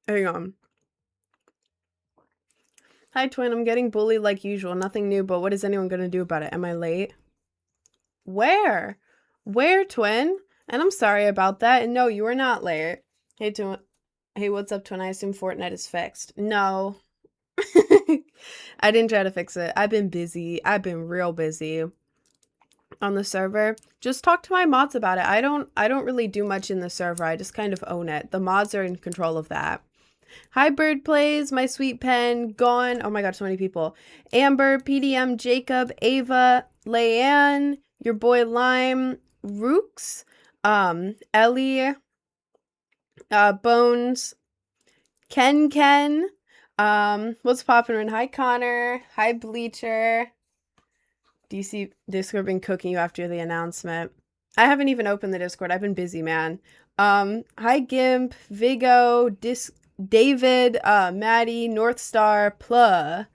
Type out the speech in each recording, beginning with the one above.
Hang on. Hi, twin. I'm getting bullied like usual. Nothing new, but what is anyone going to do about it? Am I late? Where? Where, twin? And I'm sorry about that. And no, you are not late. Hey, twin. Hey, what's up, twin? I assume Fortnite is fixed. No. I didn't try to fix it. I've been busy. I've been real busy on the server. Just talk to my mods about it. I don't really do much in the server. I just kind of own it. The mods are in control of that. Hi, Bird Plays, My Sweet Pen, Gone. Oh my god, so many people. Amber, PDM, Jacob, Ava, Leanne, your boy Lime, Rooks, Ellie, Bones, Ken, what's poppin'? Hi, Connor. Hi, Bleacher. DC Discord been cooking you after the announcement. I haven't even opened the Discord. I've been busy, man. Hi, Gimp, Vigo, David, Maddie, Northstar, Pluh,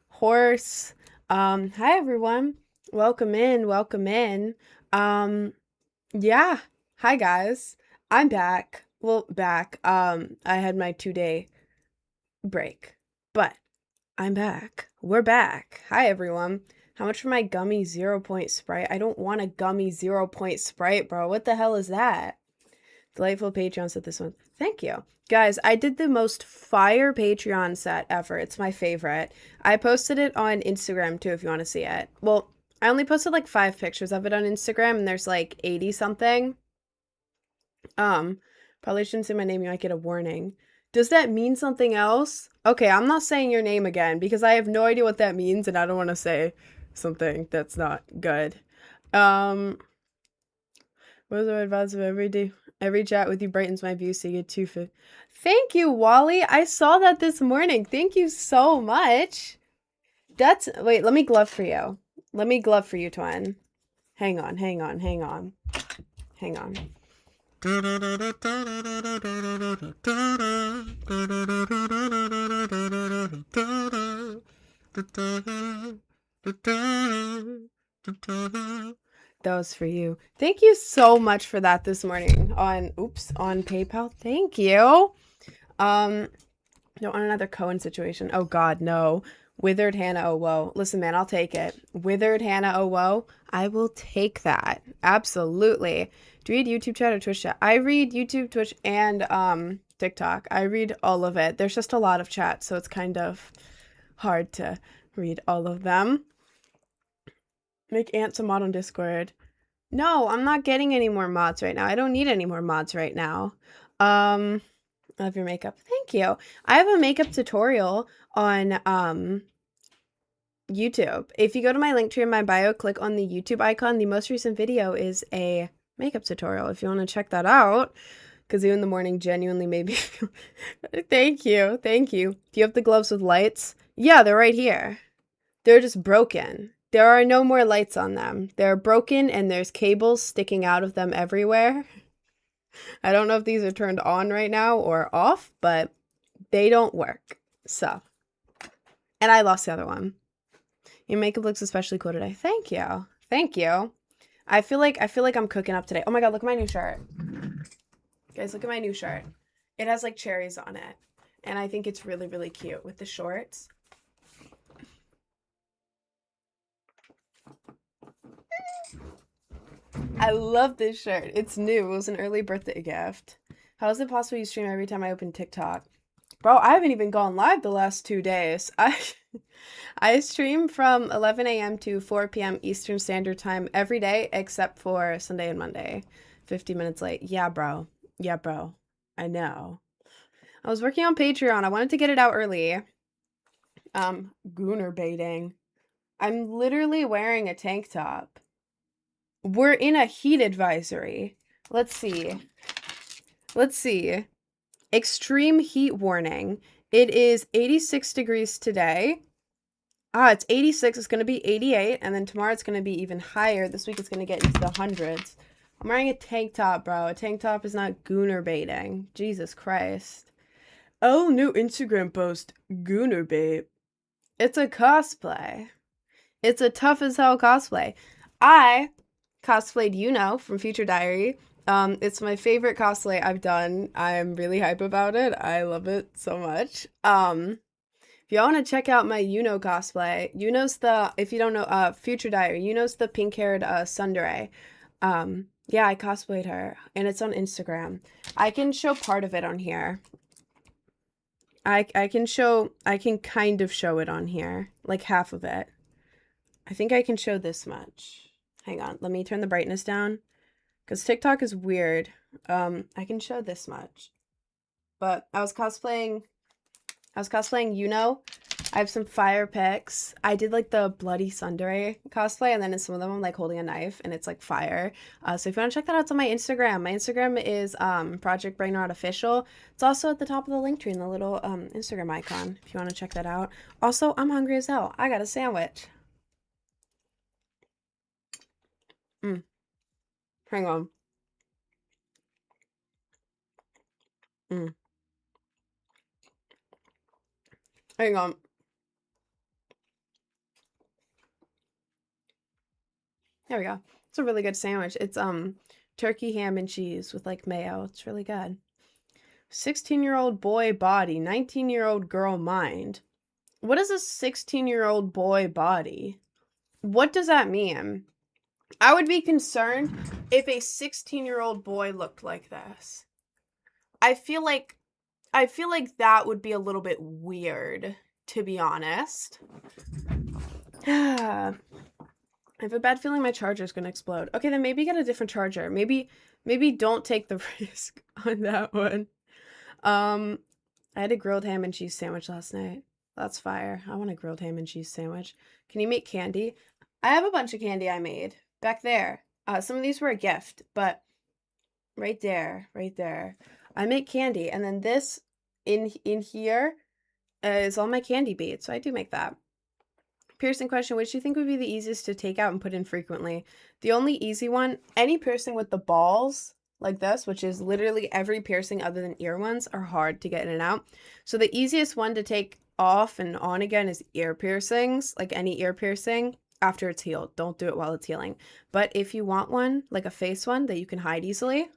Horse. Hi everyone. Welcome in, welcome in. Yeah. Hi guys. I'm back. Well, back. I had my 2-day break, but I'm back. We're back. Hi everyone. How much for my gummy 0-point Sprite? I don't want a gummy 0-point Sprite, bro. What the hell is that? Delightful Patreon set this one. Thank you. Guys, I did the most fire Patreon set ever. It's my favorite. I posted it on Instagram too if you want to see it. Well, I only posted like 5 pictures of it on Instagram and there's like 80 something. Probably shouldn't say my name, you might get a warning. Does that mean something else? Okay, I'm not saying your name again because I have no idea what that means and I don't want to say something that's not good. What is the advice of every day? Every chat with you brightens my view, so you get 250. Thank you, Wally. I saw that this morning. Thank you so much. Wait, let me glove for you. Let me glove for you, twin. Hang on. That was for you. Thank you so much for that this morning on PayPal. Thank you. No, on another Cohen situation. Oh god, no. Withered Hannah, oh whoa. Listen, man, I'll take it. Withered Hannah, oh whoa. I will take that. Absolutely. Do you read YouTube chat or Twitch chat? I read YouTube, Twitch, and TikTok. I read all of it. There's just a lot of chat, so it's kind of hard to read all of them. Make Ant some mod on Discord. No, I'm not getting any more mods right now. I don't need any more mods right now. I love your makeup. Thank you. I have a makeup tutorial on YouTube. If you go to my link tree in my bio, click on the YouTube icon. The most recent video is a makeup tutorial if you want to check that out. Because you in the morning genuinely made me feel... Thank you. Do you have the gloves with lights? Yeah, they're right here. They're just broken. There are no more lights on them. They're broken and there's cables sticking out of them everywhere. I don't know if these are turned on right now or off, but they don't work. So, and I lost the other one. Your makeup looks especially cool today. Thank you. I feel like I'm cooking up today. Oh my god, look at my new shirt. Guys, look at my new shirt. It has like cherries on it. And I think it's really, really cute with the shorts. I love this shirt. It's new. It was an early birthday gift. How is it possible you stream every time I open TikTok? Bro, I haven't even gone live the last 2 days. I stream from 11 a.m. to 4 p.m. Eastern Standard Time every day except for Sunday and Monday. 50 minutes late. Yeah, bro. I know. I was working on Patreon. I wanted to get it out early. Gooner baiting. I'm literally wearing a tank top. We're in a heat advisory. Let's see. Extreme heat warning. It is 86 degrees today. It's 86. It's going to be 88. And then tomorrow it's going to be even higher. This week it's going to get into the hundreds. I'm wearing a tank top, bro. A tank top is not gooner baiting. Jesus Christ. Oh, new Instagram post. Gooner bait. It's a cosplay. It's a tough as hell cosplay. I cosplayed from Future Diary It's my favorite cosplay I've done. I'm really hype about it. I love it so much. If y'all want to check out my cosplay, if you don't know, Future Diary, the pink-haired tsundere. Yeah, I cosplayed her, and it's on Instagram. I can show part of it on here. I can kind of show it on here, like half of it. I think I can show this much. Hang on, let me turn the brightness down, because TikTok is weird. I can show this much. But I was cosplaying I have some fire pics. I did like the bloody tsundere cosplay, and then in some of them I'm like holding a knife and it's like fire. So if you want to check that out, it's on my Instagram. My Instagram is Project Brainrot Official. It's also at the top of the link tree in the little Instagram icon if you want to check that out. Also, I'm hungry as hell. I got a sandwich. Hang on. Hang on. There we go. It's a really good sandwich. It's turkey, ham, and cheese with like mayo. It's really good. 16-year-old boy body, 19-year-old girl mind. What is a 16-year-old boy body? What does that mean? I would be concerned if a 16-year-old boy looked like this. I feel like that would be a little bit weird, to be honest. I have a bad feeling my charger is going to explode. Okay, then maybe get a different charger. Maybe don't take the risk on that one. I had a grilled ham and cheese sandwich last night. That's fire. I want a grilled ham and cheese sandwich. Can you make candy? I have a bunch of candy I made back there. Some of these were a gift, but right there. I make candy, and then this in here is all my candy beads. So I do make that. Piercing question, which do you think would be the easiest to take out and put in frequently? The only easy one, any piercing with the balls like this, which is literally every piercing other than ear ones, are hard to get in and out. So the easiest one to take off and on again is ear piercings, like any ear piercing after it's healed. Don't do it while it's healing. But if you want one, like a face one that you can hide easily,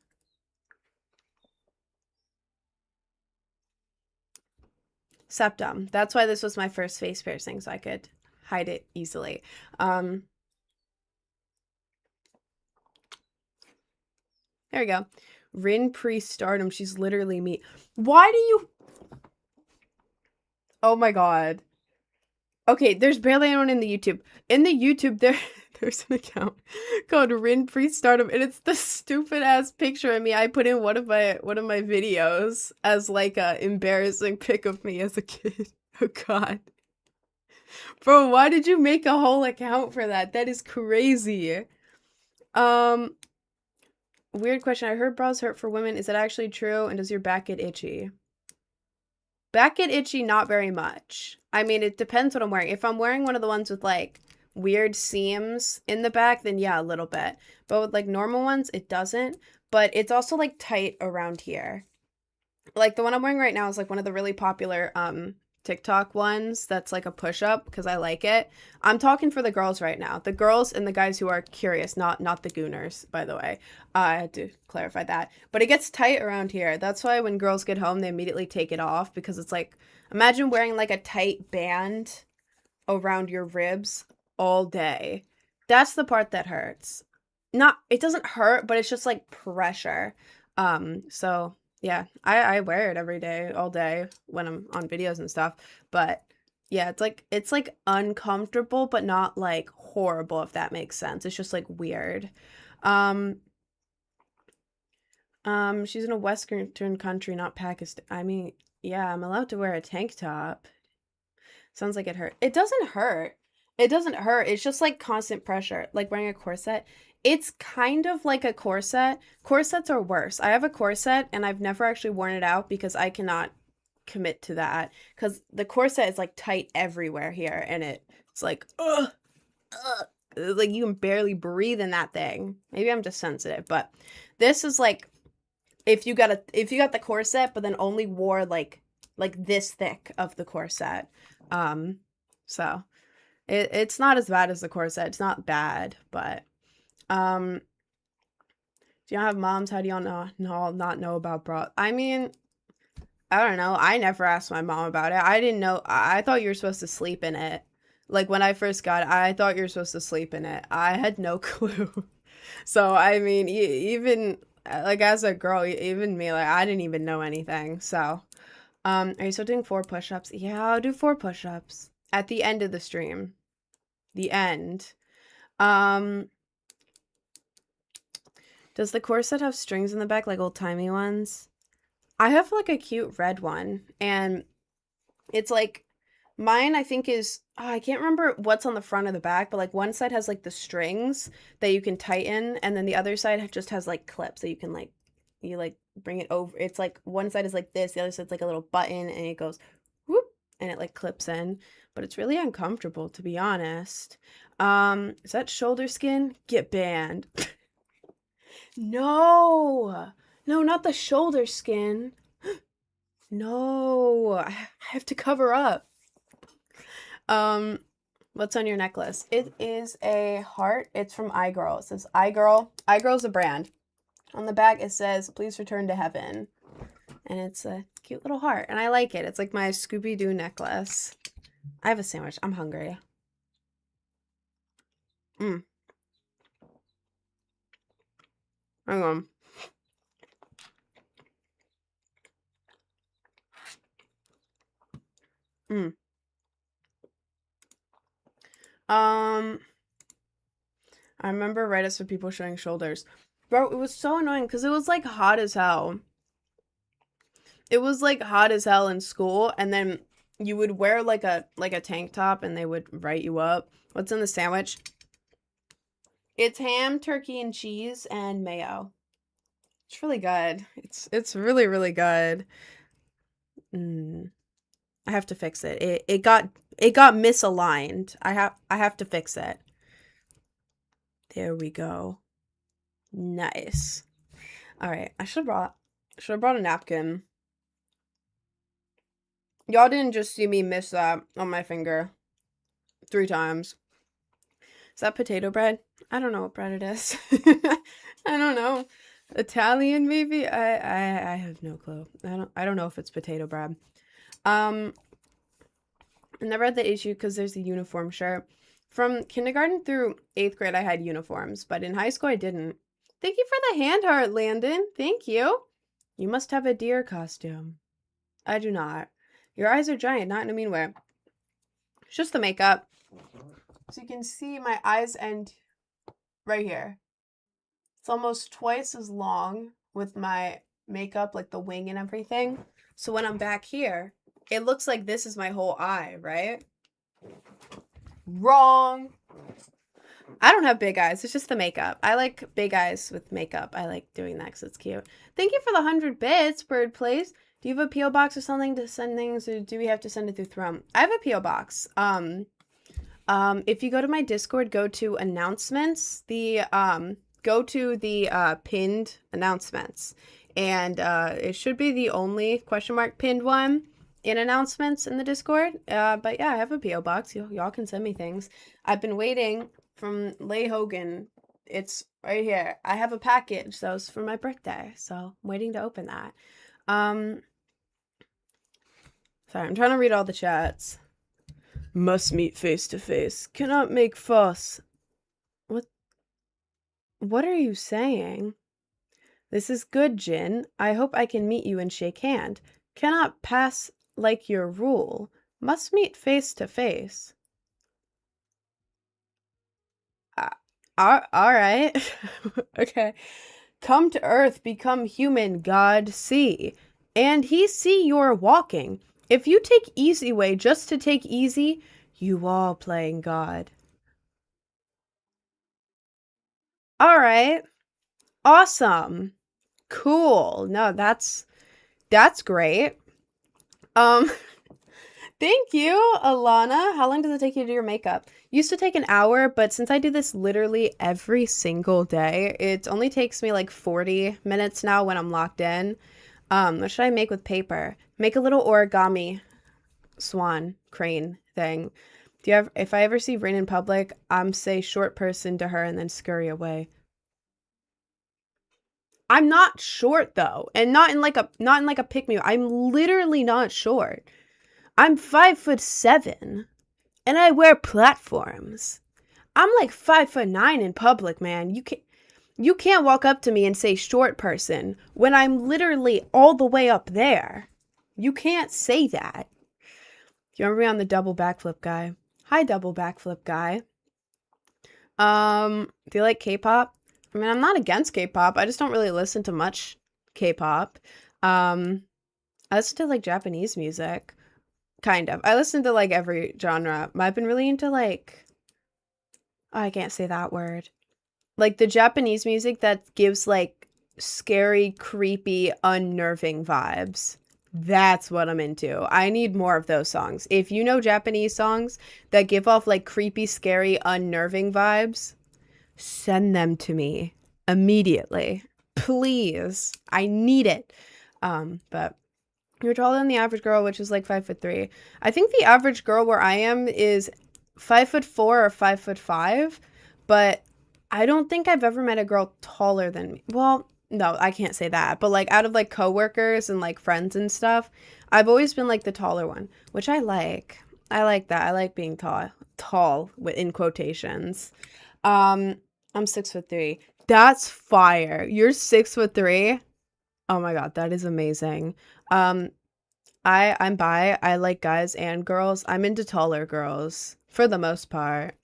septum. That's why this was my first face piercing, so I could hide it easily. There we go. Rin pre-stardom. She's literally me. Why do you... Oh my god. Okay, there's barely anyone in the YouTube. In the YouTube, there's an account called Rin pre-stardom, and it's the stupid ass picture of me I put in one of my videos as like a embarrassing pic of me as a kid. Oh god. Bro, why did you make a whole account for that? That is crazy. Weird question. I heard bras hurt for women. Is that actually true? And does your back get itchy? Back get itchy, not very much. I mean, it depends what I'm wearing. If I'm wearing one of the ones with like weird seams in the back, then yeah, a little bit. But with like normal ones, it doesn't. But it's also like tight around here. Like the one I'm wearing right now is like one of the really popular TikTok ones that's like a push-up because I like it. I'm talking for the girls right now. The girls and the guys who are curious, not the gooners, by the way. I had to clarify that. But it gets tight around here. That's why when girls get home, they immediately take it off because it's like, imagine wearing like a tight band around your ribs all day. That's the part that hurts. It doesn't hurt, but it's just like pressure. So yeah, I wear it every day, all day when I'm on videos and stuff. But yeah, it's like uncomfortable, but not like horrible, if that makes sense. It's just like weird. She's in a Western country, not Pakistan. I mean, yeah, I'm allowed to wear a tank top. Sounds like it hurt. It doesn't hurt. It doesn't hurt. It's just like constant pressure, like wearing a corset. It's kind of like a corset. Corsets are worse. I have a corset and I've never actually worn it out because I cannot commit to that. Because the corset is like tight everywhere here and it's like, ugh, ugh. Like you can barely breathe in that thing. Maybe I'm just sensitive, but this is like if you got the corset but then only wore like this thick of the corset. So it's not as bad as the corset. It's not bad, but Do y'all have moms? How do y'all not know about bras? I mean, I don't know. I never asked my mom about it. I didn't know. I thought you were supposed to sleep in it. Like when I first got it, I thought you were supposed to sleep in it. I had no clue. So I mean, even like as a girl, even me, like I didn't even know anything. So, are you still doing 4 push-ups? Yeah, I'll do 4 push-ups at the end of the stream. The end. Um, does the corset have strings in the back like old-timey ones? I have like a cute red one, and it's like mine I think is I can't remember what's on the front of the back, but like one side has like the strings that you can tighten, and then the other side just has like clips that you can like you like bring it over. It's like one side is like this, the other side's like a little button, and it goes whoop, and it like clips in. But it's really uncomfortable, to be honest. Is that shoulder skin? Get banned. No, no, not the shoulder skin. No, I have to cover up. What's on your necklace? It is a heart. It's from iGirl. It says iGirl. iGirl's a brand. On the back, it says, please return to heaven. And it's a cute little heart. And I like it. It's like my Scooby-Doo necklace. I have a sandwich. I'm hungry. Hang on. I remember Reddit for people showing shoulders. Bro, it was so annoying because it was like hot as hell. It was like hot as hell in school, and then you would wear like a tank top and they would write you up. What's in the sandwich? It's ham, turkey, and cheese and mayo. It's really good. It's really, really good. I have to fix it. It got misaligned. I have to fix it. There we go. Nice. All right. I should have brought a napkin. Y'all didn't just see me miss that on my finger 3 times. Is that potato bread? I don't know what bread it is. I don't know. Italian maybe? I have no clue. I don't know if it's potato bread. I never had the issue because there's a uniform shirt. From kindergarten through 8th grade, I had uniforms, but in high school, I didn't. Thank you for the hand heart, Landon. Thank you. You must have a deer costume. I do not. Your eyes are giant, not in a mean way. It's just the makeup. So you can see my eyes end right here. It's almost twice as long with my makeup, like the wing and everything. So when I'm back here, it looks like this is my whole eye, right? Wrong. I don't have big eyes. It's just the makeup. I like big eyes with makeup. I like doing that because it's cute. Thank you for the 100 bits, Bird Plays. Do you have a P.O. box or something to send things, or do we have to send it through Thrum? I have a P.O. box. If you go to my Discord, go to announcements. Go to the pinned announcements, and it should be the only ? Pinned one in announcements in the Discord. But yeah, I have a P.O. box. Y'all can send me things. I've been waiting from Leigh Hogan. It's right here. I have a package that was for my birthday, so I'm waiting to open that. Sorry, I'm trying to read all the chats. Must meet face to face. Cannot make fuss. What are you saying? This is good, Jin. I hope I can meet you and shake hand. Cannot pass like your rule. Must meet face to face. All right. Okay. Come to earth, become human, God see. And he see you're walking. If you take easy way just to take easy, you all playing God. All right. Awesome. Cool. No, that's great. Thank you, Alana. How long does it take you to do your makeup? Used to take an hour, but since I do this literally every single day, it only takes me like 40 minutes now when I'm locked in. What should I make with paper? Make a little origami swan crane thing. If I ever see Rain in public, I'm say short person to her and then scurry away. I'm not short though, and not in like a pick me. I'm literally not short. I'm 5'7", and I wear platforms. I'm like 5'9" in public, man. You can't walk up to me and say short person when I'm literally all the way up there. You can't say that. You remember me on the double backflip guy? Hi, double backflip guy. Do you like K-pop? I mean, I'm not against K-pop. I just don't really listen to much K-pop. I listen to like Japanese music. Kind of. I listen to like every genre. I've been really into like, oh, I can't say that word. Like the Japanese music that gives like scary, creepy, unnerving vibes. That's what I'm into. I need more of those songs. If you know Japanese songs that give off like creepy, scary, unnerving vibes, send them to me immediately. Please. I need it. But you're taller than the average girl, which is like 5'3". I think the average girl where I am is 5'4" or 5'5", but I don't think I've ever met a girl taller than me. Well, no, I can't say that. But like out of like coworkers and like friends and stuff, I've always been like the taller one, which I like. I like that. I like being tall in quotations. I'm 6'3". That's fire. You're 6'3". Oh my God, that is amazing. I'm bi. I like guys and girls. I'm into taller girls for the most part.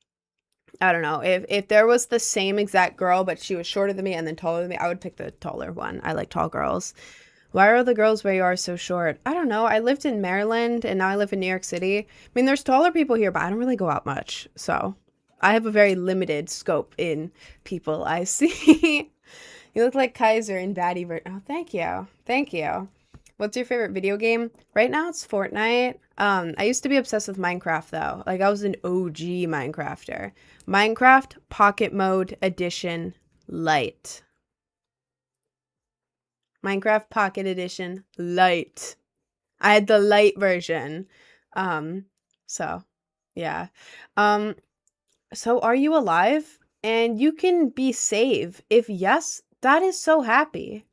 I don't know. If there was the same exact girl, but she was shorter than me and then taller than me, I would pick the taller one. I like tall girls. Why are the girls where you are so short? I don't know. I lived in Maryland and now I live in New York City. I mean, there's taller people here, but I don't really go out much. So I have a very limited scope in people I see. You look like Kaiser in Baddie Oh, thank you. Thank you. What's your favorite video game? Right now it's Fortnite. I used to be obsessed with Minecraft though. Like I was an OG Minecrafter. Minecraft Pocket Mode Edition Lite. Minecraft Pocket Edition Lite. I had the light version. So yeah. So are you alive? And you can be saved. If yes, that is so happy.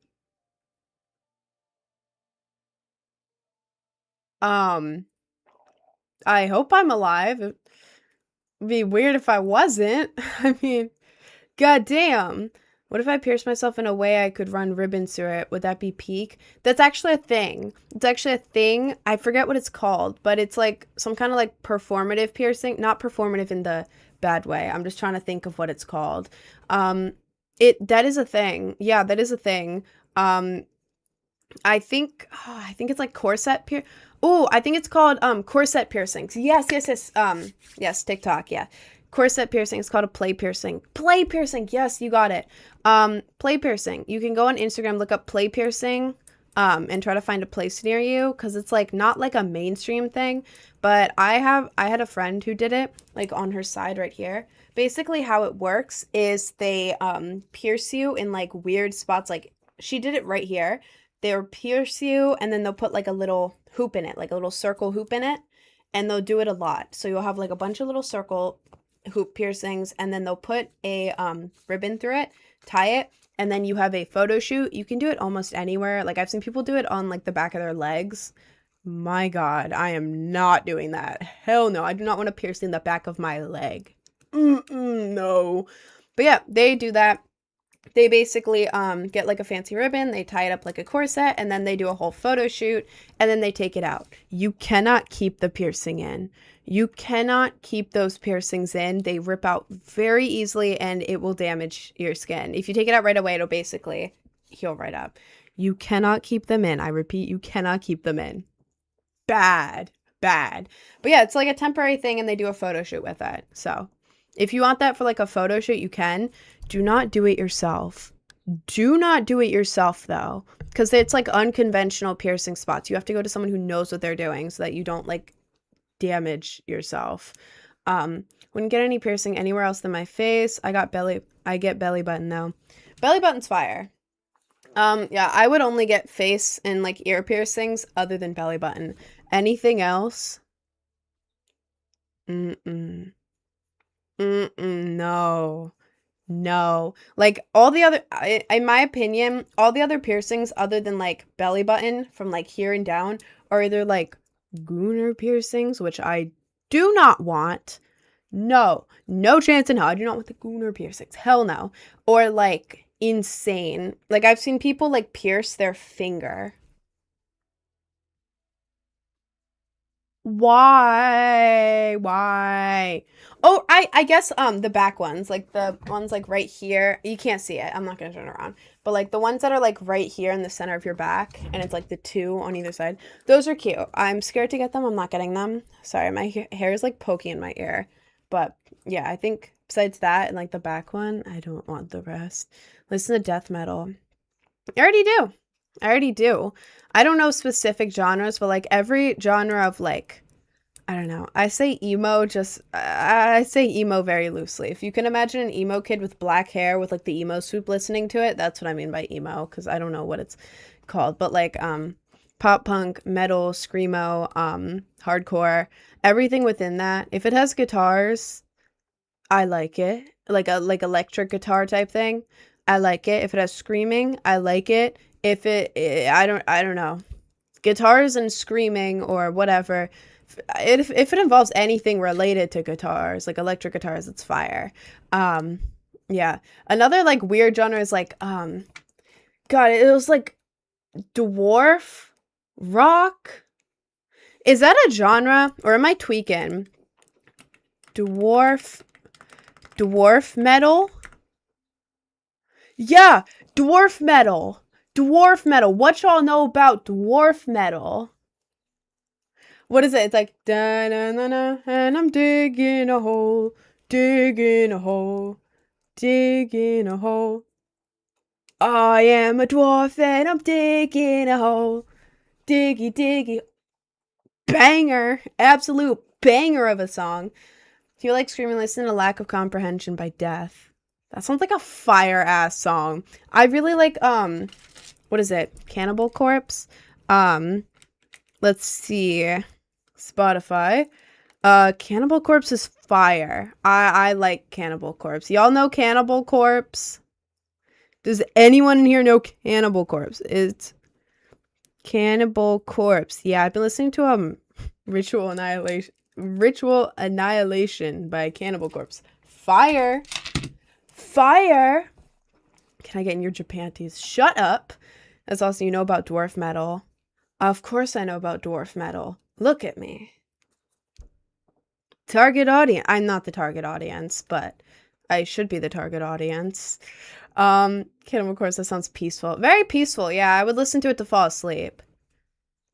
I hope I'm alive. It'd be weird if I wasn't. I mean, goddamn. What if I pierced myself in a way I could run ribbons through it? Would that be peak? That's actually a thing. It's actually a thing. I forget what it's called, but it's like some kind of like performative piercing. Not performative in the bad way. I'm just trying to think of what it's called. That is a thing. Yeah, that is a thing. I think it's like corset piercing. Oh, I think it's called corset piercings. Yes. Yes, TikTok, yeah. Corset piercing. It's called a play piercing. Play piercing. Yes, you got it. Play piercing. You can go on Instagram, look up play piercing, and try to find a place near you because it's like not like a mainstream thing. But I had a friend who did it, like on her side right here. Basically, how it works is they pierce you in like weird spots. Like she did it right here. They'll pierce you and then they'll put like a little hoop in it, like a little circle hoop in it, and they'll do it a lot. So you'll have like a bunch of little circle hoop piercings and then they'll put a ribbon through it, tie it, and then you have a photo shoot. You can do it almost anywhere. Like I've seen people do it on like the back of their legs. My God, I am not doing that. Hell no, I do not want to pierce in the back of my leg. No. But yeah, they do that. They basically get like a fancy ribbon, they tie it up like a corset, and then they do a whole photo shoot, and then they take it out. You cannot keep the piercing in. You cannot keep those piercings in. They rip out very easily, and it will damage your skin. If you take it out right away, it'll basically heal right up. You cannot keep them in. I repeat, you cannot keep them in. Bad. But yeah, it's like a temporary thing, and they do a photo shoot with it. So if you want that for like a photo shoot, you can. Do not do it yourself. Do not do it yourself though, because it's like unconventional piercing spots. You have to go to someone who knows what they're doing so that you don't like damage yourself. Wouldn't get any piercing anywhere else than my face. I get belly button though. Belly button's fire. Yeah, I would only get face and like ear piercings other than belly button. Anything else? No. No. Like all the other in my opinion, all the other piercings other than like belly button from like here and down are either like gooner piercings, which I do not want. No. No chance in hell. I do not want the gooner piercings. Hell no. Or like insane. Like I've seen people like pierce their finger. Why? Why? Oh, I guess the back ones, like the ones like right here. You can't see it. I'm not gonna turn around. But like the ones that are like right here in the center of your back, and it's like the two on either side. Those are cute. I'm scared to get them. I'm not getting them. Sorry, my hair is like poking in my ear. But yeah, I think besides that and like the back one, I don't want the rest. Listen to death metal. I already do. I already do. I don't know specific genres, but like every genre of like, I don't know. I say emo very loosely. If you can imagine an emo kid with black hair with like the emo soup listening to it, that's what I mean by emo, because I don't know what it's called. But like pop punk, metal, screamo, hardcore, everything within that. If it has guitars, I like it. Like electric guitar type thing. I like it. If it has screaming, I like it. I don't know. Guitars and screaming or whatever. If it involves anything related to guitars, like electric guitars, it's fire. Um, yeah. Another like weird genre is like God, it was like dwarf rock. Is that a genre or am I tweaking? Dwarf metal? Yeah, dwarf metal. Dwarf metal. What y'all know about dwarf metal? What is it? It's like da na na na, and I'm digging a hole, digging a hole, digging a hole. I am a dwarf and I'm digging a hole, diggy diggy. Banger, absolute banger of a song. If you like screaming, listen to Lack of Comprehension by Death. That sounds like a fire ass song. I really like what is it? Cannibal Corpse. Let's see. Spotify. Cannibal Corpse is fire. I like Cannibal Corpse. Y'all know Cannibal Corpse? Does anyone in here know Cannibal Corpse? It's Cannibal Corpse. Yeah, I've been listening to Ritual Annihilation by Cannibal Corpse. Fire. Fire. Can I get in your Japanties? Shut up. That's also, you know about dwarf metal. Of course I know about dwarf metal. Look at me. Target audience. I'm not the target audience, but I should be the target audience. Cannibal Corpse, that sounds peaceful. Very peaceful, yeah. I would listen to it to fall asleep.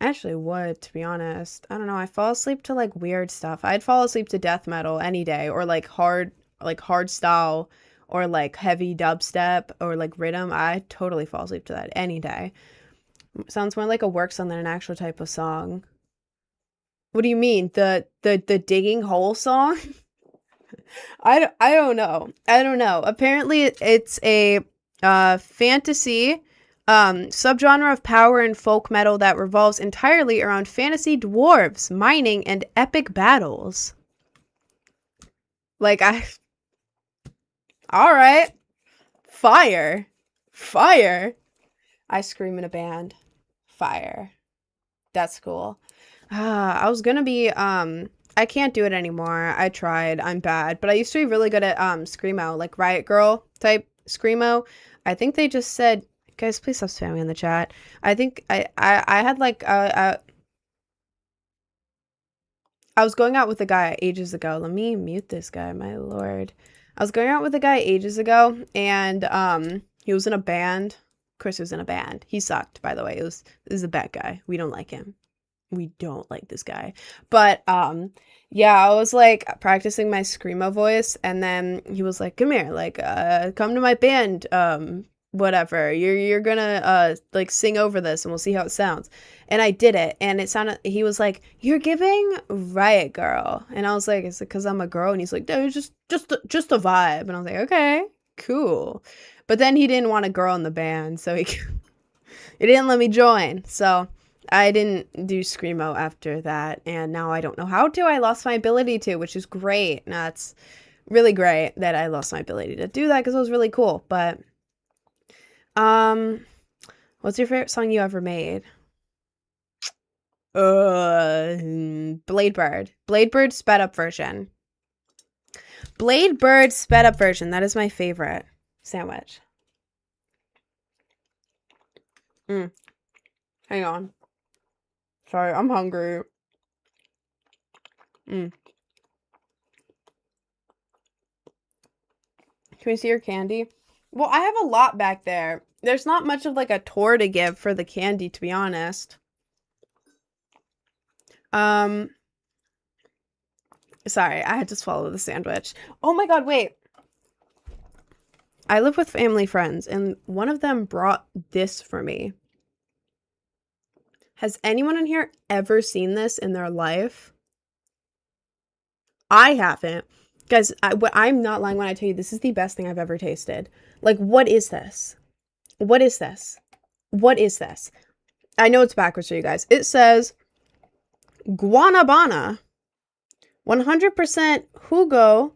I actually would, to be honest. I don't know. I fall asleep to like weird stuff. I'd fall asleep to death metal any day, or like hard style, or like heavy dubstep, or like rhythm. I totally fall asleep to that any day. Sounds more like a work song than an actual type of song. What do you mean? The digging hole song? I don't know. I don't know. Apparently it's a fantasy subgenre of power and folk metal that revolves entirely around fantasy dwarves, mining, and epic battles. Like all right. Fire. Fire. I scream in a band. Fire. That's cool. I was gonna be I can't do it anymore. I tried. I'm bad. But I used to be really good at screamo, like Riot Girl type screamo. I think they just said, guys, please stop spamming in the chat. I think I had like I was going out with a guy ages ago. Let me mute this guy, my lord. I was going out with a guy ages ago, and he was in a band. Chris was in a band. He sucked, by the way. This is a bad guy. We don't like him. We don't like this guy. But yeah, I was like practicing my screamo voice, and then he was like, come here, like come to my band, whatever, you're gonna like sing over this and we'll see how it sounds. And I did it, and it sounded, he was like, you're giving Riot Girl. And I was like, is it because I'm a girl? And he's like, no, it's just a vibe. And I was like, okay, cool. But then he didn't want a girl in the band, so he didn't let me join. So I didn't do screamo after that, and now I don't know how to. I lost my ability to, which is great. That's really great that I lost my ability to do that because it was really cool. But what's your favorite song you ever made? Blade Bird sped up version. Blade Bird sped up version. That is my favorite sandwich. Hang on. Sorry, I'm hungry. Can we see your candy? Well, I have a lot back there. There's not much of like a tour to give for the candy, to be honest. Sorry, I had to swallow the sandwich. Oh my god, wait. I live with family friends, and one of them brought this for me. Has anyone in here ever seen this in their life? I haven't. Guys, I'm not lying when I tell you this is the best thing I've ever tasted. Like, what is this? What is this? What is this? I know it's backwards for you guys. It says Guanabana. 100% Jugo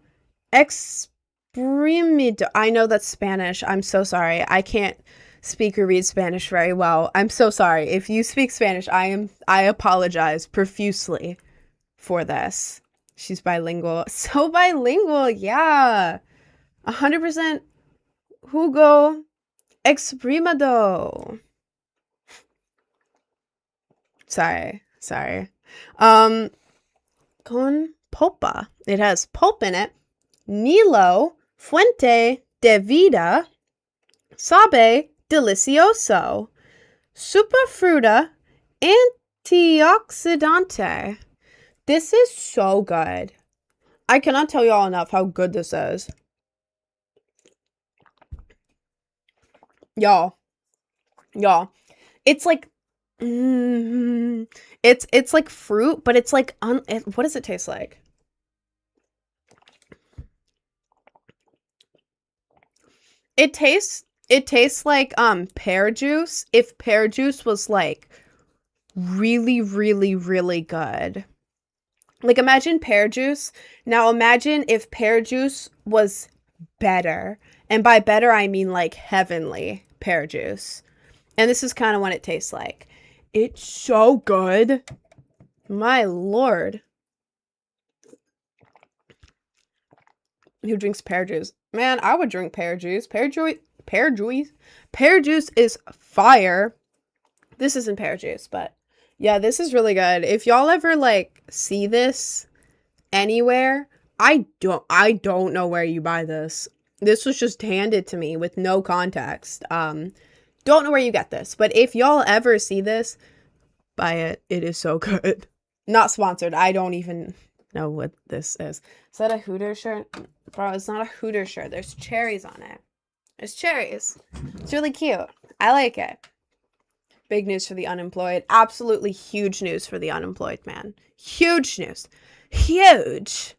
Exprimido. I know that's Spanish. I'm so sorry. I can't speak or read Spanish very well. I'm so sorry. If you speak Spanish, I apologize profusely for this. She's bilingual. So bilingual, yeah. 100% Jugo Exprimado. Sorry. Con pulpa. It has pulp in it. Nilo, fuente de vida, sabe delicioso, superfruta, antioxidante. This is so good. I cannot tell y'all enough how good this is. Y'all. It's like it's like fruit, but it's like what does it taste like? It tastes like pear juice if pear juice was like really, really, really good. Like imagine pear juice. Now imagine if pear juice was better. And by better I mean like heavenly pear juice. And this is kind of what it tastes like. It's so good. My lord. Who drinks pear juice? Man, I would drink pear juice. Pear juice is fire. This isn't pear juice, but yeah, this is really good. If y'all ever like see this anywhere, I don't know where you buy this. This was just handed to me with no context. Don't know where you get this, but if y'all ever see this, buy it. It is so good. Not sponsored. I don't even know what this is. Is that a Hooters shirt? Bro, it's not a Hooters shirt. There's cherries on it. There's cherries. It's really cute. I like it. Big news for the unemployed. Absolutely huge news for the unemployed, man. Huge news. Huge.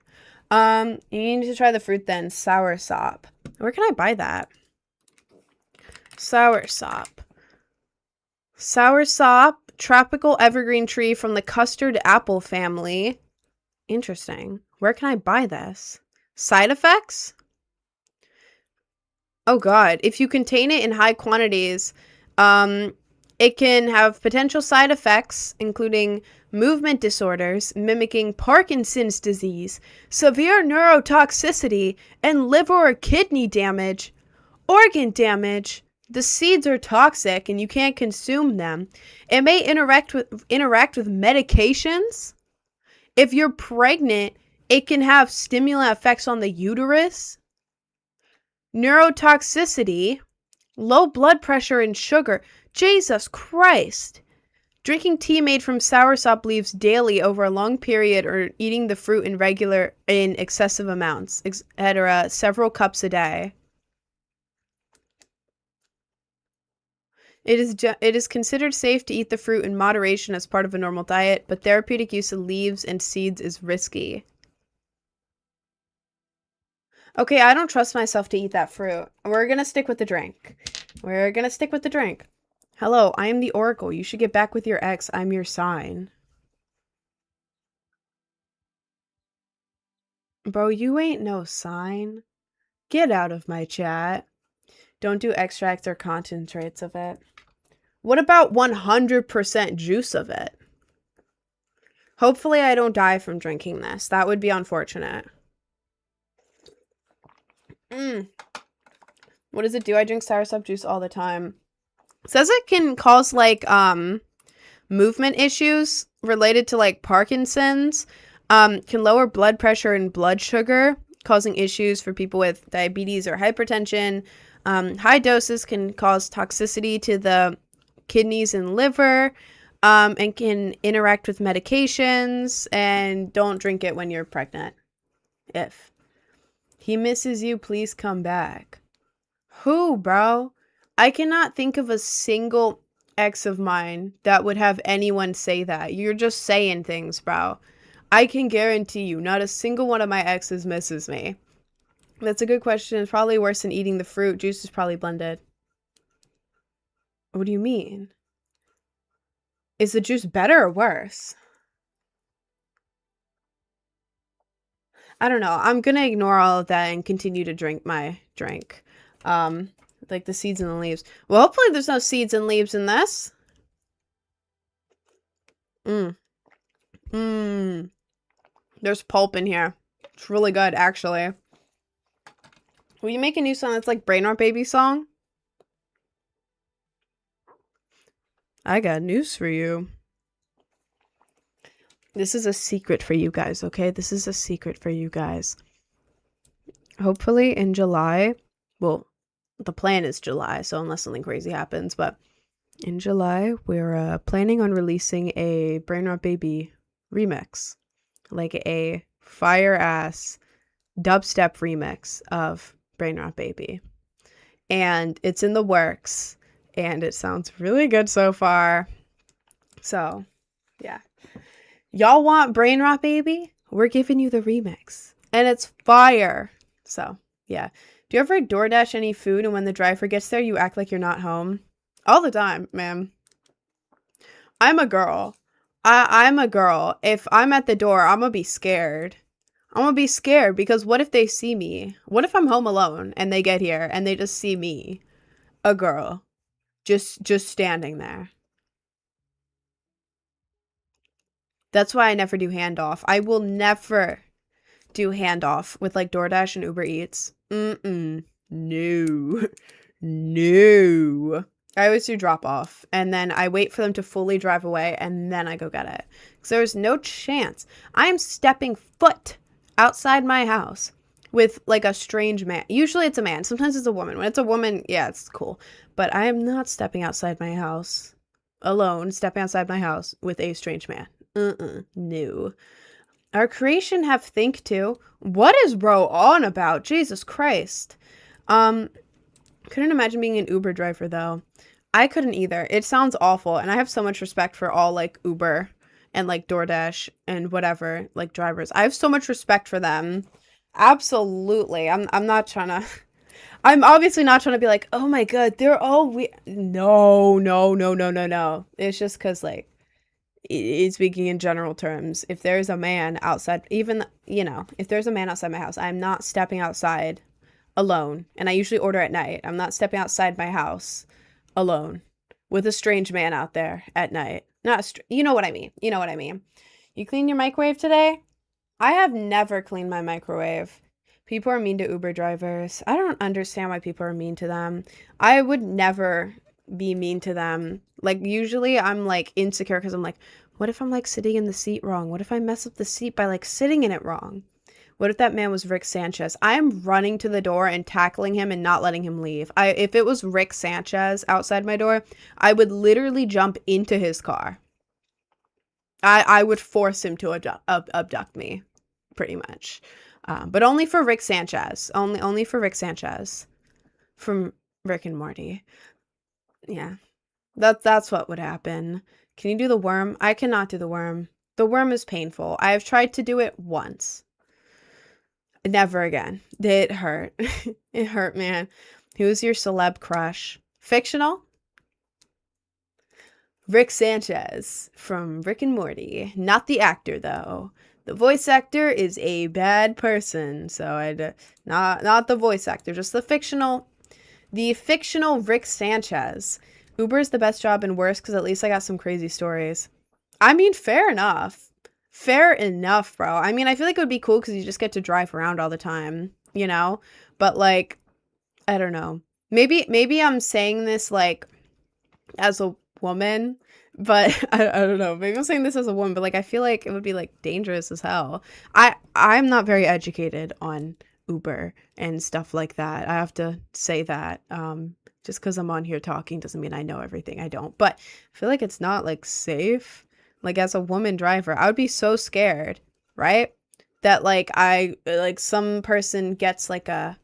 You need to try the fruit then. Soursop. Where can I buy that? Soursop. Soursop. Tropical evergreen tree from the custard apple family. Interesting. Where can I buy this? Side effects? Oh god. If you contain it in high quantities, it can have potential side effects, including movement disorders, mimicking Parkinson's disease, severe neurotoxicity, and liver or kidney damage, organ damage. The seeds are toxic and you can't consume them. It may interact with medications. If you're pregnant, it can have stimulant effects on the uterus. Neurotoxicity, low blood pressure and sugar. Jesus Christ. Drinking tea made from soursop leaves daily over a long period or eating the fruit in excessive amounts, etc., several cups a day. It is considered safe to eat the fruit in moderation as part of a normal diet, but therapeutic use of leaves and seeds is risky. Okay, I don't trust myself to eat that fruit. We're gonna stick with the drink. Hello, I am the Oracle. You should get back with your ex. I'm your sign. Bro, you ain't no sign. Get out of my chat. Don't do extracts or concentrates of it. What about 100% juice of it? Hopefully I don't die from drinking this. That would be unfortunate. What does it do? I drink soursop juice all the time. It says it can cause like movement issues related to like Parkinson's. Can lower blood pressure and blood sugar, causing issues for people with diabetes or hypertension. High doses can cause toxicity to the kidneys and liver, and can interact with medications. And don't drink it when you're pregnant. If he misses you, please come back. Who, bro? I cannot think of a single ex of mine that would have anyone say that. You're just saying things, bro. I can guarantee you, not a single one of my exes misses me. That's a good question. It's probably worse than eating the fruit. Juice is probably blended. What do you mean? Is the juice better or worse? I don't know. I'm gonna ignore all of that and continue to drink my drink. Like the seeds and the leaves. Well, hopefully there's no seeds and leaves in this. There's pulp in here. It's really good, actually. Will you make a new song that's like Brain Rot Baby song? I got news for you. This is a secret for you guys, okay? This is a secret for you guys. Hopefully in July, well, the plan is July, so unless something crazy happens, but in July, we're planning on releasing a Brain Rot Baby remix. Like a fire-ass dubstep remix of Brain Rot Baby. And it's in the works, and it sounds really good so far. So, yeah. Y'all want Brain Rot Baby? We're giving you the remix. And it's fire. So, yeah. Do you ever DoorDash any food and when the driver gets there, you act like you're not home? All the time, man. I'm a girl. I'm a girl. If I'm at the door, I'm gonna be scared. I'm gonna be scared because what if they see me? What if I'm home alone and they get here and they just see me, a girl, just standing there? That's why I never do handoff. I will never do handoff with like DoorDash and Uber Eats. No. No. I always do drop off and then I wait for them to fully drive away and then I go get it. Because there's no chance I am stepping foot outside my house with like a strange man. Usually it's a man. Sometimes it's a woman. When it's a woman, yeah, it's cool. But I am not stepping outside my house alone, stepping outside my house with a strange man. No. Our creation have think too. What is bro on about? Jesus Christ. Couldn't imagine being an Uber driver though. I couldn't either. It sounds awful, and I have so much respect for all like Uber and like DoorDash and whatever like drivers. I have so much respect for them. Absolutely. I'm not trying to. I'm obviously not trying to be like, oh my god, they're all No. It's just because like, speaking in general terms, if there's a man outside, even if there's a man outside my house, I'm not stepping outside alone, and I usually order at night. I'm not stepping outside my house alone with a strange man out there at night. You know what I mean. You know what I mean. You clean your microwave today? I have never cleaned my microwave. People are mean to Uber drivers. I don't understand why people are mean to them. I would never be mean to them. Like, usually I'm like insecure because I'm like, what if I'm like sitting in the seat wrong? What if I mess up the seat by like sitting in it wrong? What if that man was Rick Sanchez? I'm running to the door and tackling him and not letting him leave. If it was Rick Sanchez outside my door, I would literally jump into his car. I would force him to abduct me, pretty much. But only for Rick Sanchez. Only for Rick Sanchez. From Rick and Morty. Yeah. That's what would happen. Can you do the worm? I cannot do the worm. The worm is painful. I have tried to do it once. Never again. It hurt. It hurt, man. Who's your celeb crush? Fictional? Rick Sanchez from Rick and Morty. Not the actor, though. The voice actor is a bad person. So I'd not the voice actor, just the fictional Rick Sanchez. Uber is the best job and worst because at least I got some crazy stories. I mean, fair enough. Fair enough, bro. I mean, I feel like it would be cool because you just get to drive around all the time, you know? But like, I don't know. Maybe I'm saying this like as a woman, but I don't know. Maybe I'm saying this as a woman, but like I feel like it would be like dangerous as hell. I'm not very educated on Uber and stuff like that. I have to say that. Just because I'm on here talking doesn't mean I know everything. I don't. But I feel like it's not like safe. Like as a woman driver, I would be so scared, right? That like some person gets like a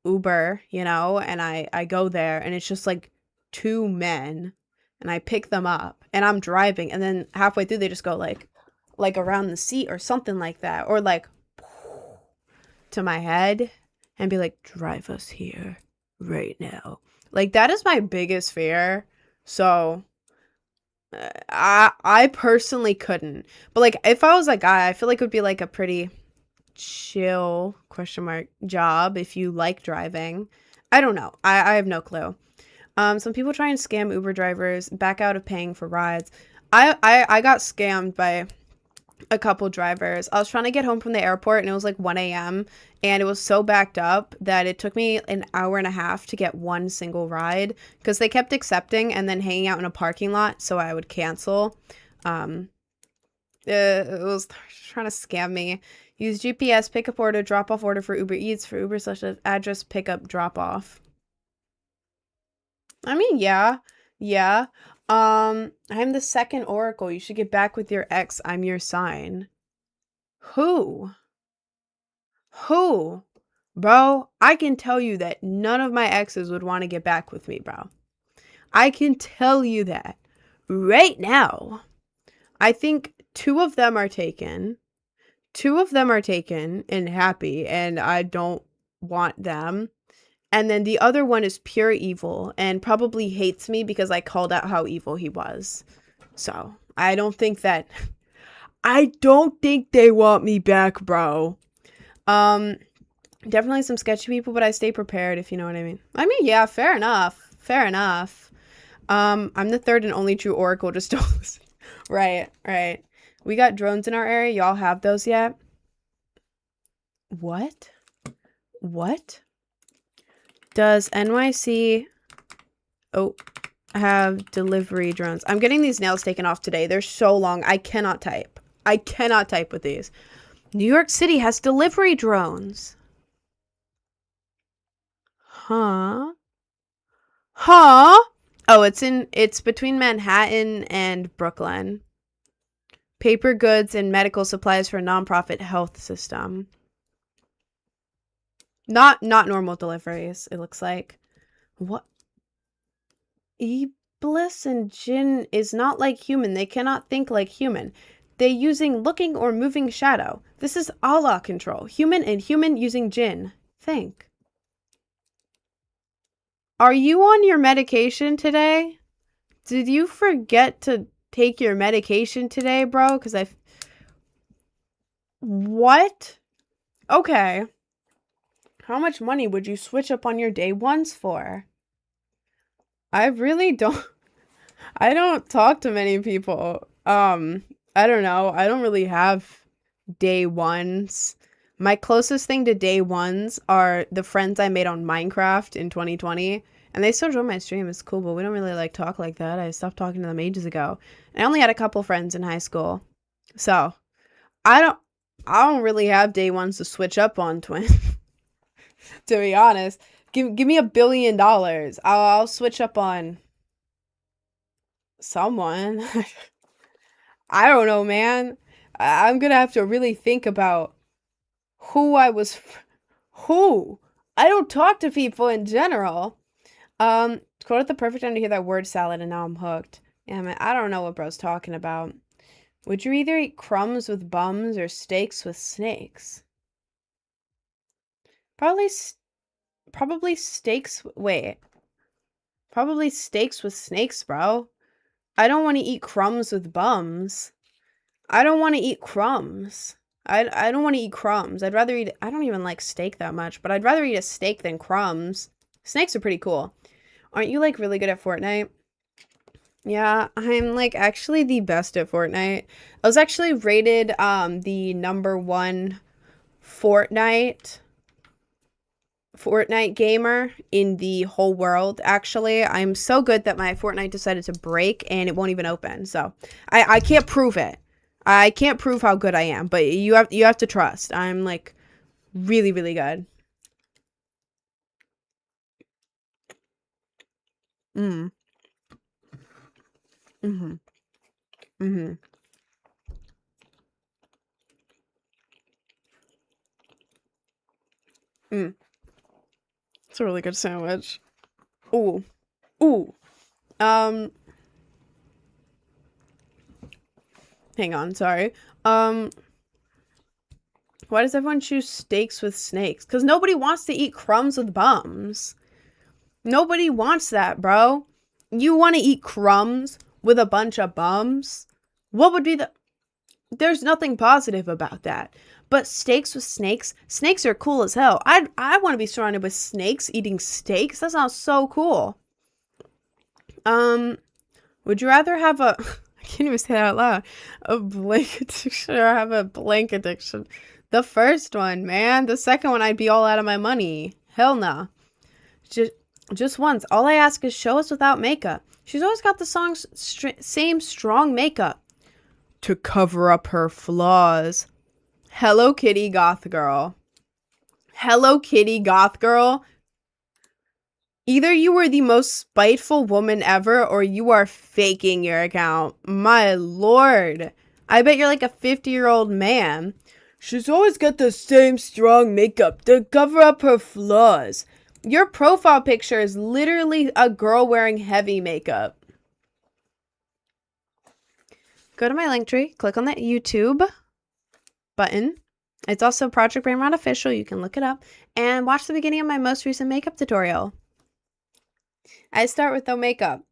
Uber, you know, and I go there and it's just like two men and I pick them up and I'm driving and then halfway through they just go like around the seat or something like that, or like to my head and be like, drive us here right now. Like that is my biggest fear. So I personally couldn't. But like if I was a guy, I feel like it would be like a pretty chill job if you like driving. I don't know. I have no clue. Some people try and scam Uber drivers, back out of paying for rides. I got scammed by a couple drivers. I was trying to get home from the airport and it was like 1 a.m. and it was so backed up that it took me an hour and a half to get one single ride because they kept accepting and then hanging out in a parking lot, so I would cancel. It was trying to scam me. Use GPS, pickup order, drop off order for Uber Eats, for Uber slash address pickup drop off. I mean, yeah. I'm the second oracle. You should get back with your ex. I'm your sign. Who? Bro, I can tell you that none of my exes would want to get back with me, bro. I can tell you that right now. I think 2 of them are taken. 2 of them are taken and happy, and I don't want them. And then the other one is pure evil and probably hates me because I called out how evil he was. So I don't think they want me back, bro. Definitely some sketchy people, but I stay prepared, if you know what I mean. I mean, yeah, fair enough. I'm the third and only true oracle, just don't listen. Right. We got drones in our area. Y'all have those yet? What? Does NYC have delivery drones? I'm getting these nails taken off today. They're so long. I cannot type with these. New York City has delivery drones. Huh? Oh, it's between Manhattan and Brooklyn. Paper goods and medical supplies for a nonprofit health system. Not normal deliveries, it looks like. What? Iblis and Jinn is not like human. They cannot think like human. They using looking or moving shadow. This is Allah control. Human and human using Jinn. Think. Are you on your medication today? Did you forget to take your medication today, bro? Because What? Okay. How much money would you switch up on your day ones for? I don't talk to many people. I don't know. I don't really have day ones. My closest thing to day ones are the friends I made on Minecraft in 2020. And they still join my stream. It's cool, but we don't really like talk like that. I stopped talking to them ages ago. And I only had a couple friends in high school. So I don't really have day ones to switch up on, twin. To be honest, give me $1 billion. I'll switch up on someone. I don't know, man. I'm gonna have to really think about who I was. Who? I don't talk to people in general. Quote at the perfect time to hear that word salad, and now I'm hooked. Yeah, man, I don't know what bro's talking about. Would you either eat crumbs with bums or steaks with snakes? Probably steaks. Wait. Probably steaks with snakes, bro. I don't want to eat crumbs with bums. I don't want to eat crumbs. I don't want to eat crumbs. I'd rather eat... I don't even like steak that much, but I'd rather eat a steak than crumbs. Snakes are pretty cool. Aren't you, like, really good at Fortnite? Yeah, I'm, like, actually the best at Fortnite. I was actually rated, the #1 Fortnite gamer in the whole world, actually. I'm so good that my Fortnite decided to break, and it won't even open, so... I can't prove it. I can't prove how good I am, but you have to trust. I'm, like, really, really good. Mm. Mm-hmm. Mm-hmm. Mm. It's a really good sandwich. Ooh. Ooh. Um, hang on, sorry. Why does everyone choose steaks with snakes? Because nobody wants to eat crumbs with bums. Nobody wants that, bro. You want to eat crumbs with a bunch of bums? What would be the... There's nothing positive about that. But steaks with snakes? Snakes are cool as hell. I want to be surrounded with snakes eating steaks. That sounds so cool. Would you rather have a... I can't even say that out loud. A blank addiction or have a blank addiction? The first one, man. The second one, I'd be all out of my money. Hell no. Just once. All I ask is show us without makeup. She's always got the same strong makeup to cover up her flaws. Hello Kitty Goth Girl. Hello Kitty Goth Girl. Either you were the most spiteful woman ever or you are faking your account. My lord. I bet you're like a 50-year-old man. She's always got the same strong makeup to cover up her flaws. Your profile picture is literally a girl wearing heavy makeup. Go to my link tree, click on that YouTube button. It's also Project Brainrot Official. You can look it up. And watch the beginning of my most recent makeup tutorial. I start with no makeup.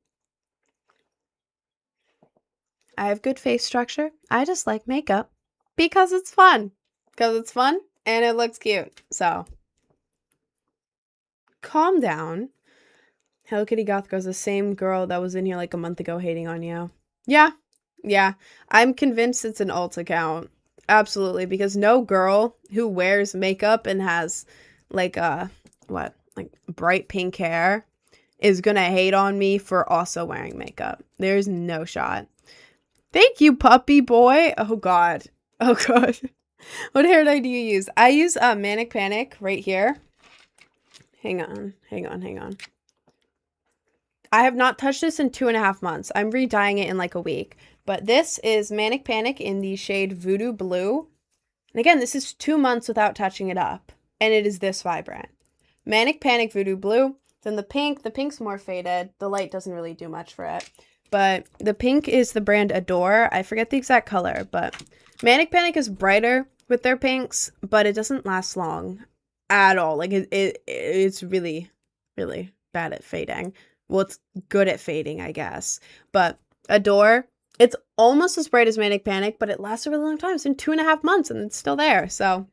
I have good face structure. I just like makeup because it's fun. Because it's fun and it looks cute. So, calm down. Hello Kitty Goth Girl's the same girl that was in here like a month ago hating on you. Yeah. I'm convinced it's an alt account. Absolutely. Because no girl who wears makeup and has like bright pink hair is gonna hate on me for also wearing makeup. There's no shot. Thank you, puppy boy. Oh god. What hair dye do you use? I use Manic Panic right here. Hang on. I have not touched this in 2.5 months. I'm re-dyeing it in like a week. But this is Manic Panic in the shade Voodoo Blue. And again, this is 2 months without touching it up. And it is this vibrant. Manic Panic Voodoo Blue. Then the pink's more faded. The light doesn't really do much for it. But the pink is the brand Adore. I forget the exact color, but Manic Panic is brighter with their pinks, but it doesn't last long at all. Like it's really, really bad at fading. Well, it's good at fading, I guess. But Adore, it's almost as bright as Manic Panic, but it lasts a really long time. It's been 2.5 months and it's still there. So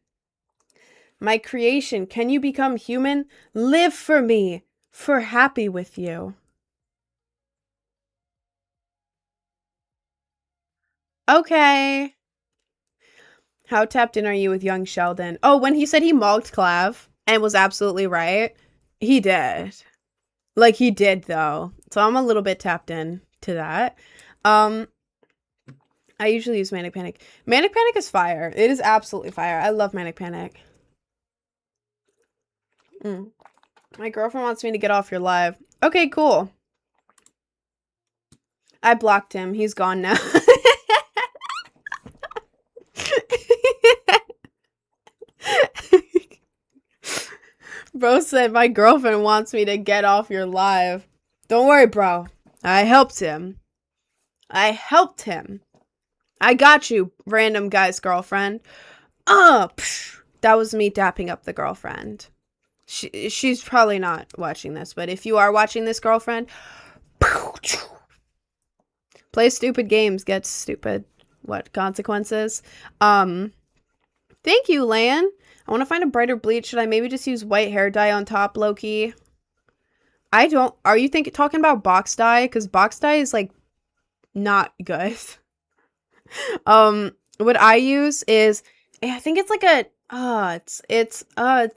my creation, can you become human? Live for me. For happy with you. Okay. How tapped in are you with young Sheldon? Oh, when he said he mogged Clav and was absolutely right, he did. Like, he did, though. So I'm a little bit tapped in to that. I usually use Manic Panic. Manic Panic is fire. It is absolutely fire. I love Manic Panic. My girlfriend wants me to get off your live. Okay, cool. I blocked him. He's gone now. Bro said my girlfriend wants me to get off your live. Don't worry, bro. I helped him. I got you, random guy's girlfriend. That was me dapping up the girlfriend. She's probably not watching this, but if you are watching this, girlfriend, play stupid games, get stupid. what consequences. Thank you, Lan. I want to find a brighter bleach. Should I maybe just use white hair dye on top, Loki? I don't. Are you talking about box dye? Because box dye is like not good. What I use is, I think it's like a it's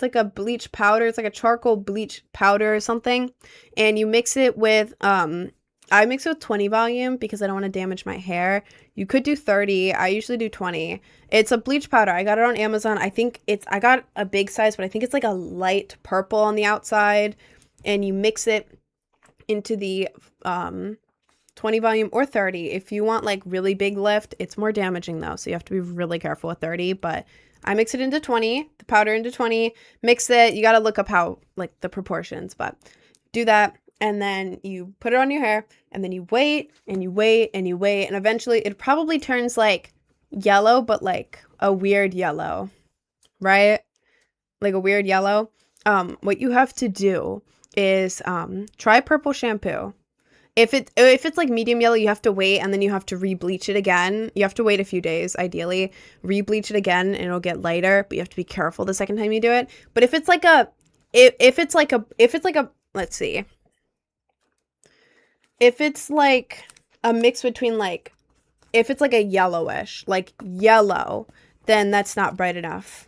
like a bleach powder. It's like a charcoal bleach powder or something, and you mix it with I mix it with 20 volume because I don't want to damage my hair. You could do 30. I usually do 20. It's a bleach powder. I got it on Amazon. I got a big size, but I think it's like a light purple on the outside, and you mix it into the 20 volume or 30. If you want like really big lift, it's more damaging though, so you have to be really careful with 30, but I mix it into 20, the powder into 20, mix it. You got to look up how, like, the proportions, but do that, and then you put it on your hair, and then you wait, and you wait, and you wait, and eventually it probably turns like yellow, but like a weird yellow, right? Like a weird yellow. What you have to do is try purple shampoo. If it's like medium yellow, you have to wait, and then you have to re-bleach it again. You have to wait a few days, ideally. Re-bleach it again, and it'll get lighter, but you have to be careful the second time you do it. But if it's like a, let's see. If it's like a mix between like, if it's like a yellowish, like yellow, then that's not bright enough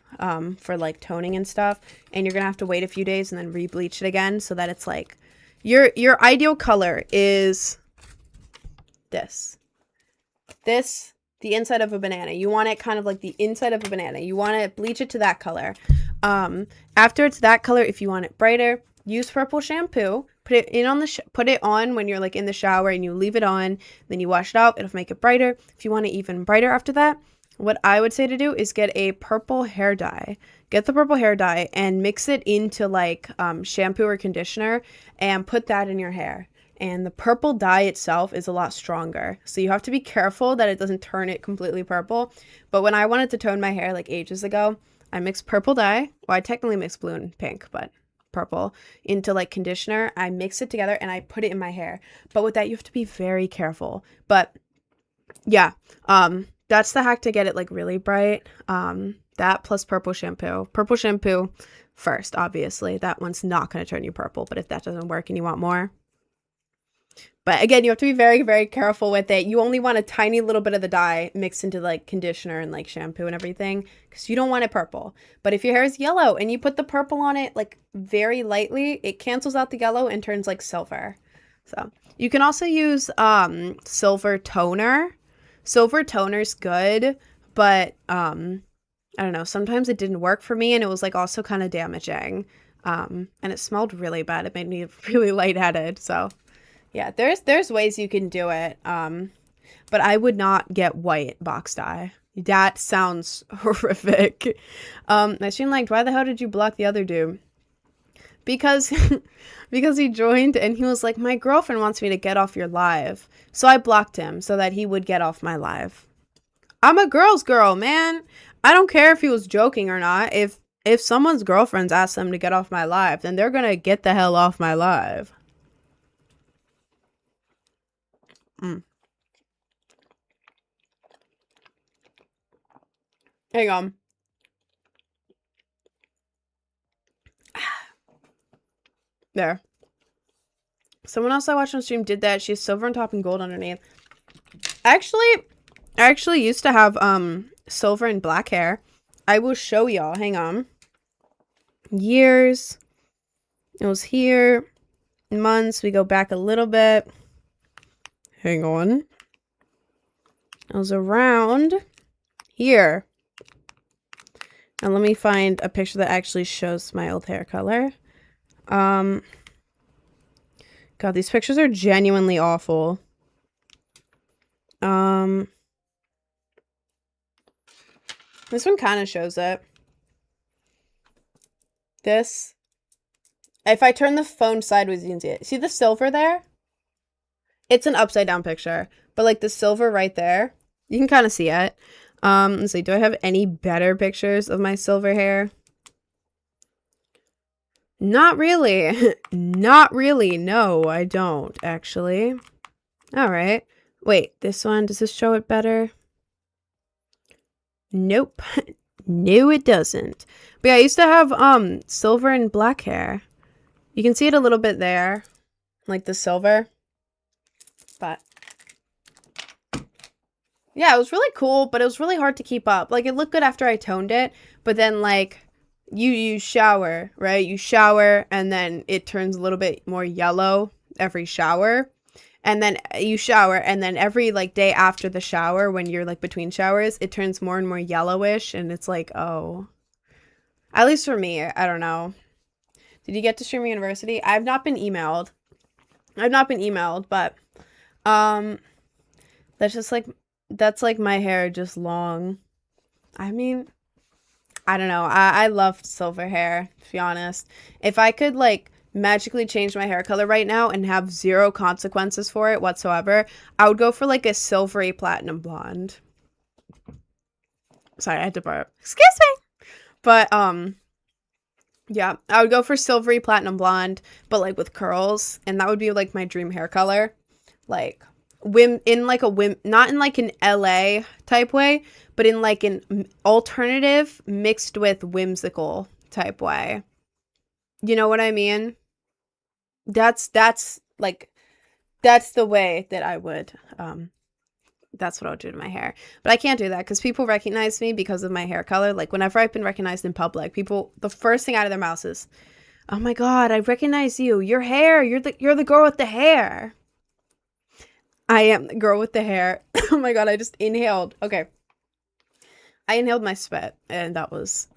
for like toning and stuff. And you're going to have to wait a few days and then re-bleach it again so that it's like, your ideal color is this, the inside of a banana. You want it kind of like the inside of a banana. You want to bleach it to that color. After it's that color, if you want it brighter, use purple shampoo. Put it on when you're like in the shower, and you leave it on. Then you wash it out. It'll make it brighter. If you want it even brighter after that, what I would say to do is get a purple hair dye. Get the purple hair dye and mix it into like shampoo or conditioner, and put that in your hair. And the purple dye itself is a lot stronger, so you have to be careful that it doesn't turn it completely purple. But when I wanted to tone my hair like ages ago, I mixed purple dye. Well, I technically mixed blue and pink, but purple into like conditioner. I mix it together and I put it in my hair. But with that, you have to be very careful. But yeah, that's the hack to get it like really bright. That plus purple shampoo. Purple shampoo first, obviously. That one's not going to turn you purple, but if that doesn't work and you want more. But again, you have to be very, very careful with it. You only want a tiny little bit of the dye mixed into like conditioner and like shampoo and everything, because you don't want it purple. But if your hair is yellow and you put the purple on it like very lightly, it cancels out the yellow and turns like silver. So you can also use silver toner. Silver toner's good, but I don't know, sometimes it didn't work for me, and it was like also kind of damaging. And it smelled really bad. It made me really lightheaded. So yeah, there's ways you can do it. But I would not get white box dye. That sounds horrific. I seem like, why the hell did you block the other dude? Because he joined and he was like, my girlfriend wants me to get off your live. So I blocked him so that he would get off my live. I'm a girl's girl, man. I don't care if he was joking or not. If someone's girlfriends ask them to get off my live, then they're gonna get the hell off my live. Hang on. There. Someone else I watched on stream did that. She has silver on top and gold underneath. I actually used to have silver and black hair. I will show y'all. Hang on. Years. It was here. Months. We go back a little bit. Hang on. It was around here. And let me find a picture that actually shows my old hair color. God, these pictures are genuinely awful. This one kind of shows it. This. If I turn the phone sideways, you can see it. See the silver there? It's an upside down picture. But like the silver right there, you can kind of see it. Let's see, do I have any better pictures of my silver hair? Not really. Not really. No, I don't, actually. All right. Wait, this one, does this show it better? Nope. No, it doesn't. But yeah, I used to have silver and black hair. You can see it a little bit there, like the silver. But yeah, it was really cool, but it was really hard to keep up. Like, it looked good after I toned it, but then, like, you shower, right? You shower, and then it turns a little bit more yellow every shower. And then you shower, and then every, like, day after the shower, when you're, like, between showers, it turns more and more yellowish, and it's like, oh. At least for me, I don't know. Did you get to Streamer University? I've not been emailed. But, that's like my hair just long. I mean, I don't know. I love silver hair, to be honest. If I could, like, magically change my hair color right now and have zero consequences for it whatsoever, I would go for, like, a silvery platinum blonde. Sorry, I had to burp. Excuse me! But, yeah, I would go for silvery platinum blonde, but, like, with curls, and that would be, like, my dream hair color. Like, not in, like, an LA type way, but in, like, an alternative mixed with whimsical type way. You know what I mean? That's the way that I would, that's what I would do to my hair. But I can't do that because people recognize me because of my hair color. Like, whenever I've been recognized in public, the first thing out of their mouths is, oh my God, I recognize you. Your hair, you're the girl with the hair. I am the girl with the hair. Oh my God, I just inhaled. Okay. I inhaled my spit, and that was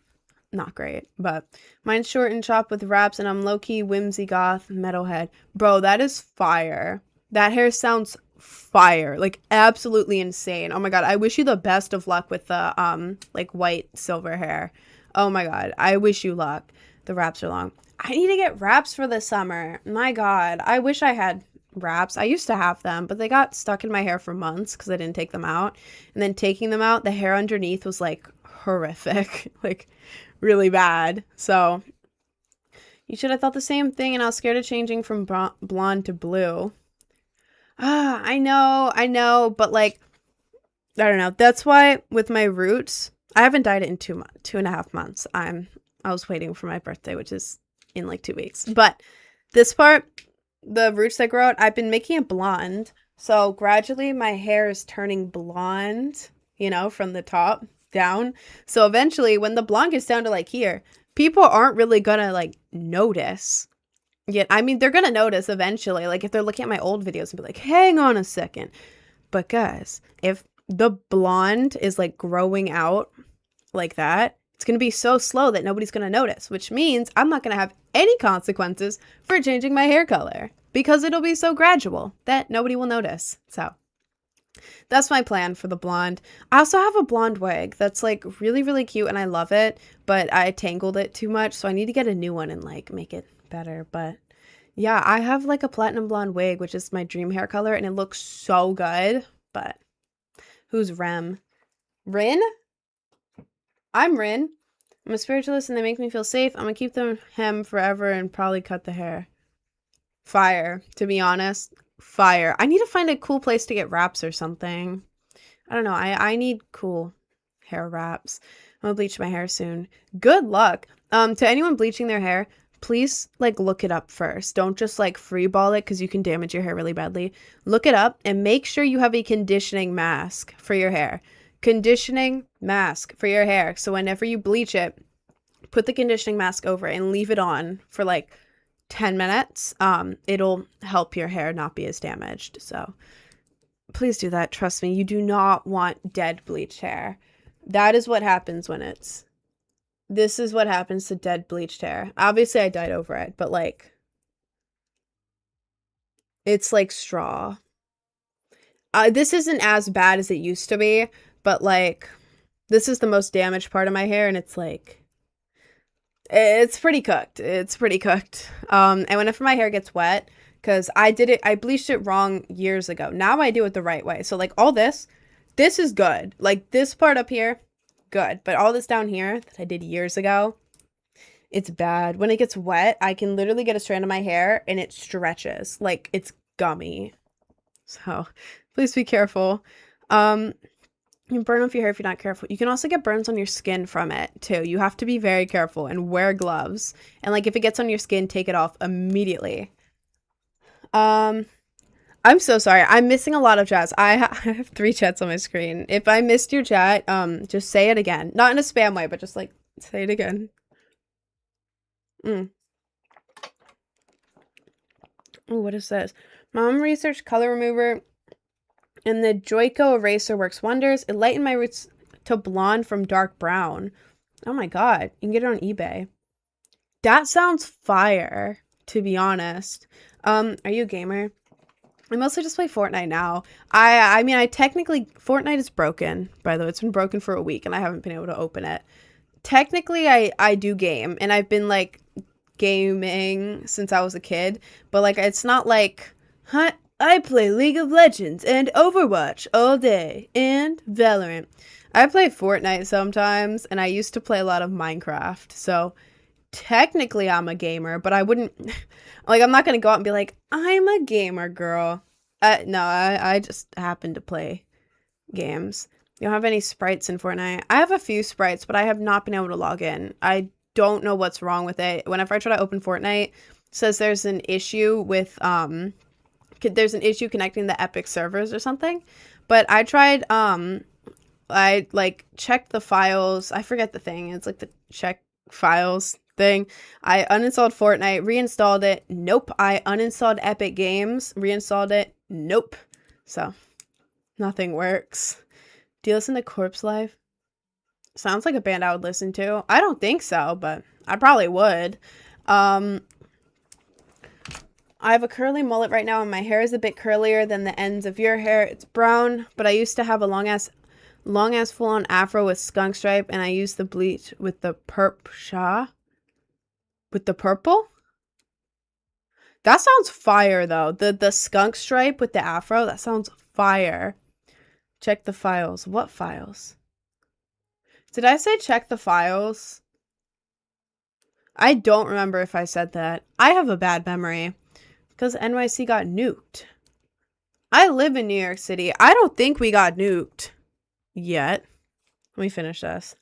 not great. But mine's short and chopped with wraps, and I'm low-key whimsy goth metalhead. Bro, that is fire. That hair sounds fire. Like, absolutely insane. Oh my God, I wish you the best of luck with the, like, white silver hair. Oh my God, I wish you luck. The wraps are long. I need to get wraps for the summer. My God, I wish I had wraps. I used to have them, but they got stuck in my hair for months because I didn't take them out. And then taking them out, the hair underneath was, like, horrific. Like, really bad. So you should have thought the same thing, and I was scared of changing from blonde to blue. I know, but, like, I don't know. That's why with my roots, I haven't dyed it in 2.5 months. I was waiting for my birthday, which is in, like, 2 weeks. But this part, the roots that grow out, I've been making it blonde. So gradually my hair is turning blonde, you know, from the top down. So eventually when the blonde gets down to, like, here, people aren't really gonna, like, notice. Yet, I mean, they're gonna notice eventually. Like, if they're looking at my old videos and be like, hang on a second. But guys, if the blonde is, like, growing out like that, it's gonna be so slow that nobody's gonna notice, which means I'm not gonna have any consequences for changing my hair color because it'll be so gradual that nobody will notice. So that's my plan for the blonde. I also have a blonde wig that's, like, really, really cute, and I love it, but I tangled it too much, so I need to get a new one and, like, make it better. But yeah, I have, like, a platinum blonde wig, which is my dream hair color, and it looks so good. But who's Rem? Rin? I'm Rin. I'm a spiritualist, and they make me feel safe. I'm gonna keep them hem forever and probably cut the hair. Fire, to be honest. Fire. I need to find a cool place to get wraps or something. I don't know. I need cool hair wraps. I'm gonna bleach my hair soon. Good luck. To anyone bleaching their hair, please, like, look it up first. Don't just, like, freeball it because you can damage your hair really badly. Look it up and make sure you have a conditioning mask for your hair. Conditioning mask for your hair. So whenever you bleach it, put the conditioning mask over it and leave it on for, like, 10 minutes. It'll help your hair not be as damaged. So please do that. Trust me, you do not want dead bleached hair. That is what happens this is what happens to dead bleached hair. Obviously I dyed over it, but, like, it's like straw. This isn't as bad as it used to be, but, like, this is the most damaged part of my hair, and it's, like, it's pretty cooked. It's pretty cooked. And whenever my hair gets wet, because I bleached it wrong years ago. Now I do it the right way. So, like, all this is good. Like, this part up here, good. But all this down here that I did years ago, it's bad. When it gets wet, I can literally get a strand of my hair and it stretches. Like, it's gummy. So, please be careful. You can burn off your hair if you're not careful. You can also get burns on your skin from it, too. You have to be very careful and wear gloves. And, like, if it gets on your skin, take it off immediately. I'm so sorry. I'm missing a lot of chats. I have 3 chats on my screen. If I missed your chat, just say it again. Not in a spam way, but just, like, say it again. Oh, what is this? Mom researched color remover and the Joico eraser works wonders. It lightened my roots to blonde from dark brown. Oh my god. You can get it on eBay. That sounds fire, to be honest. Are you a gamer? I mostly just play Fortnite now. I mean, Fortnite is broken, by the way. It's been broken for a week, and I haven't been able to open it. Technically, I do game, and I've been, like, gaming since I was a kid. But, like, it's not like, I play League of Legends and Overwatch all day, and Valorant. I play Fortnite sometimes, and I used to play a lot of Minecraft, so technically I'm a gamer, but I wouldn't, like, I'm not gonna go out and be like, I'm a gamer girl. No, I just happen to play games. You don't have any sprites in Fortnite? I have a few sprites, but I have not been able to log in. I don't know what's wrong with it. Whenever I try to open Fortnite, it says there's an issue with, there's an issue connecting the Epic servers or something. But I tried, I, like, checked the files. I forget the thing. It's, like, the check files thing. I uninstalled Fortnite, reinstalled it. Nope. I uninstalled Epic Games, reinstalled it. Nope. So, nothing works. Do you listen to Corpse Life? Sounds like a band I would listen to. I don't think so, but I probably would. I have a curly mullet right now, and my hair is a bit curlier than the ends of your hair. It's brown, but I used to have a long ass full-on afro with skunk stripe, and I used the bleach with the with the purple. That sounds fire, though. The skunk stripe with the afro, that sounds fire. Check the files. What files? Did I say check the files? I don't remember if I said that. I have a bad memory because NYC got nuked. I live in New York City. I don't think we got nuked yet. Let me finish this.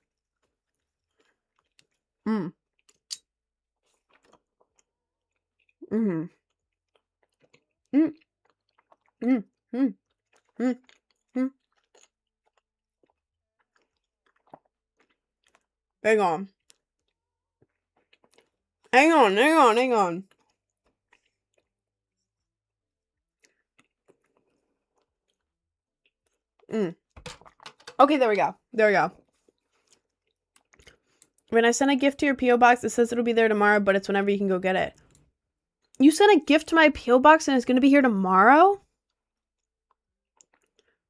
Mm. Mm. Mm. Mm. Mm. Mm. Mm. Hang on. Hang on, hang on, hang on. Okay, there we go. There we go. When I send a gift to your P.O. box, it says it'll be there tomorrow, but it's whenever you can go get it. You sent a gift to my P.O. box and it's going to be here tomorrow?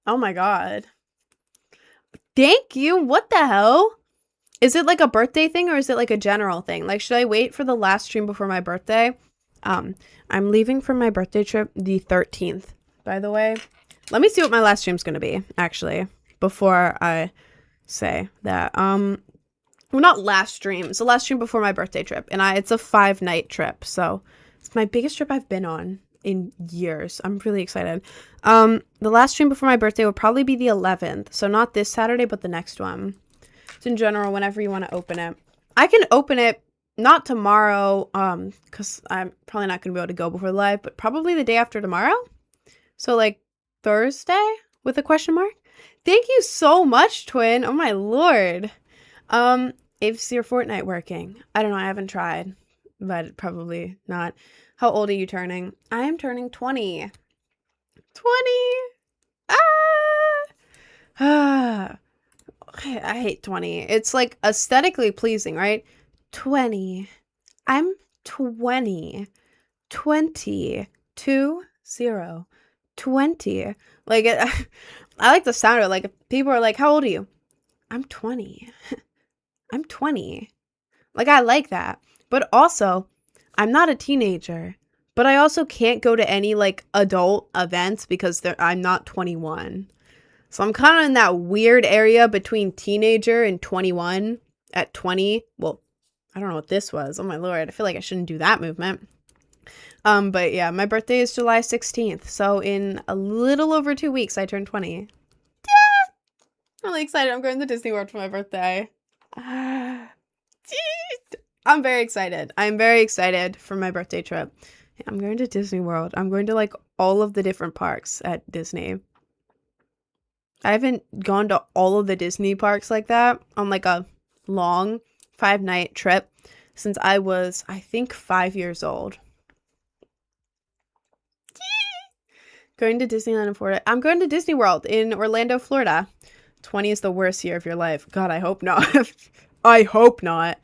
Oh my god. Thank you. What the hell? Is it like a birthday thing or is it like a general thing? Like, should I wait for the last stream before my birthday? I'm leaving for my birthday trip the 13th, by the way. Let me see what my last stream's going to be, actually, before I say that. Well, not last stream. It's the last stream before my birthday trip. And it's a 5-night trip. So it's my biggest trip I've been on in years. I'm really excited. The last stream before my birthday will probably be the 11th. So not this Saturday, but the next one. So in general, whenever you want to open it. I can open it, not tomorrow, because I'm probably not going to be able to go before live, but probably the day after tomorrow. So like Thursday with a question mark. Thank you so much, Twin. Oh my lord. Is your Fortnite working? I don't know. I haven't tried, but probably not. How old are you turning? I am turning 20. 20. Ah. I hate 20. It's like aesthetically pleasing, right? 20. I'm 20. 20. 20. 20. Like, I like the sound of it. Like, if people are like, how old are you? I'm 20. I'm 20. Like, I like that. But also, I'm not a teenager. But I also can't go to any, like, adult events because I'm not 21. So I'm kind of in that weird area between teenager and 21 at 20. Well, I don't know what this was. Oh, my lord. I feel like I shouldn't do that movement. But yeah, my birthday is July 16th. So in a little over 2 weeks, I turn 20. really excited. I'm going to Disney World for my birthday. I'm very excited. I'm very excited for my birthday trip. I'm going to Disney World. I'm going to like all of the different parks at Disney. I haven't gone to all of the Disney parks like that on like a long 5-night trip since I was, I think, 5 years old. Going to Disneyland in Florida. I'm going to Disney World in Orlando, Florida. 20 is the worst year of your life. God, I hope not. I hope not.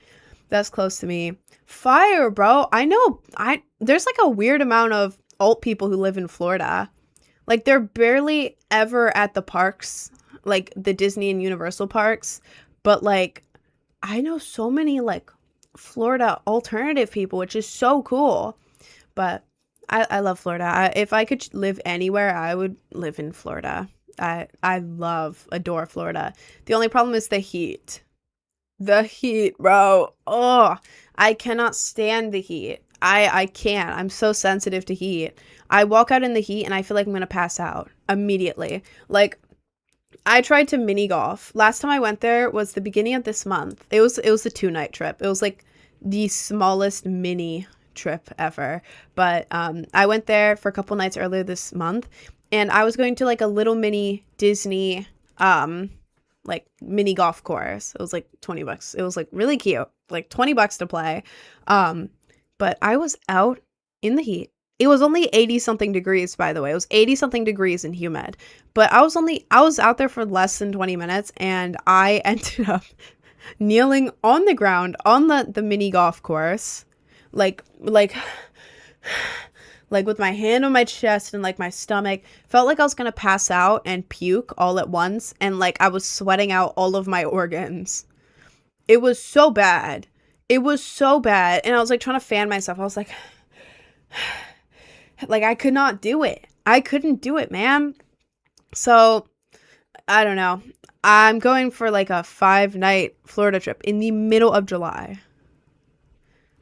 That's close to me. Fire, bro. I know. There's like a weird amount of alt people who live in Florida. Like, they're barely ever at the parks, like the Disney and Universal parks. But like, I know so many like Florida alternative people, which is so cool. But I love Florida. If I could live anywhere, I would live in Florida. I adore Florida. The only problem is the heat. The heat, bro. Oh, I cannot stand the heat. I can't. I'm so sensitive to heat. I walk out in the heat and I feel like I'm going to pass out immediately. Like, I tried to mini golf. Last time I went there was the beginning of this month. It was a 2-night trip. It was like the smallest mini trip ever. But I went there for a couple nights earlier this month, and I was going to like a little mini Disney like mini golf course. It was like $20. It was like really cute. Like $20 to play. But I was out in the heat. It was only 80 something degrees, by the way. It was 80 something degrees and humid. But I was out there for less than 20 minutes, and I ended up kneeling on the ground on the mini golf course, like with my hand on my chest and like my stomach. Felt like I was gonna pass out and puke all at once, and like I was sweating out all of my organs. It was so bad. It was so bad. And I was like trying to fan myself. I was like I could not do it. I couldn't do it, man. So I don't know. I'm going for like a 5-night Florida trip in the middle of July.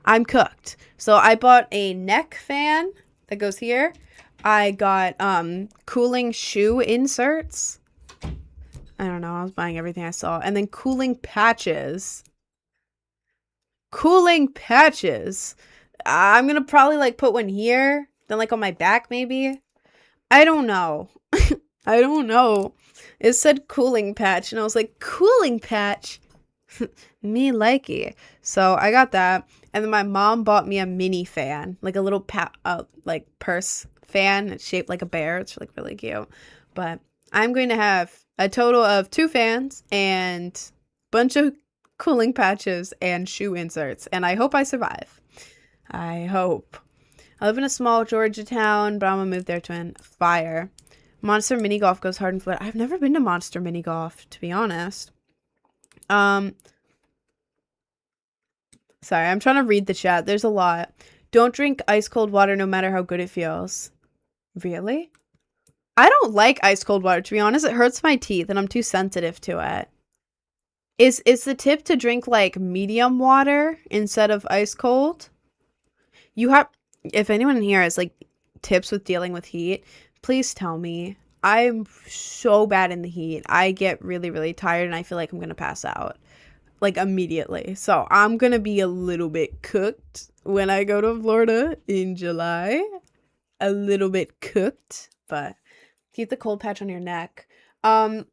I'm cooked. So I bought a neck fan that goes here. I got cooling shoe inserts. I don't know. I was buying everything I saw. And then cooling patches. Cooling patches. I'm going to probably like put one here. Then like on my back maybe. I don't know. I don't know. It said cooling patch. And I was like, cooling patch? Me likey. So I got that. And then my mom bought me a mini fan. Like a little like purse fan. It's shaped like a bear. It's like really cute. But I'm going to have a total of 2 fans and a bunch of cooling patches and shoe inserts. And I hope I survive. I hope. I live in a small Georgia town, but I'm going to move there to win. Fire. Monster Mini Golf goes hard in Florida. I've never been to Monster Mini Golf, to be honest. Sorry, I'm trying to read the chat. There's a lot. Don't drink ice cold water no matter how good it feels. Really? I don't like ice cold water, to be honest. It hurts my teeth and I'm too sensitive to it. Is the tip to drink like medium water instead of ice cold? If anyone here has like tips with dealing with heat, please tell me. I'm so bad in the heat. I get really, really tired and I feel like I'm going to pass out like immediately. So I'm going to be a little bit cooked when I go to Florida in July. A little bit cooked, but keep the cold patch on your neck. The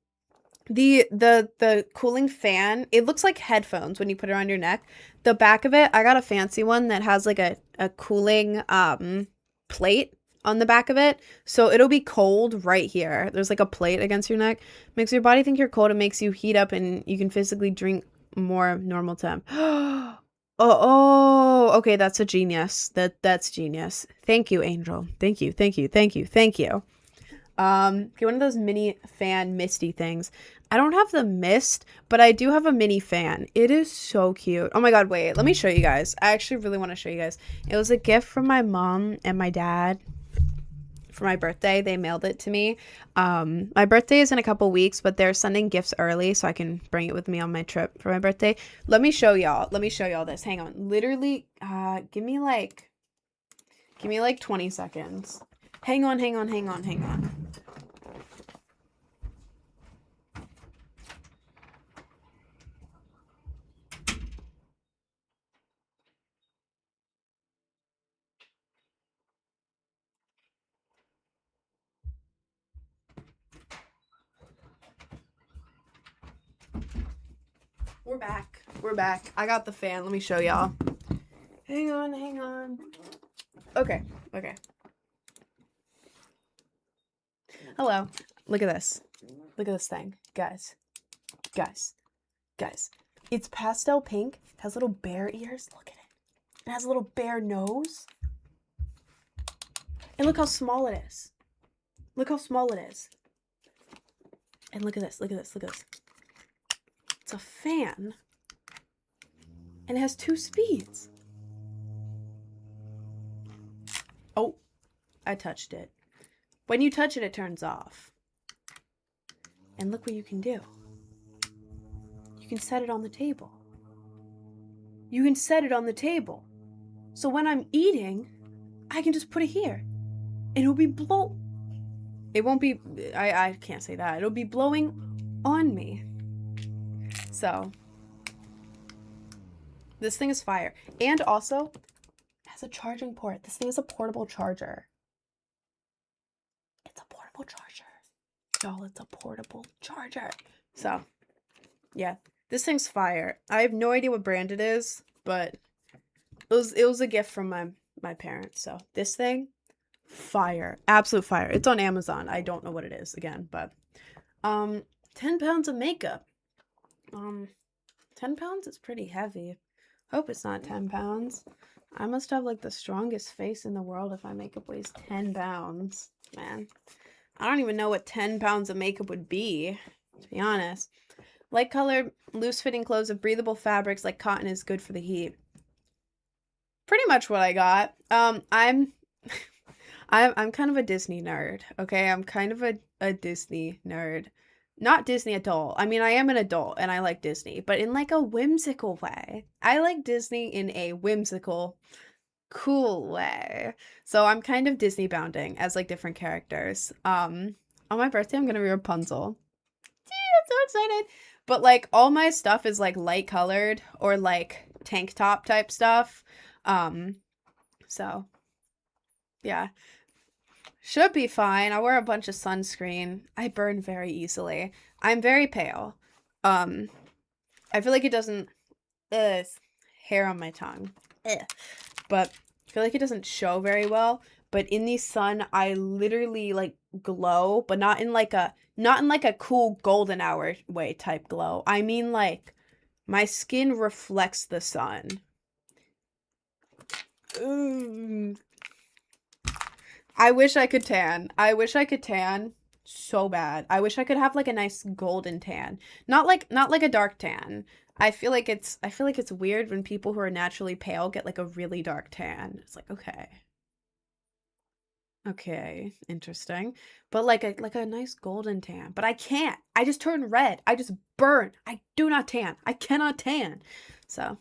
cooling fan, it looks like headphones when you put it on your neck. The back of it, I got a fancy one that has like a cooling plate on the back of it, so it'll be cold right here. There's like a plate against your neck, makes your body think you're cold. It makes you heat up and you can physically drink more normal temp. Okay, that's a genius. That's genius. Thank you, Angel. Thank you. Get one of those mini fan misty things. I don't have the mist, but I do have a mini fan. It is so cute. Oh my god, wait, let me show you guys. I actually really want to show you guys. It was a gift from my mom and my dad for my birthday. They mailed it to me. My birthday is in a couple weeks, but they're sending gifts early so I can bring it with me on my trip for my birthday. Let me show y'all this. Hang on. Literally, give me like 20 seconds. Hang on. We're back. We're back. I got the fan. Let me show y'all. Hang on, hang on. Okay, okay. Hello. Look at this. Look at this thing. Guys. Guys. Guys. It's pastel pink. It has little bear ears. Look at it. It has a little bear nose. And look how small it is. Look how small it is. And look at this. Look at this. Look at this. It's a fan. And it has 2 speeds. Oh, I touched it. When you touch it, it turns off. And look what you can do. You can set it on the table. You can set it on the table. So when I'm eating, I can just put it here. And it'll be It won't be, I can't say that. It'll be blowing on me. So, this thing is fire. And also, it has a charging port. This thing is a portable charger. It's a portable charger. Y'all, it's a portable charger. So, yeah. This thing's fire. I have no idea what brand it is, but it was a gift from my parents. So, this thing, fire. Absolute fire. It's on Amazon. I don't know what it is again, but 10 pounds of makeup. 10 pounds is pretty heavy. Hope it's not 10 pounds. I must have like the strongest face in the world if my makeup weighs 10 pounds. Man, I don't even know what 10 pounds of makeup would be, to be honest. Light colored, loose fitting clothes of breathable fabrics like cotton is good for the heat. Pretty much what I got. I'm kind of a Disney nerd, okay? I'm kind of a Disney nerd. Not Disney adult. I mean, I am an adult and I like Disney, but in like a whimsical way. I like Disney in a whimsical, cool way. So I'm kind of Disney bounding as like different characters. On my birthday, I'm gonna be Rapunzel. Gee, I'm so excited. But like all my stuff is like light colored or like tank top type stuff. So yeah. Should be fine. I wear a bunch of sunscreen. I burn very easily. I'm very pale. I feel like it doesn't... hair on my tongue. But I feel like it doesn't show very well. But in the sun, I literally like glow, but not in like a cool golden hour way type glow. I mean like my skin reflects the sun. I wish I could tan. I wish I could tan so bad. I wish I could have like a nice golden tan. Not like a dark tan. I feel like it's weird when people who are naturally pale get like a really dark tan. It's like, okay. Okay, interesting. But like a nice golden tan. But I can't. I just turn red. I just burn. I do not tan. I cannot tan. So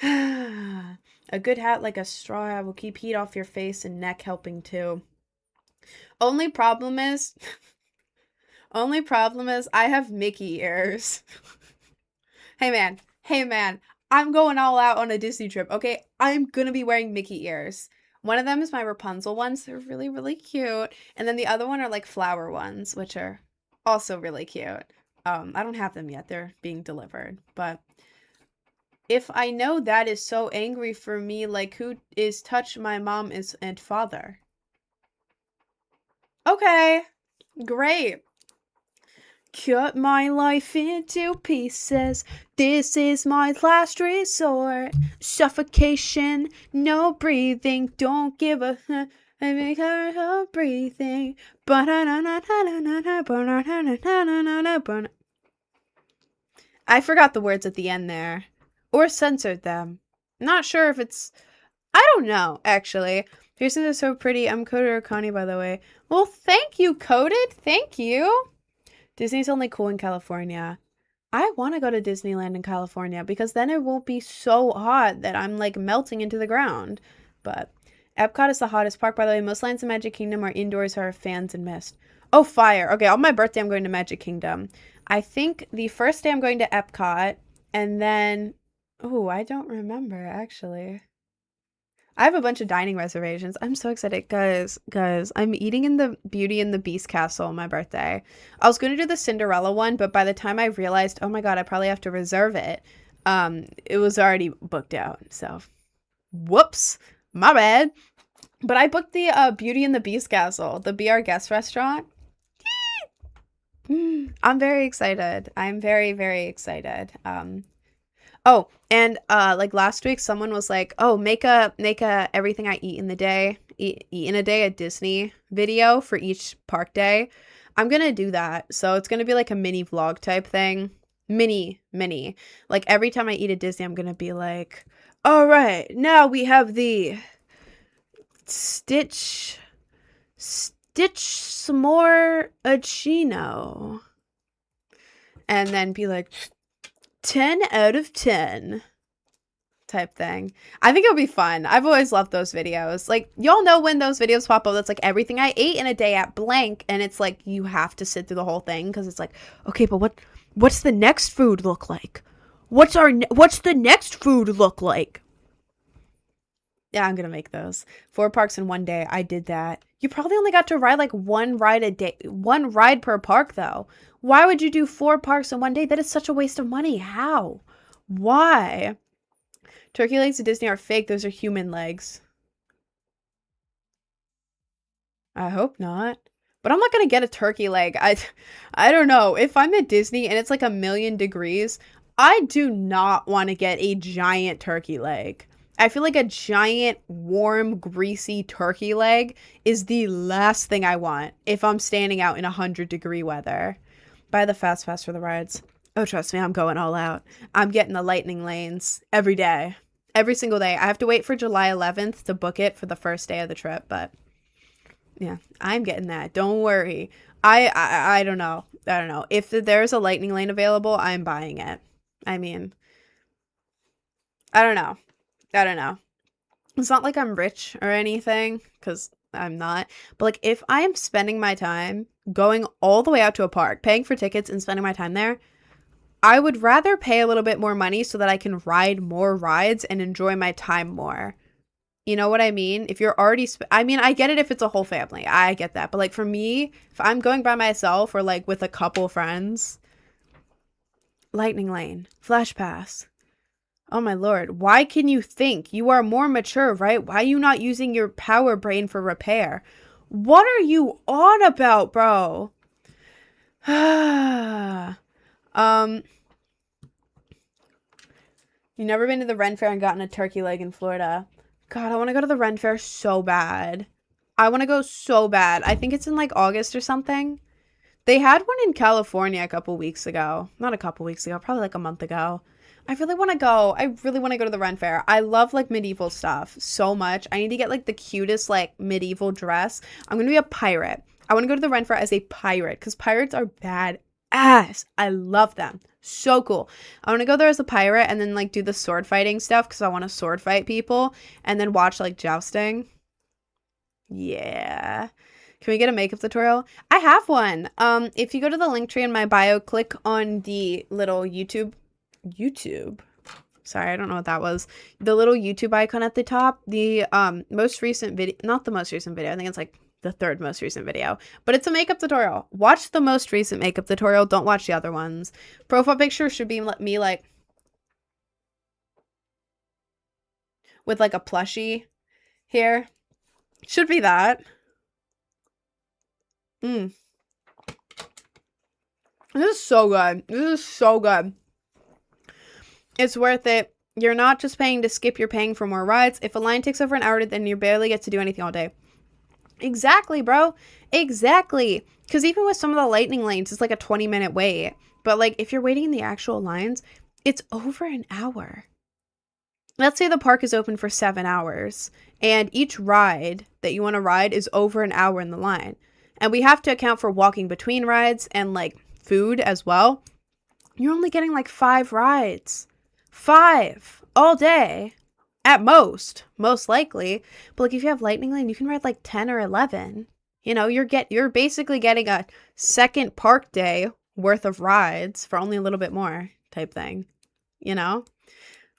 a good hat like a straw hat will keep heat off your face and neck helping too. Only problem is I have Mickey ears. Hey man, I'm going all out on a Disney trip, okay? I'm gonna be wearing Mickey ears. One of them is my Rapunzel ones. They're really, really cute. And then the other one are like flower ones, which are also really cute. I don't have them yet. They're being delivered. But if I know that is so angry for me, like who is touch my mom and father? Okay, great. Cut my life into pieces. This is my last resort. Suffocation, no breathing. Don't give a breathing. I forgot the words at the end there. Or censored them. Not sure if it's... I don't know, actually. Pearsons are so pretty. I'm Coded or Connie, by the way. Well, thank you, Coded. Thank you. Disney's only cool in California. I want to go to Disneyland in California because then it won't be so hot that I'm like melting into the ground. But Epcot is the hottest park, by the way. Most lands in Magic Kingdom are indoors or fans and mist. Oh, fire. Okay, on my birthday, I'm going to Magic Kingdom. I think the first day I'm going to Epcot and then... Oh, I don't remember, actually. I have a bunch of dining reservations. I'm so excited, guys. Guys, I'm eating in the Beauty and the Beast castle on my birthday. I was going to do the Cinderella one, but by the time I realized, oh my God, I probably have to reserve it, it was already booked out. So, whoops, my bad. But I booked the Beauty and the Beast castle, the Be Our Guest restaurant. I'm very excited. I'm very, very excited. Oh, and like last week, someone was like, "Oh, make a everything I eat in the day, eat in a day a Disney video for each park day." I'm gonna do that. So it's gonna be like a mini vlog type thing, mini. Like every time I eat at Disney, I'm gonna be like, "All right, now we have the Stitch s'more achino," and then be like, 10 out of 10 type thing. I think it'll be fun. I've always loved those videos. Like, y'all know when those videos pop up, that's like everything I ate in a day at blank, and it's like you have to sit through the whole thing because it's like, okay, but what's the next food look like? What's the next food look like? Yeah, I'm gonna make those. 4 parks in one day. I did that. You probably only got to ride like one ride a day, one ride per park though. Why would you do 4 parks in one day? That is such a waste of money. How? Why? Turkey legs at Disney are fake. Those are human legs. I hope not. But I'm not gonna get a turkey leg. I don't know. If I'm at Disney and it's like 1,000,000 degrees, I do not want to get a giant turkey leg. I feel like a giant, warm, greasy turkey leg is the last thing I want if I'm standing out in 100-degree weather. Buy the fast pass for the rides. Oh, trust me, I'm going all out. I'm getting the lightning lanes every day. Every single day. I have to wait for July 11th to book it for the first day of the trip, but yeah, I'm getting that. Don't worry. I don't know. I don't know. If there's a lightning lane available, I'm buying it. I mean, I don't know. It's not like I'm rich or anything, because I'm not. But like, if I am spending my time going all the way out to a park, paying for tickets and spending my time there, I would rather pay a little bit more money so that I can ride more rides and enjoy my time more. You know what I mean? If you're already, I mean, I get it if it's a whole family. I get that. But like for me, if I'm going by myself or like with a couple friends, lightning lane, flash pass. Oh my lord, why can you think? You are more mature, right? Why are you not using your power brain for repair? What are you on about, bro? You never been to the Ren Fair and gotten a turkey leg in Florida? God, I want to go to the Ren Fair so bad. I want to go so bad. I think it's in like August or something. They had one in California a couple weeks ago. Not a couple weeks ago, probably like a month ago. I really want to go. I really want to go to the Ren Fair. I love like medieval stuff so much. I need to get like the cutest like medieval dress. I'm going to be a pirate. I want to go to the Ren Fair as a pirate because pirates are badass. I love them. So cool. I want to go there as a pirate and then like do the sword fighting stuff because I want to sword fight people and then watch like jousting. Yeah. Can we get a makeup tutorial? I have one. If you go to the link tree in my bio, click on the little YouTube. Sorry, I don't know what that was. The little YouTube icon at the top. The most recent video, not the most recent video. I think it's like the 3rd most recent video, but it's a makeup tutorial. Watch the most recent makeup tutorial. Don't watch the other ones. Profile picture should be me like with like a plushie here. Should be that. This is so good. This is so good. It's worth it. You're not just paying to skip, you're paying for more rides. If a line takes over an hour, then you barely get to do anything all day. Exactly, bro. Exactly. Because even with some of the lightning lanes, it's like a 20-minute wait. But like if you're waiting in the actual lines, it's over an hour. Let's say the park is open for 7 hours and each ride that you want to ride is over an hour in the line. And we have to account for walking between rides and like food as well. You're only getting like 5 rides. 5 all day at most likely. But like if you have lightning lane, you can ride like 10 or 11. You know, you're basically getting a second park day worth of rides for only a little bit more type thing, you know?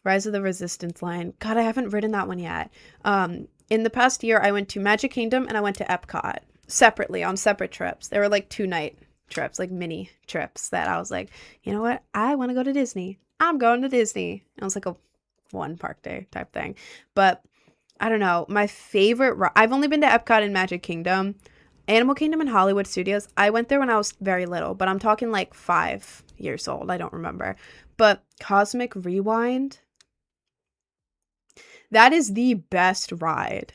Rise of the Resistance line. God, I haven't ridden that one yet. In the past year, I went to Magic Kingdom and I went to Epcot separately on separate trips. They were like 2-night trips, like mini trips that I was like, you know what? I want to go to Disney. I'm going to Disney. And it was like a one park day type thing. But I don't know. My favorite, I've only been to Epcot and Magic Kingdom. Animal Kingdom and Hollywood Studios. I went there when I was very little, but I'm talking like 5 years old. I don't remember. But Cosmic Rewind, that is the best ride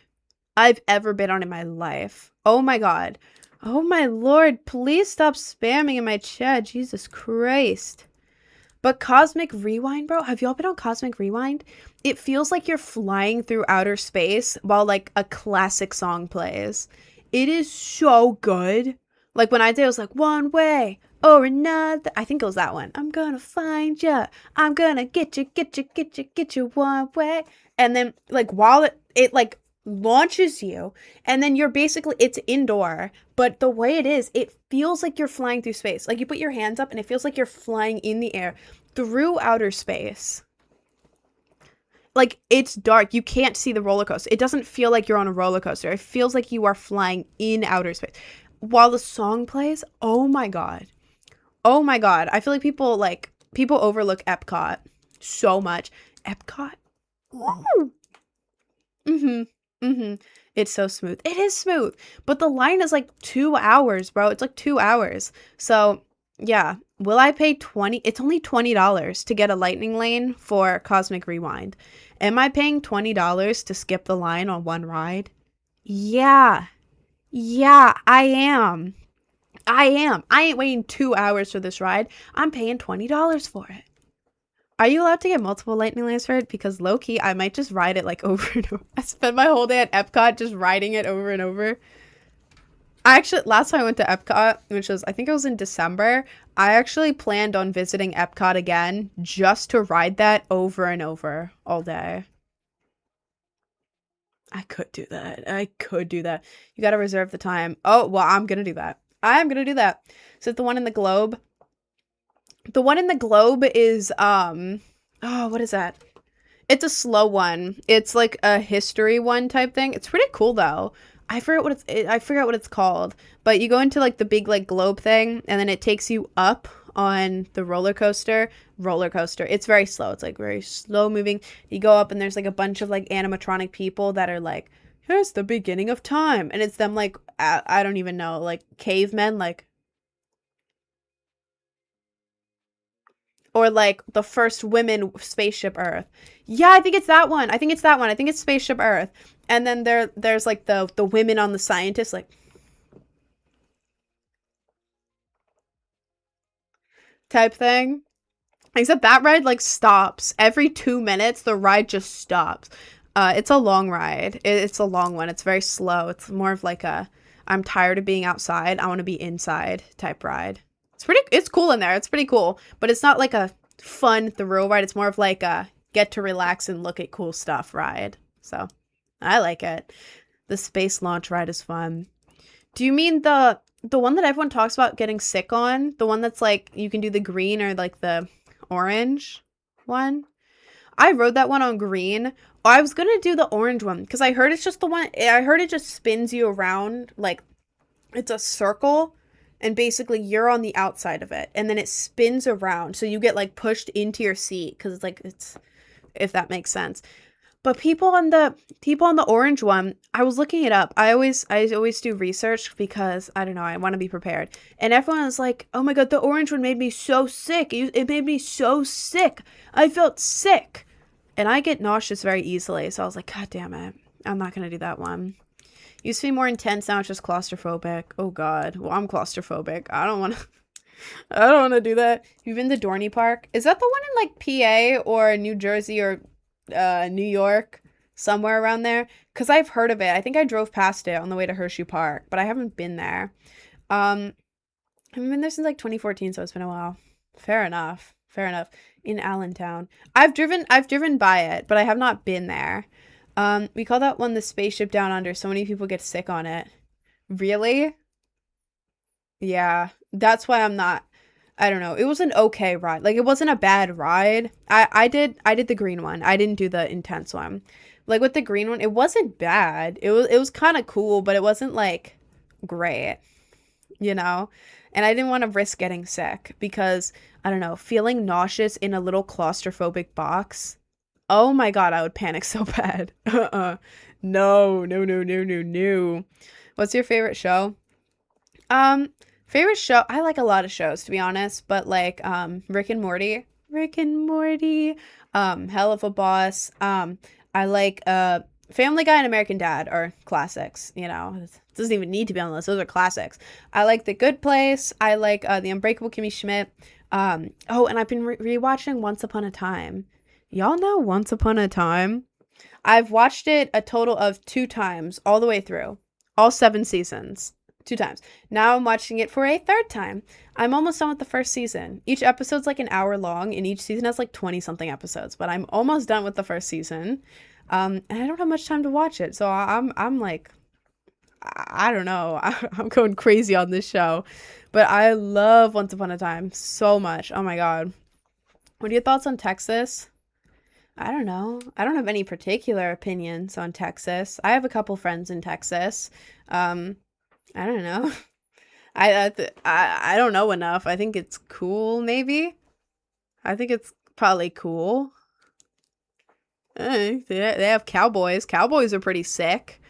I've ever been on in my life. Oh my God. Oh my Lord. Please stop spamming in my chat. Jesus Christ. But Cosmic Rewind, bro, have y'all been on Cosmic Rewind? It feels like you're flying through outer space while like a classic song plays. It is so good. Like when I did, it was like one way or another. I think it was that one. I'm gonna find ya. I'm gonna get you one way. And then like while it like launches you, and then you're basically, it's indoor, but the way it is, it feels like you're flying through space. Like you put your hands up and it feels like you're flying in the air through outer space. Like it's dark, you can't see the roller coaster. It doesn't feel like you're on a roller coaster. It feels like you are flying in outer space while the song plays. Oh my God. I feel like people overlook Epcot so much. Epcot. It's so smooth. It is smooth, but the line is like 2 hours, bro. It's like 2 hours. So yeah, will I pay it's only $20 to get a lightning lane for Cosmic Rewind. Am I paying $20 to skip the line on one ride? Yeah, I am. I ain't waiting 2 hours for this ride. I'm paying $20 for it. Are you allowed to get multiple lightning lanes for it? Because low-key, I might just ride it like over and over. I spent my whole day at Epcot just riding it over and over. Last time I went to Epcot, which was, I think it was in December, I actually planned on visiting Epcot again just to ride that over and over all day. I could do that. You gotta reserve the time. Oh, well, I'm gonna do that. So the one in the Globe. The one in the Globe is, what is that? It's a slow one. It's like a history one type thing. It's pretty cool though. I forget what it's called, but you go into like the big like globe thing and then it takes you up on the roller coaster. It's very slow. It's like very slow moving. You go up and there's like a bunch of like animatronic people that are like, here's the beginning of time. And it's them like, I don't even know, like cavemen, like, or like the first women spaceship Earth. Yeah, I think it's that one. I think it's Spaceship Earth. And then there's like the women on the scientists, like type thing. Except that ride like stops every 2 minutes. The ride just stops. It's a long ride. It's a long one. It's very slow. It's more of like a I'm tired of being outside. I want to be inside type ride. It's cool in there. It's pretty cool, but it's not like a fun thrill ride. It's more of like a get to relax and look at cool stuff ride. So I like it. The space launch ride is fun. Do you mean the one that everyone talks about getting sick on? The one that's like you can do the green or like the orange one? I rode that one on green. I was gonna do the orange one because I heard it's just the one. I heard it just spins you around, like it's a circle, and basically you're on the outside of it, and then it spins around, so you get like pushed into your seat because it's like it's, if that makes sense. But people on the orange one, I was looking it up. I always do research because I don't know, I want to be prepared. And everyone was like, "Oh my God, the orange one made me so sick. It made me so sick. I felt sick." And I get nauseous very easily, so I was like, "God damn it. I'm not going to do that one." Used to be more intense, now it's just claustrophobic. Oh God. Well, I'm claustrophobic. I don't want to do that. You've been to Dorney Park? Is that the one in like PA or New Jersey or New York, somewhere around there? Because I've heard of it. I think I drove past it on the way to Hershey Park, but I haven't been there. I haven't been there since like 2014, so it's been a while. Fair enough. In Allentown, I've driven by it, but I have not been there. We call that one the Spaceship Down Under. So many people get sick on it. Really? Yeah, that's why I'm not. I don't know. It was an okay ride. Like, it wasn't a bad ride. I did the green one. I didn't do the intense one. Like with the green one, it wasn't bad. It was kind of cool, but it wasn't like great, you know? And I didn't want to risk getting sick because I don't know, feeling nauseous in a little claustrophobic box. Oh my God, I would panic so bad. No, no, no, no, no, no. What's your favorite show? Um, Favorite show, I like a lot of shows to be honest, but like Rick and Morty. Rick and Morty, Hell of a Boss. I like Family Guy and American Dad are classics, you know. It doesn't even need to be on the list. Those are classics. I like The Good Place. I like The Unbreakable Kimmy Schmidt. Oh, and I've been rewatching Once Upon a Time. Y'all know Once Upon a Time? I've watched it a total of 2 times, all the way through. All 7 seasons. 2 times. Now I'm watching it for a 3rd time. I'm almost done with the first season. Each episode's like an hour long, and each season has like 20 something episodes, but I'm almost done with the first season. And I don't have much time to watch it, so I'm like, I don't know. I'm going crazy on this show, but I love Once Upon a Time so much. Oh my God. What are your thoughts on Texas? I don't know. I don't have any particular opinions on Texas. I have a couple friends in Texas. Um, I don't know. I don't know enough. I think it's cool, maybe. I think it's probably cool. They have cowboys. Cowboys are pretty sick.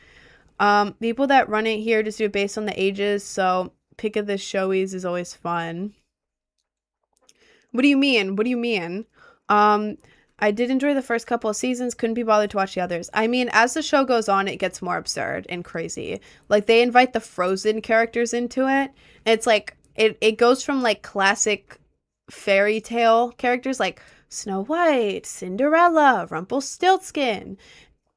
People that run it here just do it based on the ages, so pick of the showies is always fun. What do you mean? What do you mean? Um, I did enjoy the first couple of seasons, couldn't be bothered to watch the others. I mean, as the show goes on, it gets more absurd and crazy. Like, they invite the Frozen characters into it. And it's like, it goes from like classic fairy tale characters like Snow White, Cinderella, Rumpelstiltskin.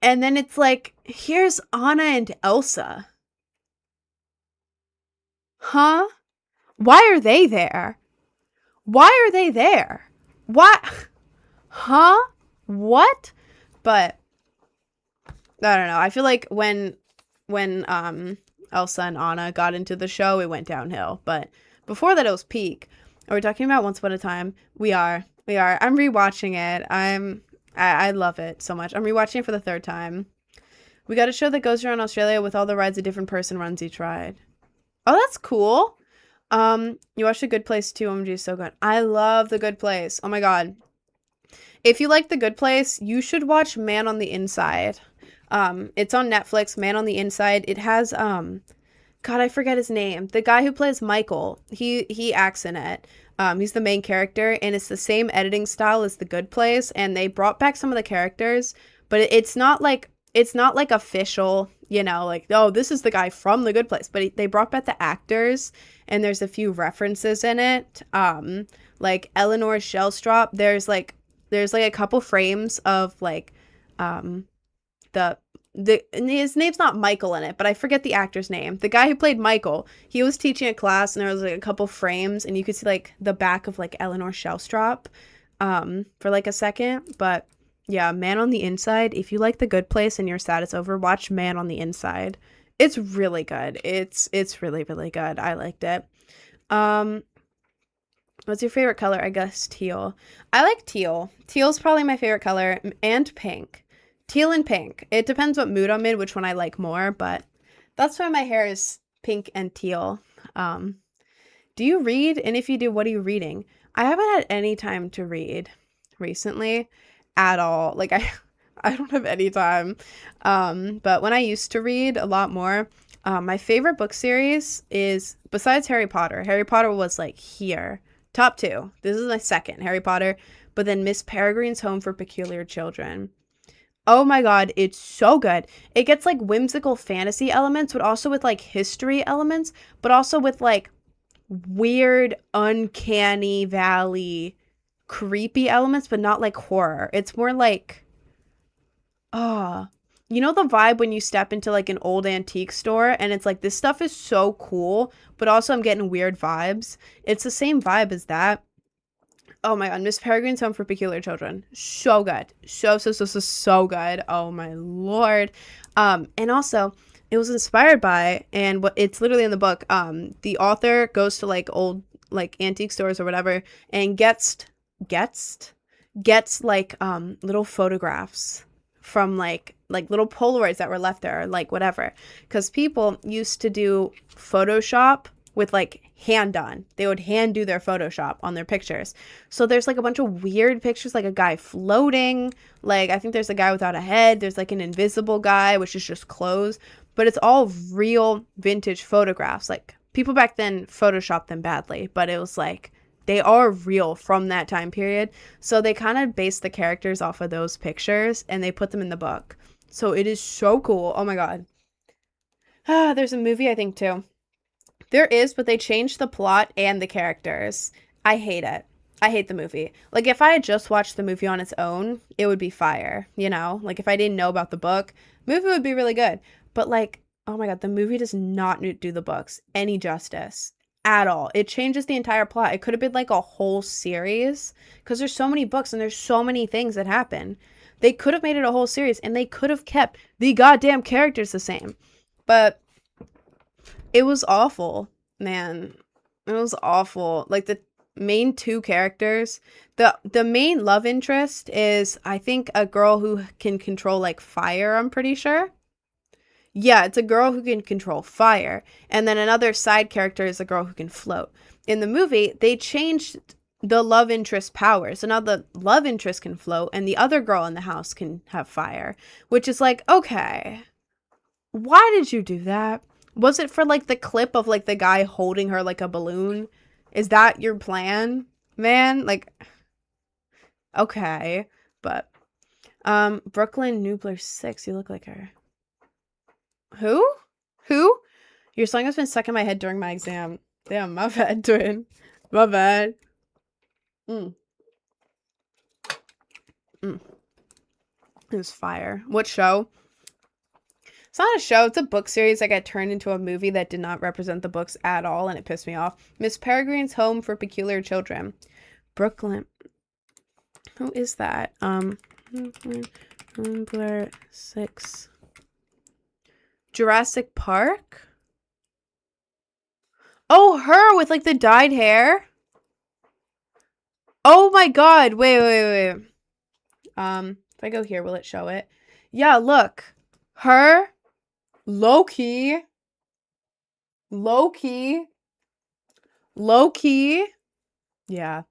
And then it's like, here's Anna and Elsa. Huh? Why are they there? Why are they there? Why? Huh? What? But I don't know. I feel like when Elsa and Anna got into the show, it went downhill. But before that, it was peak. Are we talking about Once Upon a Time? We are. We are. I'm rewatching it. I love it so much. I'm rewatching it for the 3rd time. We got a show that goes around Australia with all the rides a different person runs each ride. Oh, that's cool. You watched The Good Place too. OMG, so good. I love The Good Place. Oh my God. If you like The Good Place, you should watch Man on the Inside. It's on Netflix, Man on the Inside. It has, God, I forget his name. The guy who plays Michael, he acts in it. He's the main character, and it's the same editing style as The Good Place, and they brought back some of the characters, but it's not like official, you know, like, oh, this is the guy from The Good Place, but they brought back the actors, and there's a few references in it. Like Eleanor Shellstrop, there's like a couple frames of like the his name's not Michael in it, but I forget the actor's name. The guy who played Michael, he was teaching a class, and there was like a couple frames, and you could see like the back of like Eleanor Shellstrop for like a second. But yeah, Man on the Inside. If you like The Good Place and you're sad it's over, watch Man on the Inside. It's really good. It's really, really good. I liked it. What's your favorite color? I guess teal. I like teal. Teal's probably my favorite color, and pink. Teal and pink. It depends what mood I'm in, which one I like more, but that's why my hair is pink and teal. Do you read? And if you do, what are you reading? I haven't had any time to read recently at all. Like I don't have any time. But when I used to read a lot more, my favorite book series is, besides Harry Potter. Harry Potter was like here. Top 2. This is my second, Harry Potter. But then Miss Peregrine's Home for Peculiar Children. Oh my God, it's so good. It gets like whimsical fantasy elements, but also with like history elements, but also with like weird, uncanny valley, creepy elements, but not like horror. It's more like, you know the vibe when you step into like an old antique store and it's like, this stuff is so cool, but also I'm getting weird vibes. It's the same vibe as that. Oh my God, Miss Peregrine's Home for Peculiar Children. So good. So good. Oh my Lord. And also, it was inspired by, and what it's literally in the book, the author goes to like old like antique stores or whatever and gets like little photographs from like little Polaroids that were left there, or like whatever, because people used to do Photoshop with like hand done. They would hand do their Photoshop on their pictures. So there's like a bunch of weird pictures, like a guy floating, like I think there's a guy without a head, there's like an invisible guy which is just clothes, but it's all real vintage photographs. Like people back then photoshopped them badly, but it was like they are real from that time period. So they kind of based the characters off of those pictures and they put them in the book. So it is so cool. Oh my god. There's a movie I think too. There is, but they changed the plot and the characters. I hate it. I hate the movie. Like if I had just watched the movie on its own, it would be fire, you know? Like if I didn't know about the book, movie would be really good. But like, oh my god, the movie does not do the books any justice at all. It changes the entire plot. It could have been like a whole series because there's so many books and there's so many things that happen. They could have made it a whole series and they could have kept the goddamn characters the same. But it was awful, man. It was awful. Like the main two characters, the main love interest is I think a girl who can control like fire, I'm pretty sure. Yeah, it's a girl who can control fire. And then another side character is a girl who can float. In the movie, they changed the love interest powers. So now the love interest can float and the other girl in the house can have fire. Which is like, okay, why did you do that? Was it for like the clip of like the guy holding her like a balloon? Is that your plan, man? Like, okay. But, Brooklyn Nubler 6, you look like her. Who? Who? Your song has been stuck in my head during my exam. Damn, my bad, twin. My bad. It was fire. What show? It's not a show. It's a book series that got turned into a movie that did not represent the books at all, and it pissed me off. Miss Peregrine's Home for Peculiar Children. Brooklyn. Who is that? Number 6. Jurassic Park? Oh, her with like the dyed hair? Oh my god. Wait. If I go here, will it show it? Yeah, look. Her. Low-key. Yeah.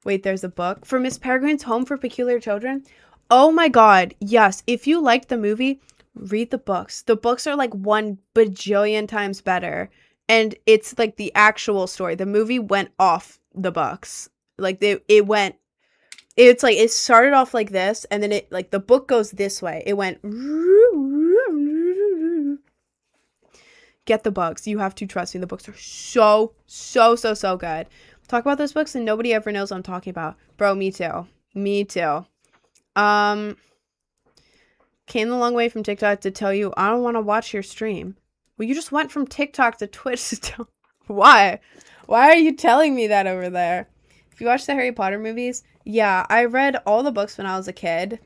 Wait, there's a book. For Miss Peregrine's Home for Peculiar Children? Oh my god. Yes. If you liked the movie, read the books. The books are like 1 bajillion times better. And it's like the actual story. The movie went off the books. Like it's like it started off like this and then it like the book goes this way. It went get the books. You have to trust me. The books are so good. Talk about those books and nobody ever knows what I'm talking about. Bro, me too. Came a long way from TikTok to tell you I don't want to watch your stream. Well, you just went from TikTok to Twitch to tell... Why? Why are you telling me that over there? If you watch the Harry Potter movies, yeah, I read all the books when I was a kid.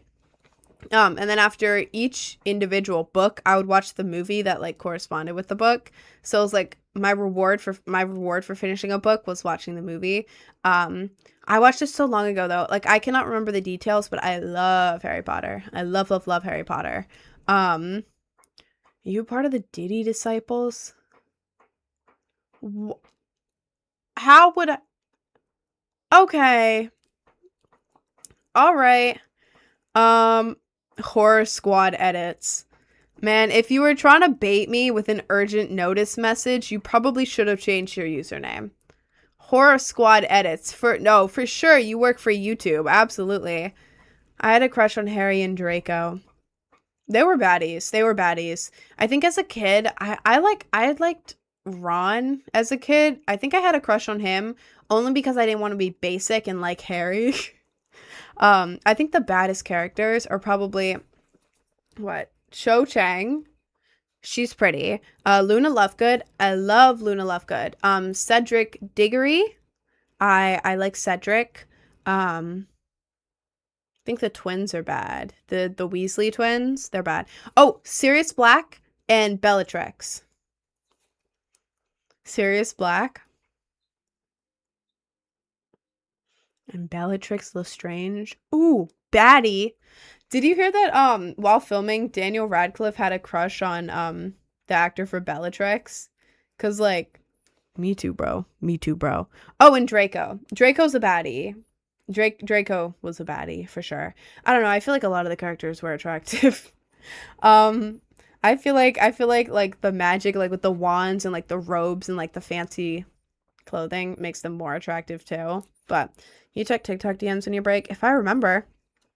And then after each individual book, I would watch the movie that like corresponded with the book. So it was like my reward for finishing a book was watching the movie. I watched this so long ago though. Like I cannot remember the details, but I love Harry Potter. I love Harry Potter. Are you part of the Diddy disciples? How would I? Okay. All right. Horror Squad edits. Man, if you were trying to bait me with an urgent notice message, you probably should have changed your username. Horror Squad edits. For sure you work for YouTube. Absolutely. I had a crush on Harry and Draco. They were baddies. I think as a kid, I liked Ron as a kid. I think I had a crush on him only because I didn't want to be basic and like Harry. I think the baddest characters are probably Cho Chang. She's pretty. Luna Lovegood. I love Luna Lovegood. Cedric Diggory. I like Cedric. I think the twins are bad. The Weasley twins, they're bad. Oh, Sirius Black and Bellatrix. Sirius Black. And Bellatrix Lestrange. Ooh, baddie. Did you hear that while filming, Daniel Radcliffe had a crush on the actor for Bellatrix? Cause like, me too, bro. Me too, bro. Oh, and Draco. Draco's a baddie. Draco was a baddie for sure. I don't know. I feel like a lot of the characters were attractive. um, I feel like the magic, like with the wands and like the robes and like the fancy clothing makes them more attractive too. But you check TikTok DMs on your break. If I remember,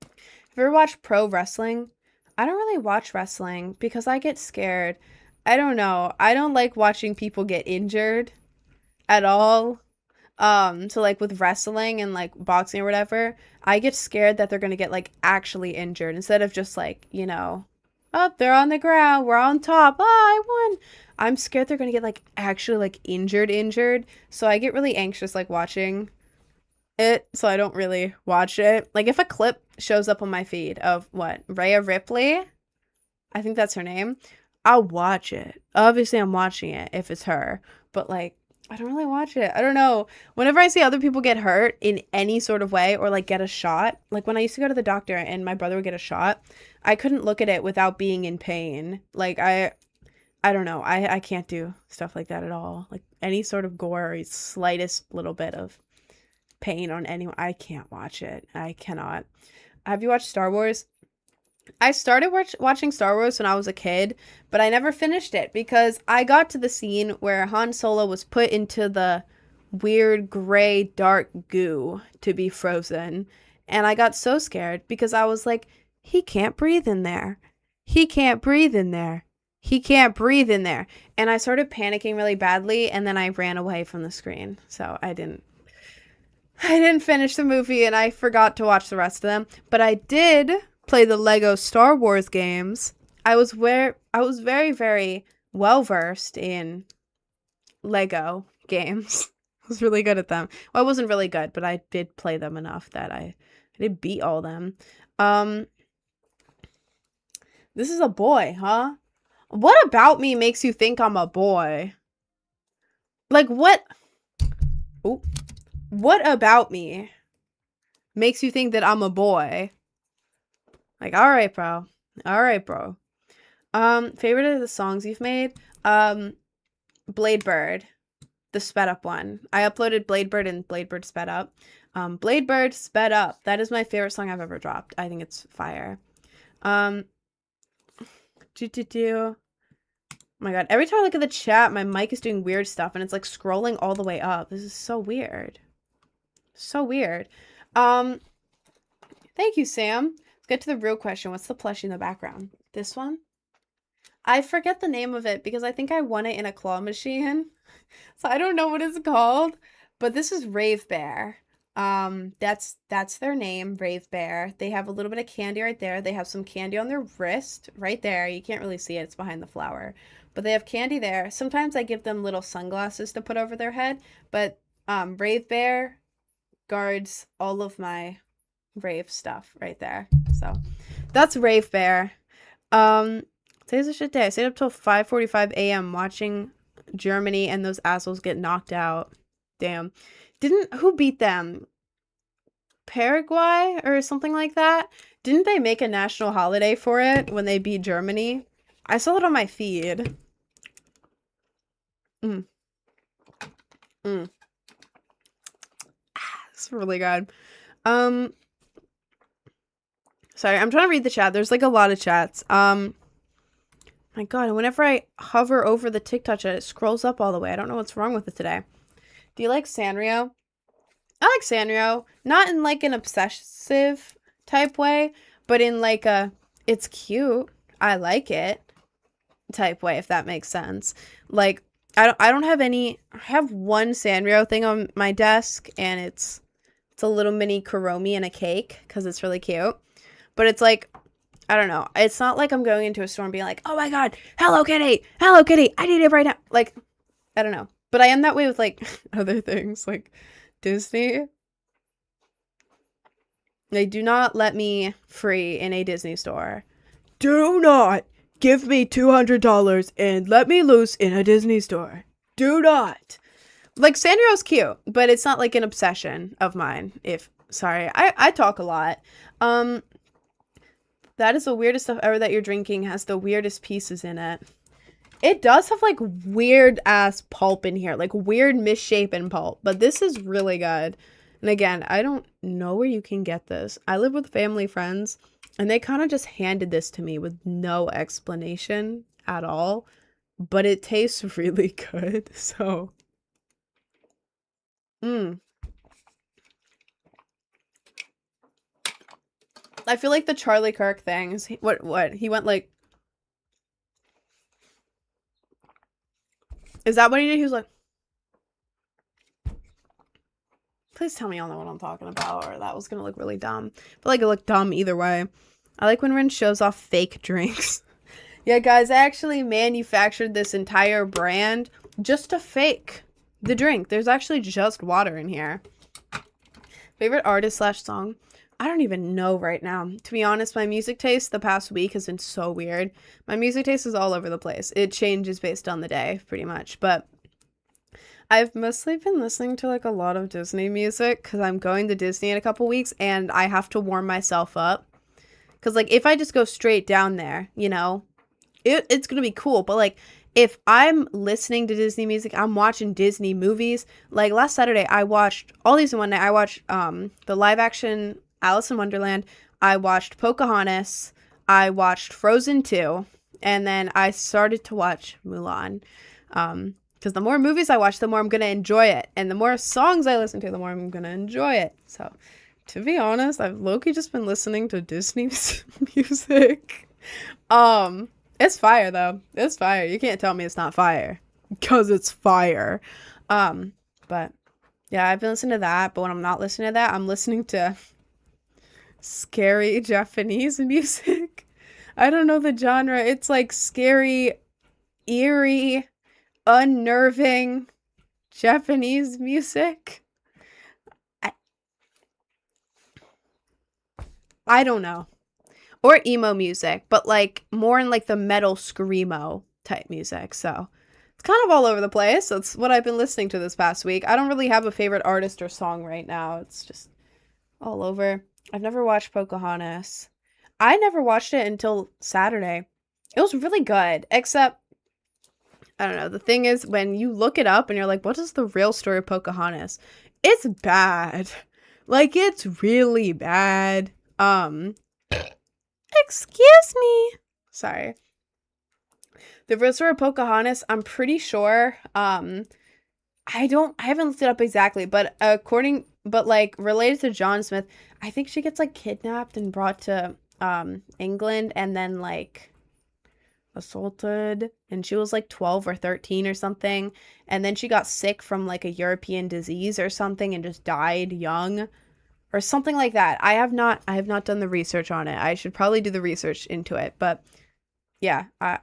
if you ever watch pro wrestling, I don't really watch wrestling because I get scared. I don't know. I don't like watching people get injured at all. So like with wrestling and like boxing or whatever, I get scared that they're gonna get like actually injured instead of just like, you know, oh, they're on the ground, we're on top, oh, I won. I'm scared they're gonna get like actually like injured. So I get really anxious like watching it, so I don't really watch it. Like if a clip shows up on my feed of what, Rhea Ripley, I think that's her name, I'll watch it. Obviously I'm watching it if it's her, but like I don't really watch it. I don't know. Whenever I see other people get hurt in any sort of way or like get a shot, like when I used to go to the doctor and my brother would get a shot, I couldn't look at it without being in pain. Like I don't know. I can't do stuff like that at all. Like any sort of gore or slightest little bit of pain on anyone, I can't watch it. I cannot. Have you watched Star Wars? I started watching Star Wars when I was a kid, but I never finished it because I got to the scene where Han Solo was put into the weird gray dark goo to be frozen. And I got so scared because I was like, he can't breathe in there. He can't breathe in there. He can't breathe in there. And I started panicking really badly, and then I ran away from the screen. So I didn't finish the movie, and I forgot to watch the rest of them. But I did play the Lego Star Wars games. I was very, very well versed in Lego games. I was really good at them. Well, I wasn't really good, but I did play them enough that I did beat all them. This is a boy, huh? What about me makes you think I'm a boy? Like what? Oh, what about me makes you think that I'm a boy? Like, all right, bro. Favorite of the songs you've made? Blade Bird, the sped up one. I uploaded Blade Bird and Blade Bird sped up. Blade Bird sped up. That is my favorite song I've ever dropped. I think it's fire. Oh my god, every time I look at the chat, my mic is doing weird stuff and it's like scrolling all the way up. This is so weird. So weird. Thank you, Sam. Let's get to the real question. What's the plushie in the background? This one? I forget the name of it because I think I won it in a claw machine. So I don't know what it's called, but this is Rave Bear. That's their name, Rave Bear. They have a little bit of candy right there. They have some candy on their wrist right there. You can't really see it. It's behind the flower. But they have candy there. Sometimes I give them little sunglasses to put over their head, but Rave Bear guards all of my rave stuff right there. So that's Rave Bear. Today's a shit day. I stayed up till 5:45 a.m. watching Germany and those assholes get knocked out. Damn. Who beat them? Paraguay or something like that? Didn't they make a national holiday for it when they beat Germany? I saw it on my feed. It's really good. Sorry, I'm trying to read the chat. There's like a lot of chats. My god, whenever I hover over the TikTok chat, it scrolls up all the way. I don't know what's wrong with it today. Do you like Sanrio? I like Sanrio. Not in like an obsessive type way, but in like a, it's cute, I like it type way, if that makes sense. Like, I don't have any, I have one Sanrio thing on my desk, and it's a little mini Kuromi and a cake, because it's really cute. But it's like, I don't know. It's not like I'm going into a store and being like, oh my god, Hello Kitty, I need it right now. Like, I don't know. But I am that way with like other things, like Disney. They do not let me free in a Disney store. Do not give me $200 and let me loose in a Disney store. Do not. Like, Sanrio's cute, but it's not like an obsession of mine, if Sorry, I talk a lot. Um, that is the weirdest stuff ever that you're drinking. Has the weirdest pieces in it. It does have like weird ass pulp in here, like weird misshapen pulp, but this is really good. And again, I don't know where you can get this. I live with family friends and they kind of just handed this to me with no explanation at all, but it tastes really good. So, mm. I feel like the Charlie Kirk things. What? He went like, is that what he did? He was like, please tell me y'all know what I'm talking about, or that was gonna look really dumb. But like it looked dumb either way. I like when Rin shows off fake drinks. Yeah, guys, I actually manufactured this entire brand just to fake the drink. There's actually just water in here. Favorite artist / song? I don't even know right now. To be honest, my music taste the past week has been so weird. My music taste is all over the place. It changes based on the day, pretty much. But I've mostly been listening to like a lot of Disney music because I'm going to Disney in a couple weeks and I have to warm myself up. Because like if I just go straight down there, you know, it's going to be cool. But like if I'm listening to Disney music, I'm watching Disney movies. Like last Saturday, I watched all these in one night. I watched the live action Alice in Wonderland. I watched Pocahontas. I watched Frozen 2. And then I started to watch Mulan. Because the more movies I watch, the more I'm going to enjoy it. And the more songs I listen to, the more I'm going to enjoy it. So, to be honest, I've low-key just been listening to Disney music. It's fire, though. It's fire. You can't tell me it's not fire. Because it's fire. But, yeah, I've been listening to that. But when I'm not listening to that, I'm listening to scary Japanese music. I don't know the genre. It's like scary, eerie, unnerving Japanese music. I don't know. Or emo music, but like more in like the metal screamo type music. So it's kind of all over the place. That's what I've been listening to this past week. I don't really have a favorite artist or song right now. It's just all over. I've never watched Pocahontas. I never watched it until Saturday. It was really good, except I don't know. The thing is, when you look it up and you're like, what is the real story of Pocahontas? It's bad. Like, it's really bad. Excuse me. Sorry. The real story of Pocahontas, I'm pretty sure, I haven't looked it up exactly, but like, related to John Smith, I think she gets, like, kidnapped and brought to, England, and then, like, assaulted, and she was like 12 or 13 or something, and then she got sick from like a European disease or something and just died young or something like that. I have not done the research on it. I should probably do the research into it, but yeah, I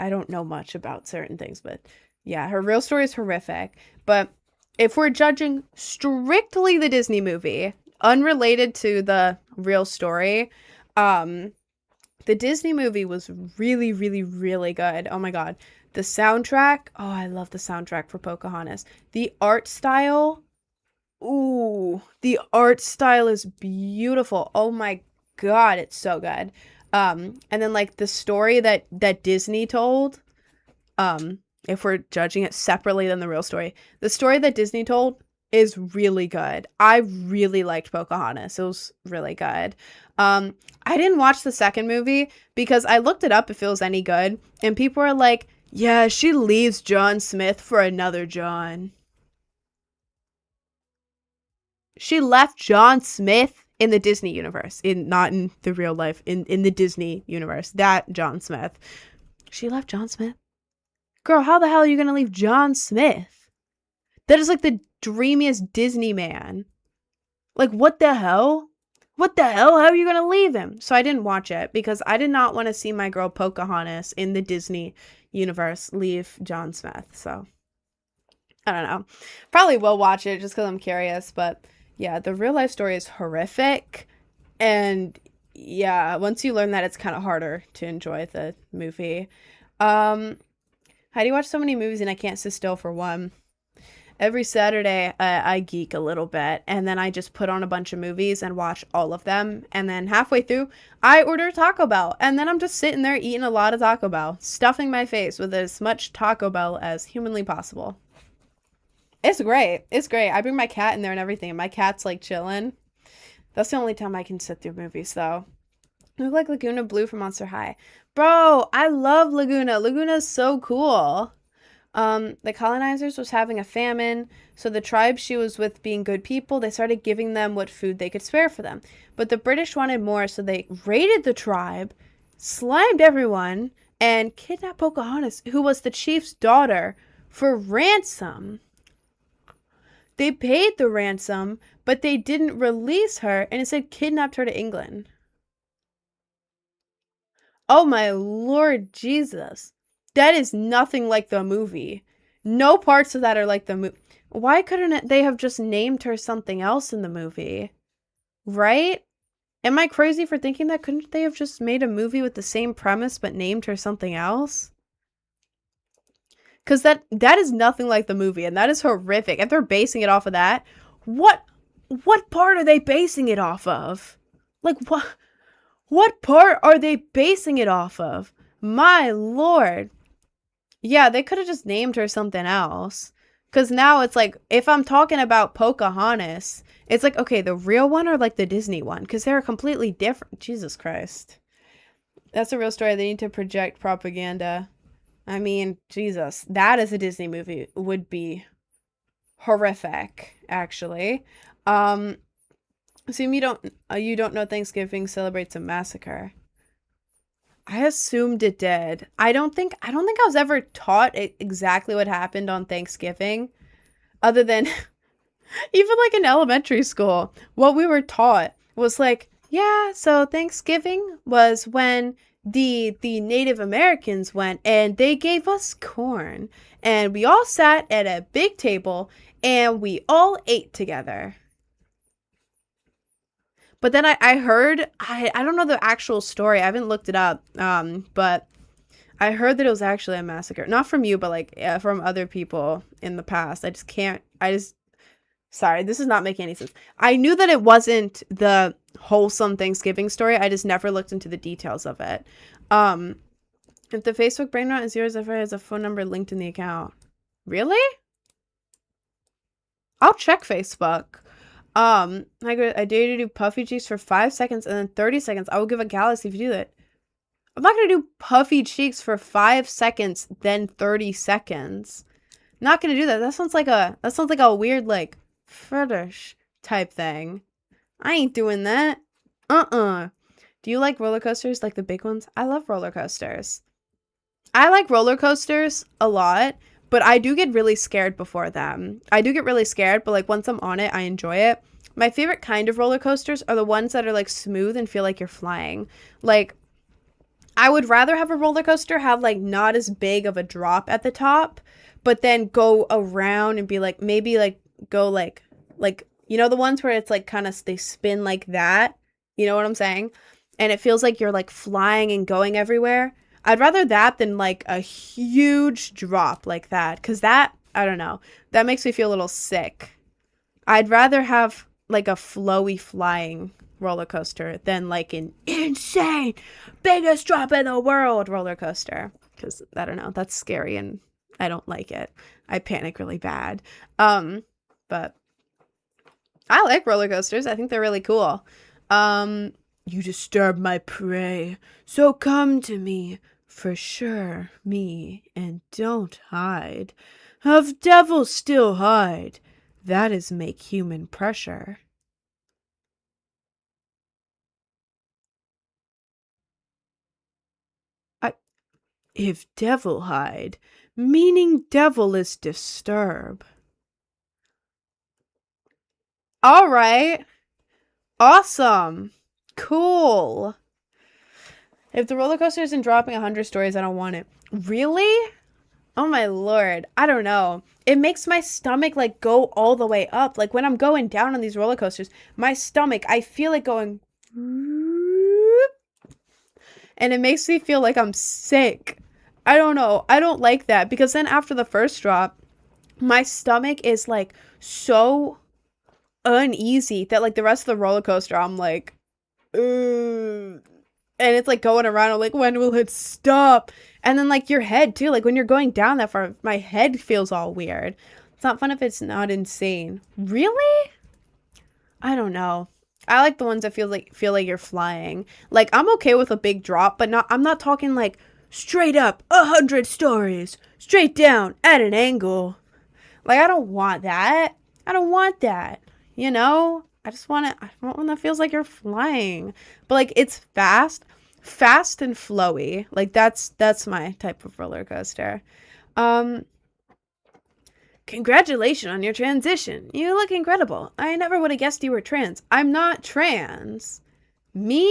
don't know much about certain things, but yeah, her real story is horrific. But if we're judging strictly the Disney movie, unrelated to the real story, the Disney movie was really, really, really good. Oh my god. The soundtrack. Oh, I love the soundtrack for Pocahontas. The art style. Ooh, the art style is beautiful. Oh my god, it's so good. And then like the story that Disney told, if we're judging it separately than the real story, the story that Disney told is really good. I really liked Pocahontas. It was really good. I didn't watch the second movie because I looked it up if it was any good, and people are like, yeah, she leaves John Smith for another John. She left John Smith in the Disney universe, not in the real life, in the Disney universe. That John Smith. She left John Smith? Girl, how the hell are you gonna leave John Smith? That is like the dreamiest Disney man. Like, what the hell? What the hell? How are you going to leave him? So I didn't watch it because I did not want to see my girl Pocahontas in the Disney universe leave John Smith. So I don't know. Probably will watch it just because I'm curious. But yeah, the real life story is horrific. And yeah, once you learn that, it's kind of harder to enjoy the movie. How do you watch so many movies and I can't sit still for one? Every Saturday, I geek a little bit, and then I just put on a bunch of movies and watch all of them. And then halfway through, I order Taco Bell, and then I'm just sitting there eating a lot of Taco Bell, stuffing my face with as much Taco Bell as humanly possible. It's great. It's great. I bring my cat in there and everything, and my cat's like chilling. That's the only time I can sit through movies, though. I look like Laguna Blue from Monster High. Bro, I love Laguna. Laguna's so cool. The colonizers was having a famine, so the tribe she was with, being good people, they started giving them what food they could spare for them. But the British wanted more, so they raided the tribe, slimed everyone, and kidnapped Pocahontas, who was the chief's daughter, for ransom. They paid the ransom, but they didn't release her, and instead kidnapped her to England. Oh my Lord Jesus. That is nothing like the movie. No parts of that are like the movie. Why couldn't they have just named her something else in the movie? Right? Am I crazy for thinking that? Couldn't they have just made a movie with the same premise but named her something else? Because that is nothing like the movie, and that is horrific. If they're basing it off of that, what part are they basing it off of? Like, what part are they basing it off of? My Lord. Yeah, they could have just named her something else. Because now it's like, if I'm talking about Pocahontas, it's like, okay, the real one or like the Disney one? Because they're completely different. Jesus Christ. That's a real story. They need to project propaganda. I mean, Jesus. That as a Disney movie would be horrific, actually. Assume you don't know Thanksgiving celebrates a massacre. I assumed it did. I don't think I was ever taught exactly what happened on Thanksgiving, other than even like in elementary school. What we were taught was like, yeah, so Thanksgiving was when the Native Americans went and they gave us corn, and we all sat at a big table and we all ate together. But then I heard, I don't know the actual story. I haven't looked it up. But I heard that it was actually a massacre. Not from you, but like from other people in the past. Sorry, this is not making any sense. I knew that it wasn't the wholesome Thanksgiving story. I just never looked into the details of it. If the Facebook brain rot is yours, if it has a phone number linked in the account. Really? I'll check Facebook. I dare you to do puffy cheeks for 5 seconds and then 30 seconds. I will give a galaxy if you do that. I'm not gonna do puffy cheeks for 5 seconds, then 30 seconds. Not gonna do that. That sounds like a weird like fetish type thing. I ain't doing that. Do you like roller coasters, like the big ones? I love roller coasters. I like roller coasters a lot, but I do get really scared before them. I do get really scared, but like once I'm on it, I enjoy it. My favorite kind of roller coasters are the ones that are like smooth and feel like you're flying. Like, I would rather have a roller coaster have like not as big of a drop at the top, but then go around and be like, maybe like go like, you know, the ones where it's like kind of, they spin like that. You know what I'm saying? And it feels like you're like flying and going everywhere. I'd rather that than like a huge drop like that. Cause that, I don't know, that makes me feel a little sick. I'd rather have like a flowy flying roller coaster than like an insane biggest drop in the world roller coaster. Cause I don't know, that's scary and I don't like it. I panic really bad. But I like roller coasters. I think they're really cool. You disturb my prey, so come to me, for sure, me, and don't hide. Of devils still hide, that is make human pressure. If devil hide, meaning devil is disturb. All right. Awesome. Cool. If the roller coaster isn't dropping 100 stories, I don't want it. Really? Oh my Lord. I don't know. It makes my stomach like go all the way up. Like when I'm going down on these roller coasters, my stomach, I feel it going. And it makes me feel like I'm sick. I don't know. I don't like that because then after the first drop, my stomach is like so uneasy that like the rest of the roller coaster, I'm like, ugh. And it's like going around. I'm like, when will it stop? And then like your head too. Like when you're going down that far, my head feels all weird. It's not fun if it's not insane. Really? I don't know. I like the ones that feel like you're flying. Like I'm okay with a big drop, but not. I'm not talking like straight up 100 stories, straight down at an angle. Like I don't want that. I don't want that. You know? I just want it. I want one that feels like you're flying. But like it's fast and flowy. Like that's my type of roller coaster. Um Congratulations on your transition. You look incredible. I never would have guessed you were trans. I'm not trans. Me?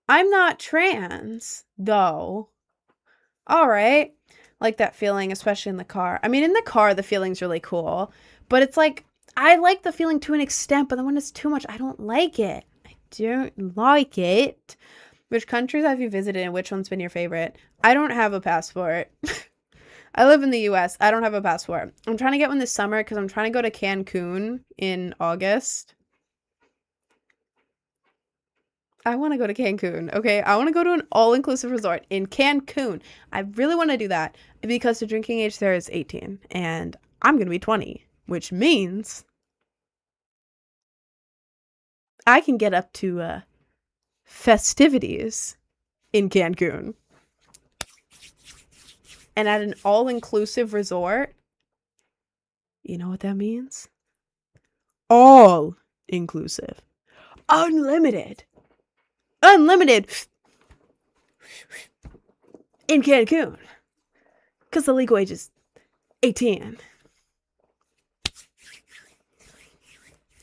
I'm not trans, though. All right. Like that feeling, especially in the car. I mean, in the car, the feeling's really cool. But it's like, I like the feeling to an extent, but then when it's too much, I don't like it. I don't like it. Which countries have you visited and which one's been your favorite? I don't have a passport. I live in the US. I don't have a passport. I'm trying to get one this summer because I'm trying to go to Cancun in August. I want to go to Cancun, okay? I want to go to an all-inclusive resort in Cancun. I really want to do that because the drinking age there is 18 and I'm going to be 20, which means I can get up to festivities in Cancun. And at an all-inclusive resort, you know what that means? All inclusive. Unlimited. Unlimited in Cancun. Because the legal age is 18.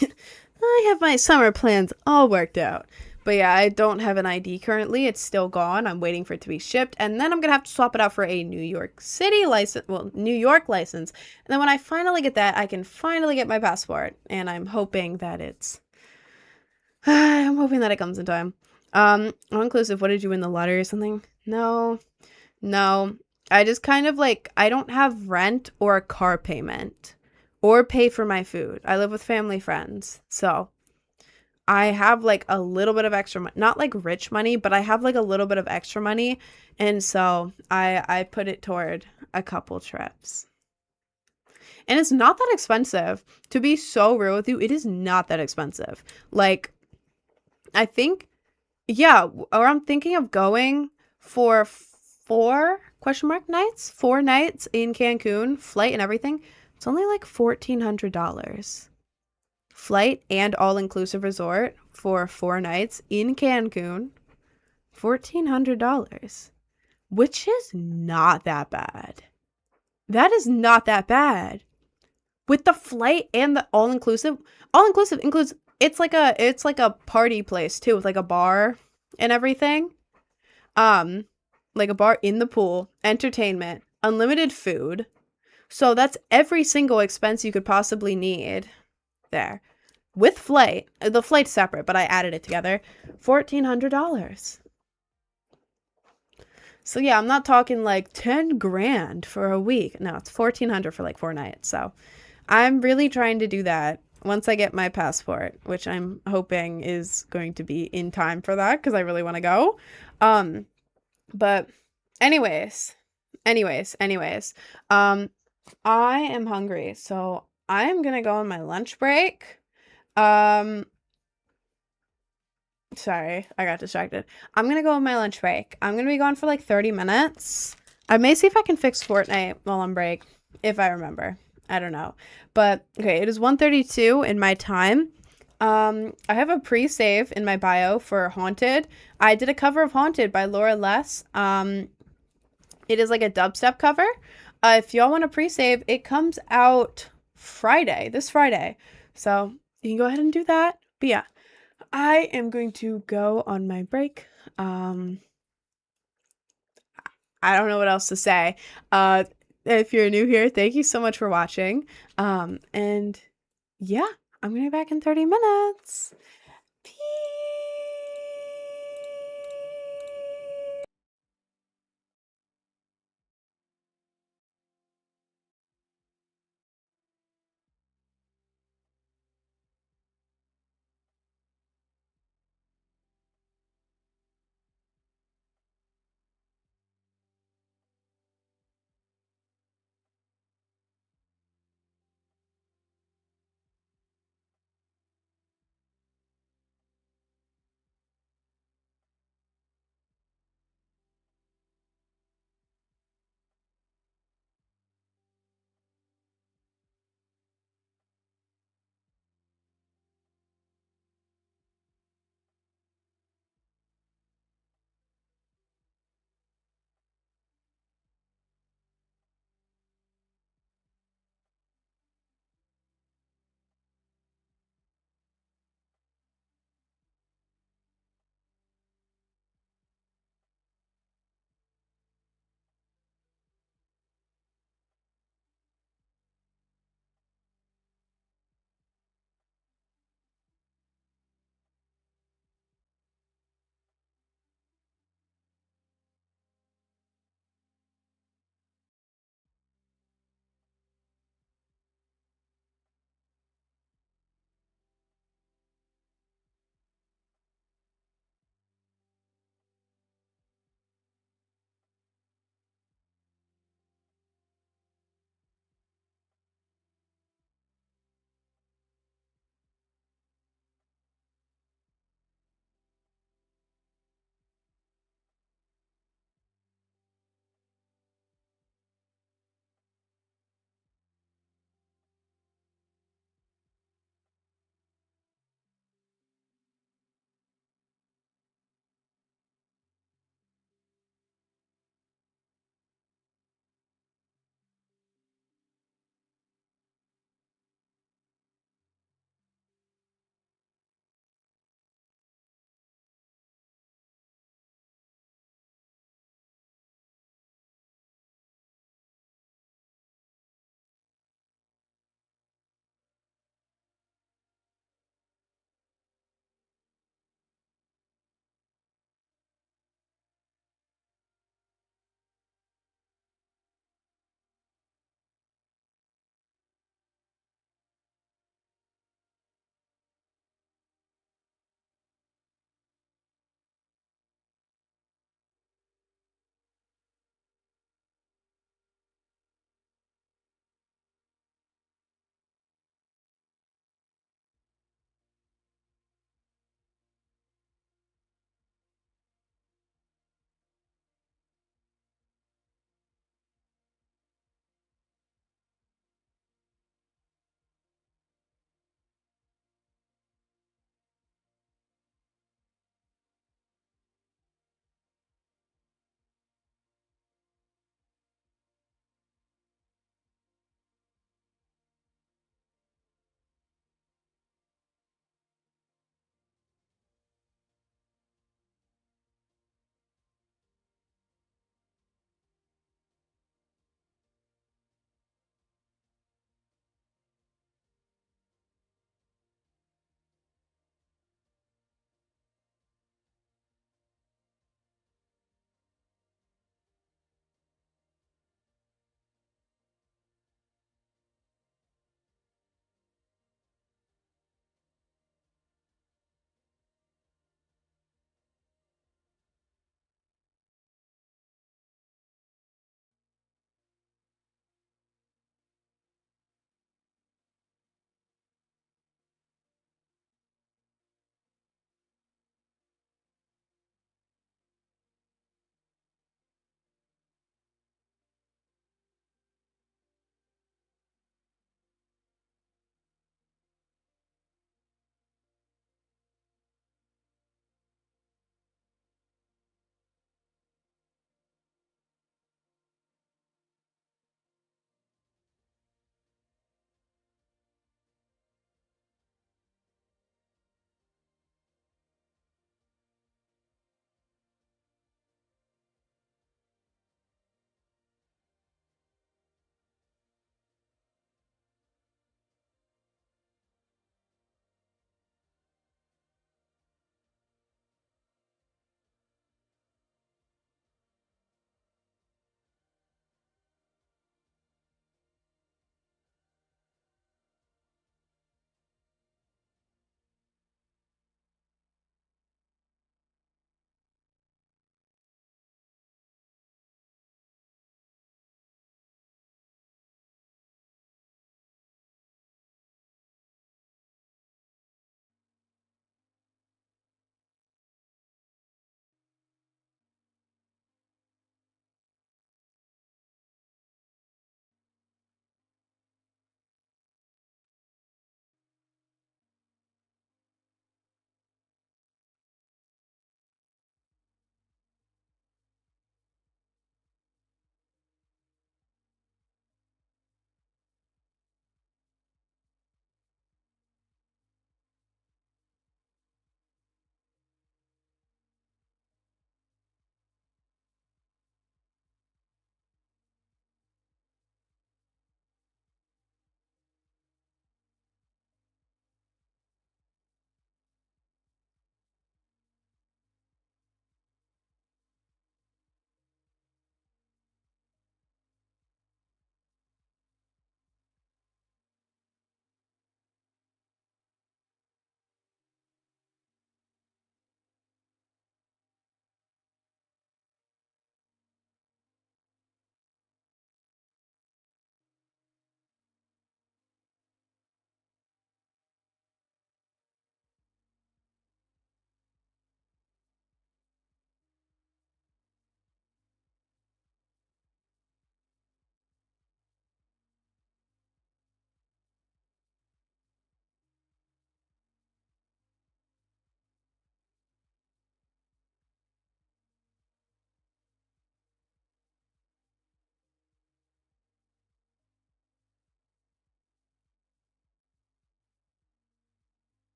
I have my summer plans all worked out. But yeah, I don't have an ID currently. It's still gone. I'm waiting for it to be shipped. And then I'm going to have to swap it out for a New York City license. Well, New York license. And then when I finally get that, I can finally get my passport. And I'm hoping that I'm hoping that it comes in time. All inclusive, what did you win, the lottery or something? No. I just kind of like, I don't have rent or a car payment or pay for my food. I live with family friends. So I have like a little bit of extra money, not like rich money, but I have like a little bit of extra money. And so I put it toward a couple trips. And it's not that expensive. To be so real with you, it is not that expensive. Like, I think, yeah, or I'm thinking of going for 4 nights? 4 nights in Cancun, flight and everything. It's only like $1,400. Flight and all-inclusive resort for 4 nights in Cancun, $1,400, which is not that bad. That is not that bad. With the flight and the all-inclusive includes it's like a party place too, with like a bar and everything. Like a bar in the pool, entertainment, unlimited food. So that's every single expense you could possibly need there. With flight. The flight's separate, but I added it together. $1,400. So yeah, I'm not talking like 10 grand for a week. No, it's 1,400 for like 4 nights. So I'm really trying to do that once I get my passport, which I'm hoping is going to be in time for that because I really want to go. But anyways, I am hungry, so I am gonna go on my lunch break. Sorry, I got distracted. I'm gonna go on my lunch break. I'm gonna be gone for like 30 minutes. I may see if I can fix Fortnite while on break, if I remember. I don't know. But okay, it is 1:32 in my time. I have a pre-save in my bio for Haunted. I did a cover of Haunted by Laura Less. It is like a dubstep cover. If y'all want to pre-save, it comes out this Friday. So you can go ahead and do that. But yeah, I am going to go on my break. I don't know what else to say. If you're new here, thank you so much for watching. And yeah, I'm going to be back in 30 minutes. Peace.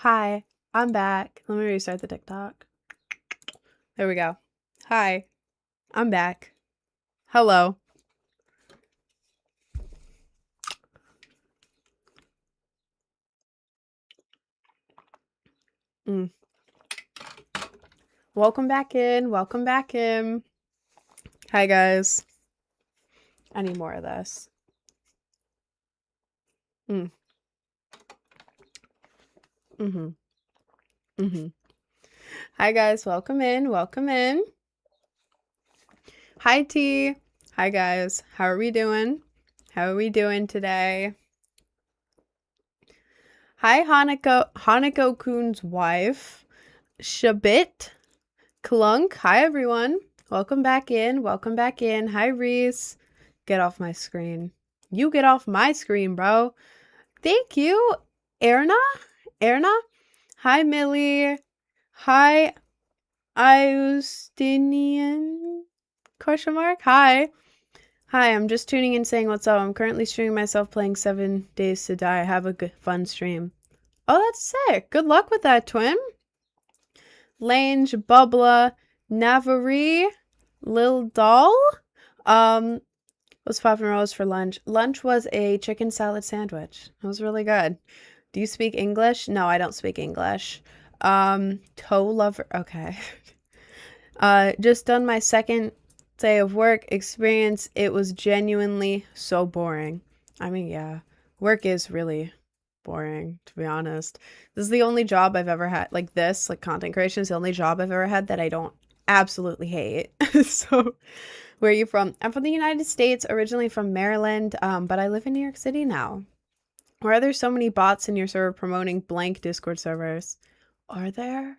Hi, I'm back. Let me restart the TikTok. There we go. Hi, I'm back. Hello. Welcome back in. Welcome back in. Hi, guys. I need more of this. Hi, guys. Welcome in. Welcome in. Hi, T. Hi, guys. How are we doing? How are we doing today? Hi, Hanako-kun's wife, Shabit Klunk. Hi, everyone. Welcome back in. Welcome back in. Hi, Reese. Get off my screen. You get off my screen, bro. Thank you, Erna. Erna. Hi, Millie. Hi, Iustinian? Question mark. Hi. Hi, I'm just tuning in saying what's up. I'm currently streaming myself playing 7 Days to Die. Have a good, fun stream. Oh, that's sick. Good luck with that, twin. Lange, Bubla, Navari, Lil Doll. What's poppin' rose for lunch? Lunch was a chicken salad sandwich. It was really good. Do you speak English? No, I don't speak English. Toe lover. Okay. Just done my second day of work experience. It was genuinely so boring. I mean, yeah, work is really boring, to be honest. This is the only job I've ever had, like this, like content creation is the only job I've ever had that I don't absolutely hate. So, where are you from? I'm from the United States, originally from Maryland, but I live in New York City now. Why are there so many bots in your server promoting blank Discord servers? Are there?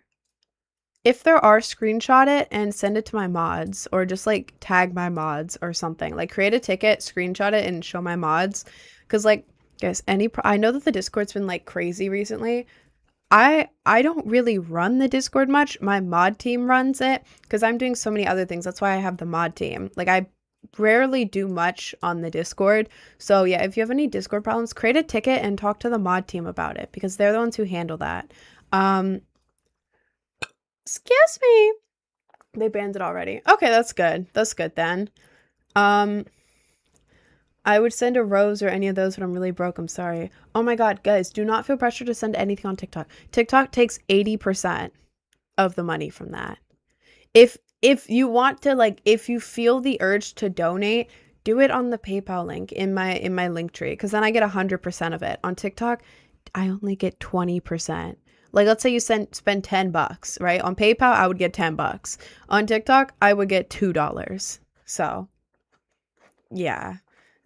If there are, screenshot it and send it to my mods, or just like tag my mods or something. Like create a ticket, screenshot it, and show my mods. Because like, guys, I know that the Discord's been like crazy recently. I don't really run the Discord much. My mod team runs it because I'm doing so many other things. That's why I have the mod team. Like I rarely do much on the Discord. So yeah, if you have any Discord problems, create a ticket and talk to the mod team about it because they're the ones who handle that. Excuse me. They banned it already. Okay, that's good. That's good then. I would send a rose or any of those when I'm really broke. I'm sorry. Oh my god, guys, do not feel pressure to send anything on TikTok. TikTok takes 80% of the money from that. If you want to, like, if you feel the urge to donate, do it on the PayPal link in my link tree, because then I get 100% of it. On TikTok, I only get 20%. Like, let's say you spend $10, right? On PayPal, I would get $10. On TikTok, I would get $2. So, yeah,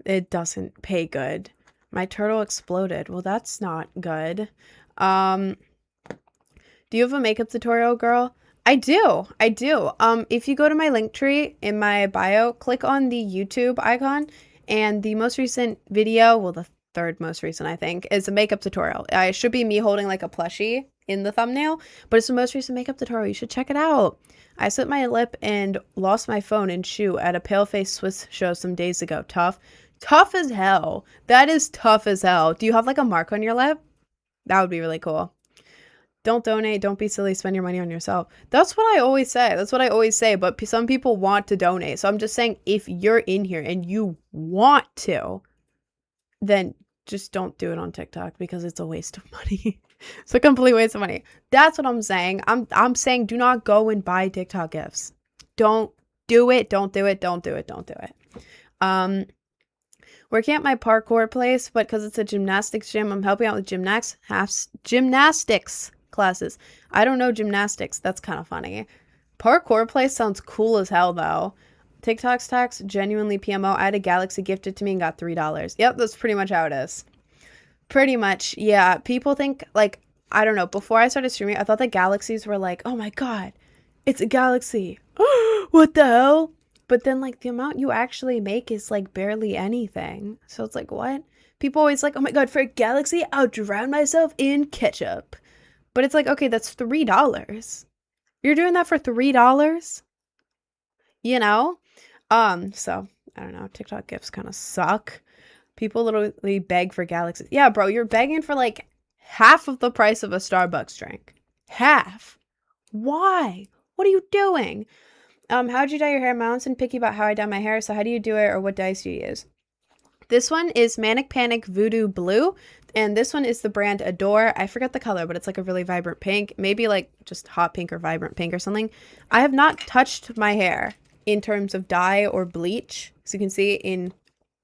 it doesn't pay good. My turtle exploded. Well, that's not good. Do you have a makeup tutorial, girl? I do. If you go to my link tree in my bio, click on the YouTube icon, and the most recent video, well, the third most recent, I think, is a makeup tutorial. It should be me holding like a plushie in the thumbnail, but it's the most recent makeup tutorial. You should check it out. I slit my lip and lost my phone and shoe at a pale-faced Swiss show some days ago. Tough. Tough as hell. That is tough as hell. Do you have like a mark on your lip? That would be really cool. Don't donate. Don't be silly. Spend your money on yourself. That's what I always say. But some people want to donate. So I'm just saying, if you're in here and you want to, then just don't do it on TikTok because it's a waste of money. It's a complete waste of money. That's what I'm saying. I'm saying do not go and buy TikTok gifts. Don't do it. Don't do it. Don't do it. Don't do it. Working at my parkour place, but because it's a gymnastics gym, I'm helping out with gymnastics classes. I don't know gymnastics. That's kind of funny. Parkour place sounds cool as hell, though. TikTok's tax, genuinely PMO. I had a Galaxy gifted to me and got $3. Yep, that's pretty much how it is. Pretty much, yeah. People think, like, I don't know. Before I started streaming, I thought the Galaxies were like, oh my god, it's a Galaxy. What the hell? But then, like, the amount you actually make is, like, barely anything. So it's like, what? People always like, oh my god, for a Galaxy, I'll drown myself in ketchup. But it's like, okay, that's $3. You're doing that for $3? You know? So, I don't know. TikTok gifts kind of suck. People literally beg for galaxies. Yeah, bro, you're begging for, like, half of the price of a Starbucks drink. Half. Why? What are you doing? How'd you dye your hair? My mom's been picky about how I dye my hair, so how do you do it, or what dyes do you use? This one is Manic Panic Voodoo Blue, and this one is the brand Adore. I forget the color, but it's like a really vibrant pink, maybe like just hot pink or vibrant pink or something. I have not touched my hair in terms of dye or bleach, as you can see, in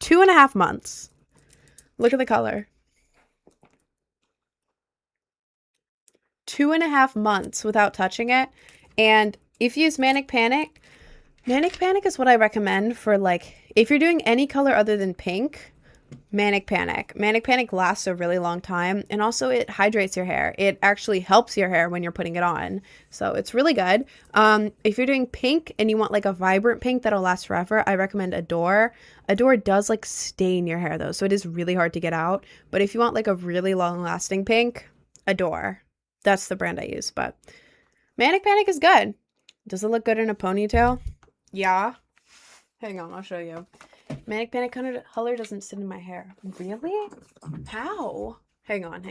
2.5 months. Look at the color. 2.5 months without touching it. And if you use Manic Panic is what I recommend for, like, if you're doing any color other than pink, Manic Panic. Manic Panic lasts a really long time, and also it hydrates your hair. It actually helps your hair when you're putting it on, so it's really good. If you're doing pink and you want like a vibrant pink that'll last forever, I recommend Adore. Adore does like stain your hair though, so it is really hard to get out. But if you want like a really long-lasting pink, Adore. That's the brand I use. But Manic Panic is good. Does it look good in a ponytail? Yeah. Hang on, I'll show you. Manic Panic color doesn't sit in my hair. Really? How? Hang on.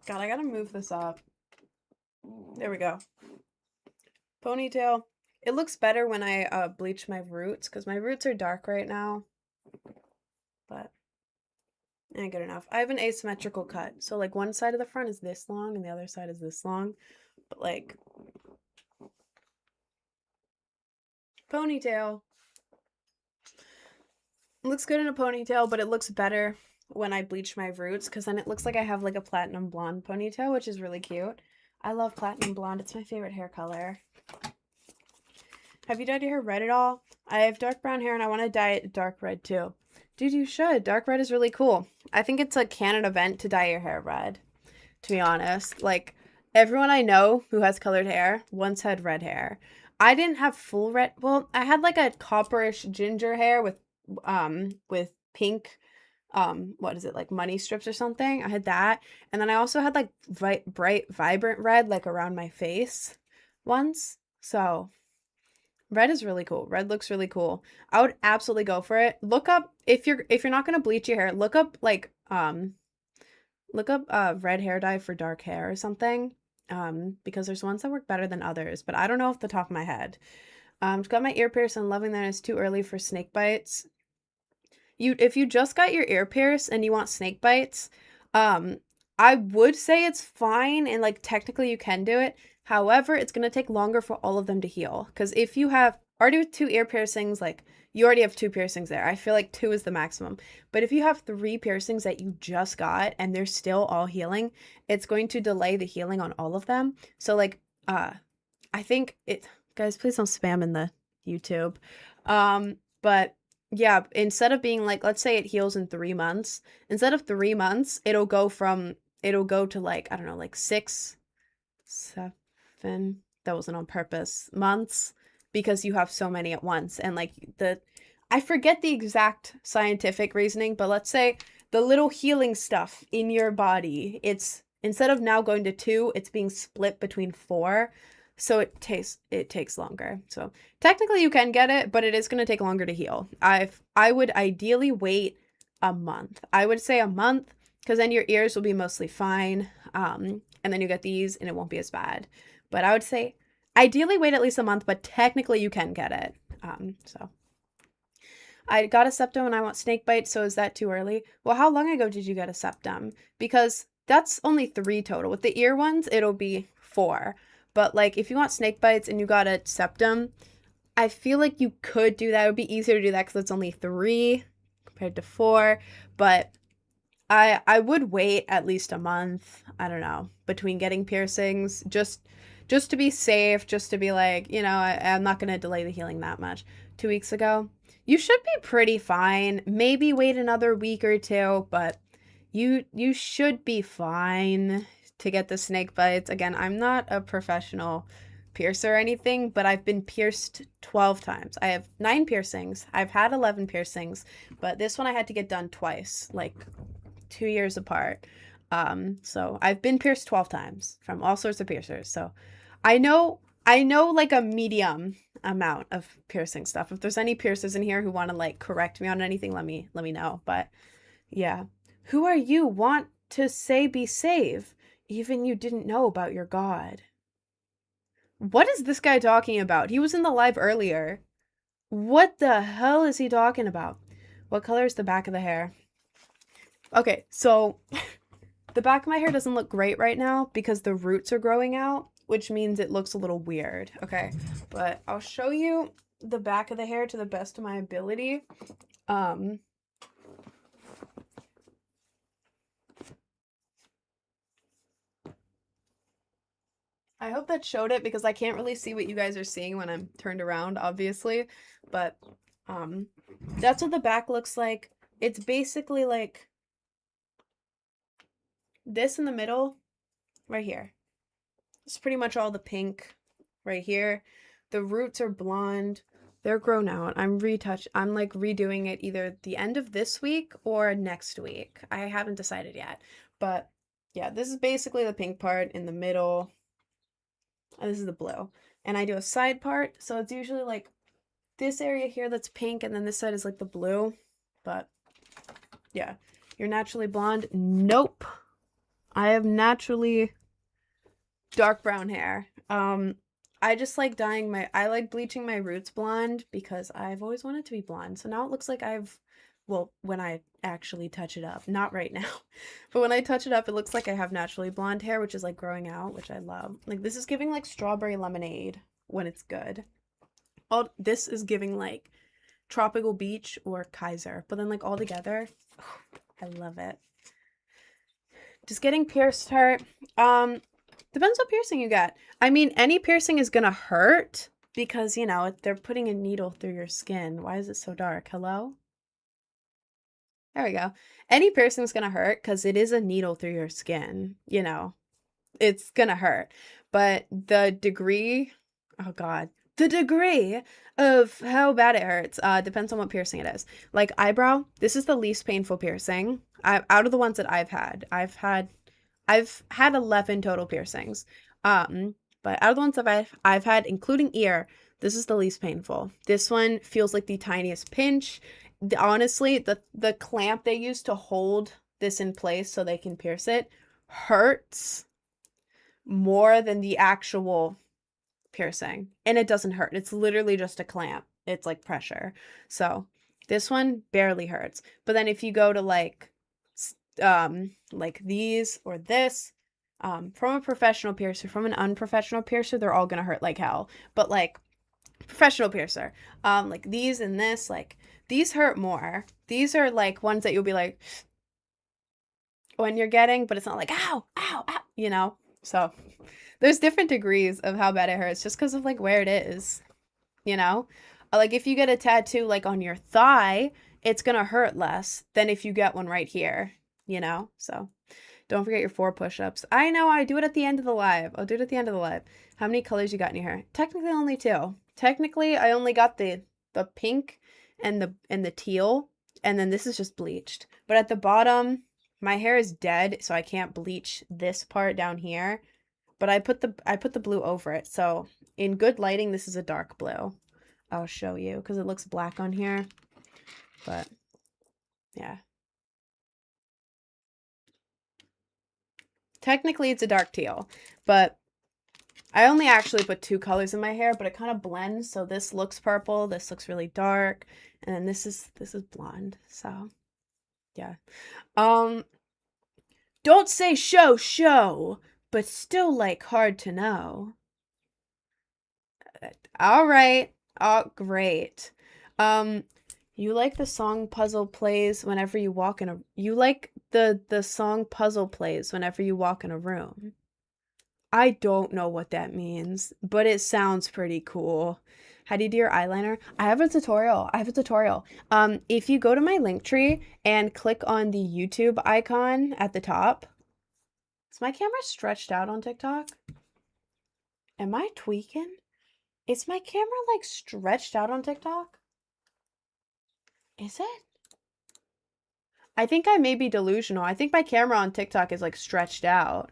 God, I gotta move this up. There we go. Ponytail. It looks better when I bleach my roots, because my roots are dark right now. But ain't good enough. I have an asymmetrical cut. So like one side of the front is this long and the other side is this long. But like ponytail. It looks good in a ponytail, but it looks better when I bleach my roots, because then it looks like I have like a platinum blonde ponytail, which is really cute. I love platinum blonde. It's my favorite hair color. Have you dyed your hair red at all? I have dark brown hair and I want to dye it dark red too. Dude, you should. Dark red is really cool. I think it's a canon event to dye your hair red, to be honest. Like, everyone I know who has colored hair once had red hair. I didn't have full red. Well, I had like a copperish ginger hair with pink, what is it, like money strips or something. I had that. And then I also had like bright, vibrant red, like around my face once. So red is really cool. Red looks really cool. I would absolutely go for it. Look up, if you're not gonna bleach your hair, look up like red hair dye for dark hair or something. Because there's ones that work better than others, but I don't know off the top of my head. Got my ear pierced and loving that. It's too early for snake bites. If you just got your ear pierced and you want snake bites, I would say it's fine, and like technically you can do it. However, it's going to take longer for all of them to heal, because if you have already with 2 ear piercings, like you already have 2 piercings there. I feel like 2 is the maximum. But if you have 3 piercings that you just got and they're still all healing, it's going to delay the healing on all of them. So like I think it, guys, please don't spam in the YouTube. But yeah, instead of being like, let's say it heals in 3 months, instead of 3 months, it'll go to like, I don't know, like 6, 7, that wasn't on purpose, months, because you have so many at once. And like I forget the exact scientific reasoning, but let's say the little healing stuff in your body, it's instead of now going to 2, it's being split between 4. So it takes longer. So technically you can get it, but it is going to take longer to heal. I would ideally wait a month. I would say a month, because then your ears will be mostly fine. And then you get these and it won't be as bad. But I would say ideally wait at least a month, but technically you can get it. So I got a septum and I want snake bites, so is that too early? Well, how long ago did you get a septum? Because that's only 3 total. With the ear ones, it'll be 4. But like if you want snake bites and you got a septum, I feel like you could do that. It would be easier to do that because it's only 3 compared to 4. But I would wait at least a month, I don't know, between getting piercings, just to be safe, just to be like, you know, I'm not going to delay the healing that much. 2 weeks ago, you should be pretty fine. Maybe wait another week or 2, but you should be fine to get the snake bites. Again, I'm not a professional piercer or anything, but I've been pierced 12 times. I have 9 piercings. I've had 11 piercings, but this one I had to get done twice, like 2 years apart. So I've been pierced 12 times from all sorts of piercers. So I know like a medium amount of piercing stuff. If there's any piercers in here who want to like correct me on anything, let me know. But Yeah. Who are you want to say be saved? Even you didn't know about your God. What is this guy talking about? He was in the live earlier. What the hell is he talking about? What color is the back of the hair? Okay, so the back of my hair doesn't look great right now because the roots are growing out, which means it looks a little weird. Okay, but I'll show you the back of the hair to the best of my ability. I hope that showed it because I can't really see what you guys are seeing when I'm turned around, obviously. But that's what the back looks like. It's basically like this in the middle, right here. It's pretty much all the pink right here. The roots are blonde. They're grown out. I'm like redoing it either the end of this week or next week. I haven't decided yet. But yeah, this is basically the pink part in the middle. And this is the blue. And I do a side part, so it's usually like this area here that's pink, and then this side is like the blue. But yeah, you're naturally blonde. Nope. I have naturally dark brown hair. I just like I like bleaching my roots blonde because I've always wanted to be blonde. So now it looks like well, when I actually touch it up, not right now, but when I touch it up, it looks like I have naturally blonde hair, which is like growing out, which I love. Like this is giving like strawberry lemonade when it's good. This is giving like tropical beach or Kaiser, but then like all together, I love it. Just getting pierced hurt. Depends what piercing you get. I mean, any piercing is gonna hurt because, you know, they're putting a needle through your skin. Why is it so dark? Hello? There we go. Any piercing's gonna hurt because it is a needle through your skin, you know. It's gonna hurt. But the degree, oh God, the degree of how bad it hurts depends on what piercing it is. Like eyebrow, this is the least painful piercing. Out of the ones that I've had 11 total piercings. But out of the ones that I've had, including ear, this is the least painful. This one feels like the tiniest pinch. Honestly, the clamp they use to hold this in place so they can pierce it hurts more than the actual piercing. And it doesn't hurt. It's literally just a clamp. It's like pressure. So this one barely hurts. But then if you go to like these or this, from a professional piercer, from an unprofessional piercer, they're all gonna hurt like hell. But like professional piercer, like these and this, like these hurt more. These are like ones that you'll be like when you're getting, but it's not like ow, ow, ow, you know? So there's different degrees of how bad it hurts just because of like where it is, you know? Like if you get a tattoo like on your thigh, it's gonna hurt less than if you get one right here, you know? So don't forget your 4 push-ups. I know, I do it at the end of the live. I'll do it at the end of the live. How many colors you got in your hair? Technically only 2. Technically, I only got the pink and the teal, and then this is just bleached. But at the bottom, my hair is dead, so I can't bleach this part down here. But I put the blue over it. So in good lighting, this is a dark blue. I'll show you because it looks black on here. But yeah. Technically, it's a dark teal, but I only actually put 2 colors in my hair, but it kind of blends. So this looks purple, this looks really dark, and then this is blonde. So yeah. Don't say show, but still like hard to know. All right. Oh, great. You like the song Puzzle plays whenever you walk in a you like the song Puzzle plays whenever you walk in a room. I don't know what that means, but it sounds pretty cool. How do you do your eyeliner? I have a tutorial. If you go to my link tree and click on the YouTube icon at the top. Is my camera stretched out on TikTok? Am I tweaking? Is my camera like stretched out on TikTok? Is it? I think I may be delusional. I think my camera on TikTok is like stretched out.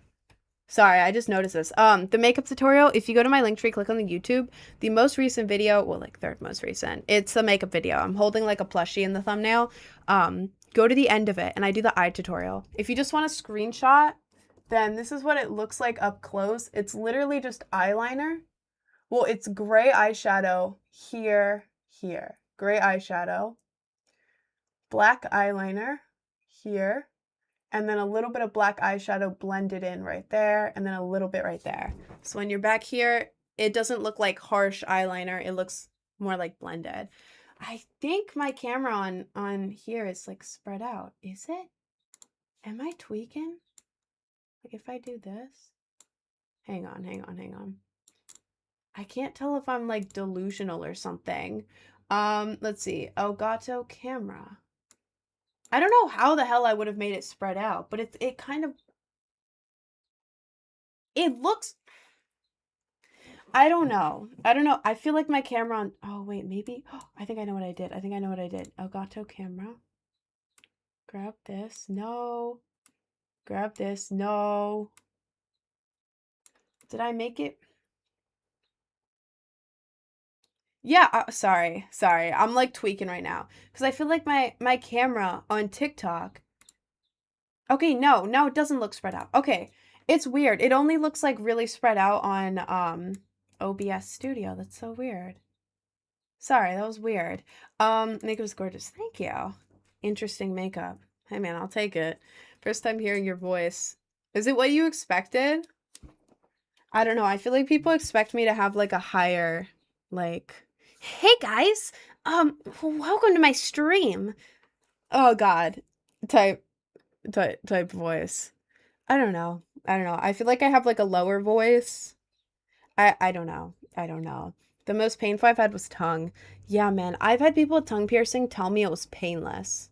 Sorry, I just noticed this. The makeup tutorial, if you go to my link tree, click on the YouTube, the most recent video, well, like third most recent, it's a makeup video. I'm holding like a plushie in the thumbnail. go to the end of it and I do the eye tutorial. If you just want a screenshot, then this is what it looks like up close. It's literally just eyeliner. Well, it's gray eyeshadow here, here. Gray eyeshadow. Black eyeliner here. And then a little bit of black eyeshadow blended in right there. And then a little bit right there. So when you're back here, it doesn't look like harsh eyeliner. It looks more like blended. I think my camera on here is like spread out. Is it? Am I tweaking? Like if I do this? Hang on. I can't tell if I'm like delusional or something. Let's see. Elgato camera. I don't know how the hell I would have made it spread out, but it kind of, it looks, I don't know. I feel like my camera on, oh wait, maybe, I think I know what I did. Elgato camera. Grab this. No. Grab this. No. Did I make it? Yeah, sorry. I'm like tweaking right now because I feel like my camera on TikTok. Okay, no, it doesn't look spread out. Okay, it's weird. It only looks like really spread out on OBS Studio. That's so weird. Sorry, that was weird. Makeup is gorgeous. Thank you. Interesting makeup. Hey man, I'll take it. First time hearing your voice. Is it what you expected? I don't know. I feel like people expect me to have like a higher, like, hey guys, welcome to my stream. Oh God, type voice. I don't know. I feel like I have like a lower voice. I don't know. The most painful I've had was tongue. Yeah, man. I've had people with tongue piercing tell me it was painless.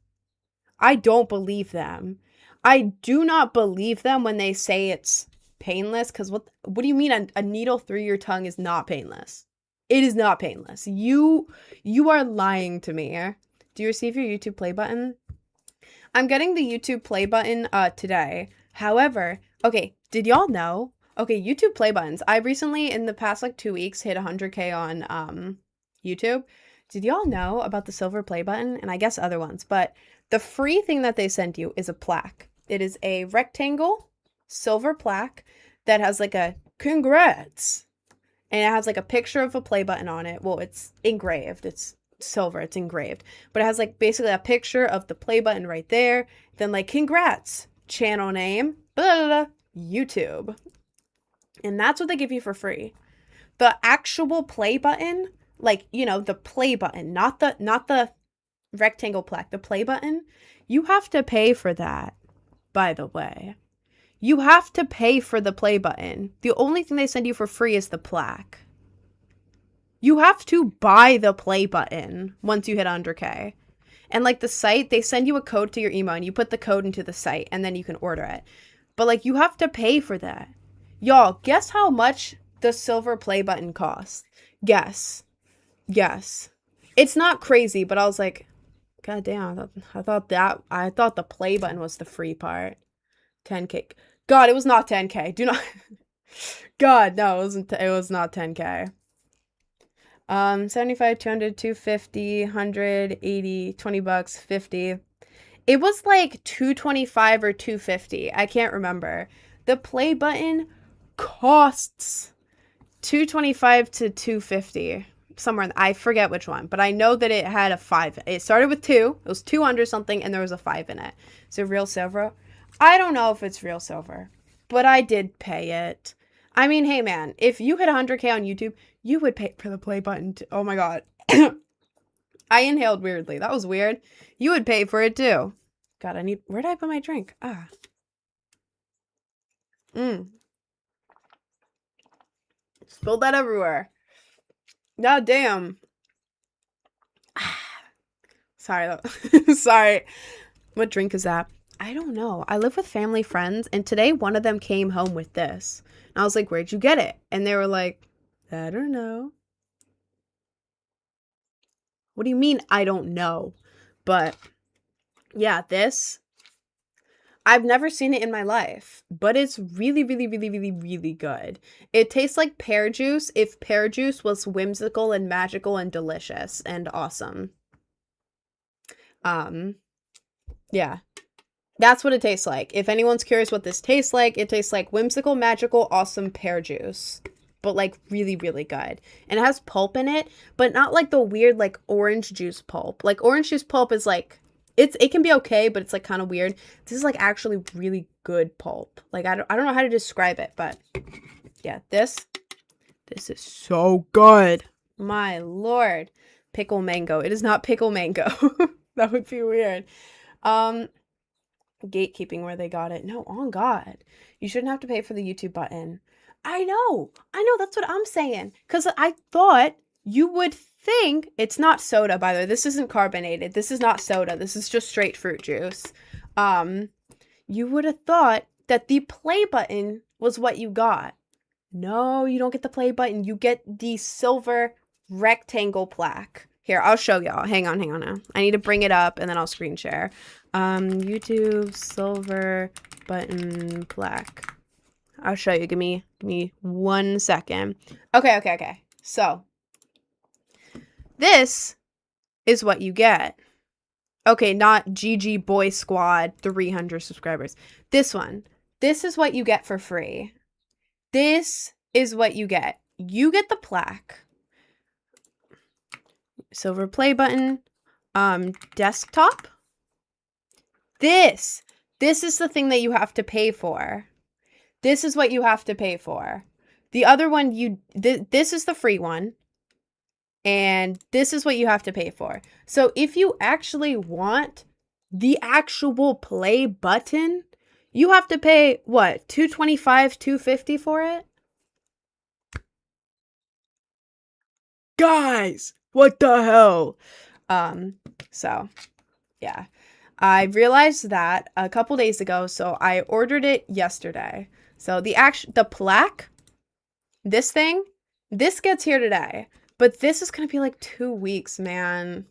I don't believe them. I do not believe them when they say it's painless, because what do you mean a needle through your tongue is not painless? It is not painless. You are lying to me. Do you receive your YouTube play button? I'm getting the YouTube play button today. However, okay, did y'all know? Okay, YouTube play buttons. I recently, in the past like 2 weeks, hit 100K on YouTube. Did y'all know about the silver play button? And I guess other ones, but the free thing that they send you is a plaque. It is a rectangle silver plaque that has like a congrats. And it has like a picture of a play button on it. Well, it's engraved. It's silver. It's engraved. But it has like basically a picture of the play button right there. Then like congrats. Channel name. Blah, blah, blah, YouTube. And that's what they give you for free. The actual play button, like, you know, the play button, not the rectangle plaque, the play button, you have to pay for that, by the way. You have to pay for the play button. The only thing they send you for free is the plaque. You have to buy the play button once you hit 100K. And like the site, they send you a code to your email and you put the code into the site and then you can order it. But like you have to pay for that. Y'all, guess how much the silver play button costs? Guess. It's not crazy, but I was like, God damn, I thought the play button was the free part. 10K. God, it was not 10K. Do not. God, no, it was not 10K. 75, 200, 250, 100, 80, 20 bucks, 50. It was like 225 or 250. I can't remember. The play button costs 225 to 250. Somewhere I forget which one, but I know that it had a 5. It started with 2. It was 200 something and there was a 5 in it. So real silver. I don't know if it's real silver, but I did pay it. I mean, hey man, if you hit 100K on YouTube, you would pay for the play button too. Oh my God. I inhaled weirdly. That was weird. You would pay for it too. God, where did I put my drink? Spilled that everywhere. God damn. Sorry though. Sorry. What drink is that? I don't know. I live with family friends, and today one of them came home with this. And I was like, where'd you get it? And they were like, I don't know. What do you mean, I don't know? But yeah, this, I've never seen it in my life, but it's really, really, really, really, really good. It tastes like pear juice if pear juice was whimsical and magical and delicious and awesome. Yeah. That's what it tastes like. If anyone's curious what this tastes like, it tastes like whimsical, magical, awesome pear juice. But like really, really good. And it has pulp in it, but not like the weird like orange juice pulp. Like orange juice pulp is like it can be okay, but it's like kind of weird. This is like actually really good pulp. Like I don't know how to describe it, but yeah, this is so good. My lord. Pickle mango. It is not pickle mango. That would be weird. Gatekeeping where they got it. No, on God. You shouldn't have to pay for the YouTube button. I know. That's what I'm saying. Because I thought you would think it's not soda, by the way. This isn't carbonated. This is not soda. This is just straight fruit juice. You would have thought that the play button was what you got. No, you don't get the play button. You get the silver rectangle plaque. Here, I'll show y'all. Hang on now. I need to bring it up and then I'll screen share. YouTube silver button plaque. I'll show you. Give me 1 second. Okay. So, this is what you get. Okay, not GG Boy Squad 300 subscribers. This one. This is what you get for free. This is what you get. You get the plaque. Silver play button. Desktop. This is the thing that you have to pay for. This is what you have to pay for. The other one, this is the free one. And this is what you have to pay for. So if you actually want the actual play button, you have to pay, what, $225, $250 for it? Guys, what the hell? So, yeah. I realized that a couple days ago, so I ordered it yesterday. So the plaque, this thing, this gets here today. But this is gonna be like 2 weeks, man.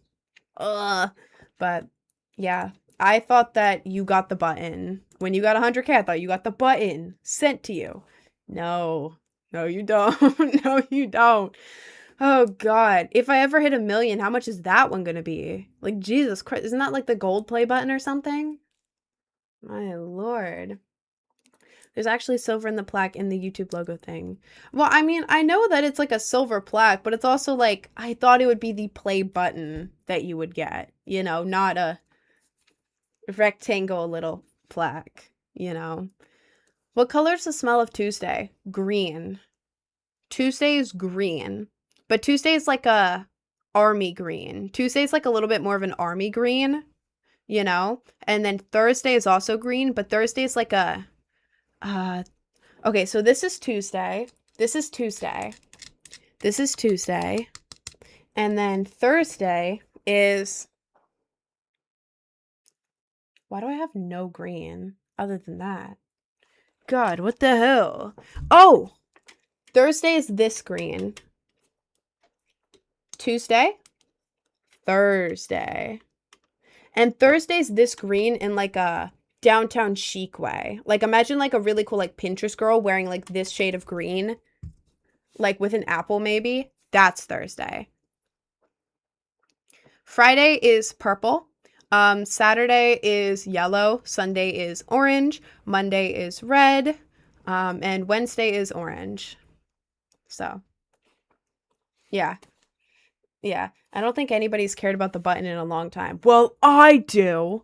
Ugh. But yeah, I thought that you got the button. When you got 100K, I thought you got the button sent to you. No, you don't. No, you don't. Oh God. If I ever hit 1 million, how much is that one gonna be? Like, Jesus Christ. Isn't that like the gold play button or something? My Lord. There's actually silver in the plaque in the YouTube logo thing. Well, I mean, I know that it's like a silver plaque, but it's also like, I thought it would be the play button that you would get, you know, not a rectangle little plaque, you know. What color is the smell of Tuesday? Green. Tuesday is green. But Tuesday is like a army green. Tuesday is like a little bit more of an army green, you know? And then Thursday is also green, but Thursday is like a okay, so this is Tuesday. This is Tuesday. This is Tuesday. And then Thursday is... Why do I have no green other than that? God, what the hell? Oh! Thursday is this green. Tuesday? Thursday. And Thursday's this green in like a downtown chic way. Like imagine like a really cool like Pinterest girl wearing like this shade of green. Like with an apple maybe. That's Thursday. Friday is purple. Saturday is yellow. Sunday is orange. Monday is red. And Wednesday is orange. So, yeah. Yeah. I don't think anybody's cared about the button in a long time. Well, I do.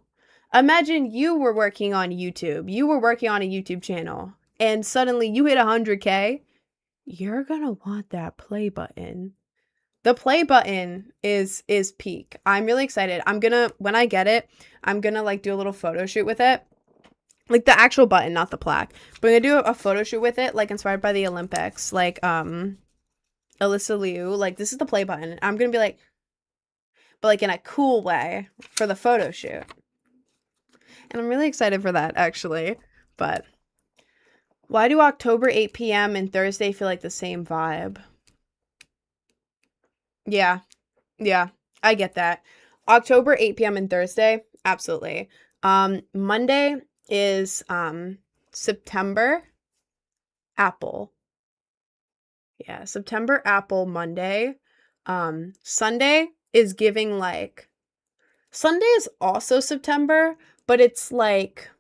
Imagine you were working on YouTube. You were working on a YouTube channel. And suddenly you hit 100K. You're gonna want that play button. The play button is peak. I'm really excited. When I get it, I'm gonna like do a little photo shoot with it. Like the actual button, not the plaque. But I'm gonna do a photo shoot with it, like inspired by the Olympics. Like, Alyssa Liu. Like, this is the play button. I'm gonna be like, but like in a cool way for the photo shoot. And I'm really excited for that, actually. But why do October 8 p.m. and Thursday feel like the same vibe? Yeah, I get that. October 8 p.m. and Thursday, absolutely. Monday is September apple. Yeah, September apple Monday. Sunday is giving like Sunday is also September, but it's like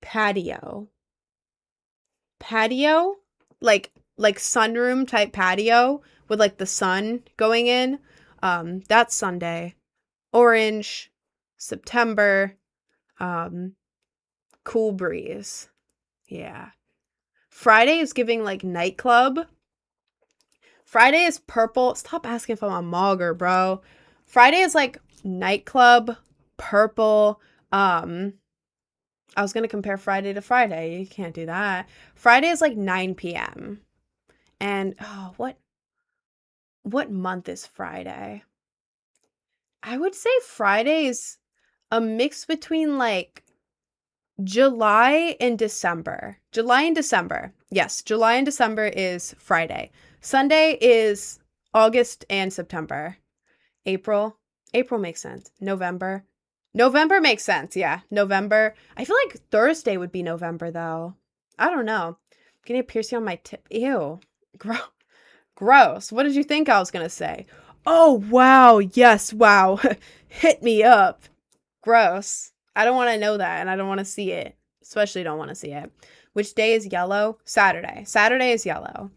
patio. Patio? Like sunroom type patio with like the sun going in. That's Sunday. Orange, September, cool breeze. Yeah. Friday is giving like nightclub. Friday is purple. Stop asking if I'm a mogger, bro. Friday is like nightclub, purple. I was gonna compare Friday to Friday. You can't do that. Friday is like 9 p.m. And oh, what month is Friday? I would say Friday is a mix between like July and December. July and December. Yes, July and December is Friday. Sunday is August and September. April. April makes sense. November. November makes sense. Yeah, November. I feel like Thursday would be November though. I don't know. Getting a piercing on my tip. Ew. Gross. What did you think I was going to say? Oh, wow. Yes, wow. Hit me up. Gross. I don't want to know that, and I don't want to see it. Especially don't want to see it. Which day is yellow? Saturday. Saturday is yellow.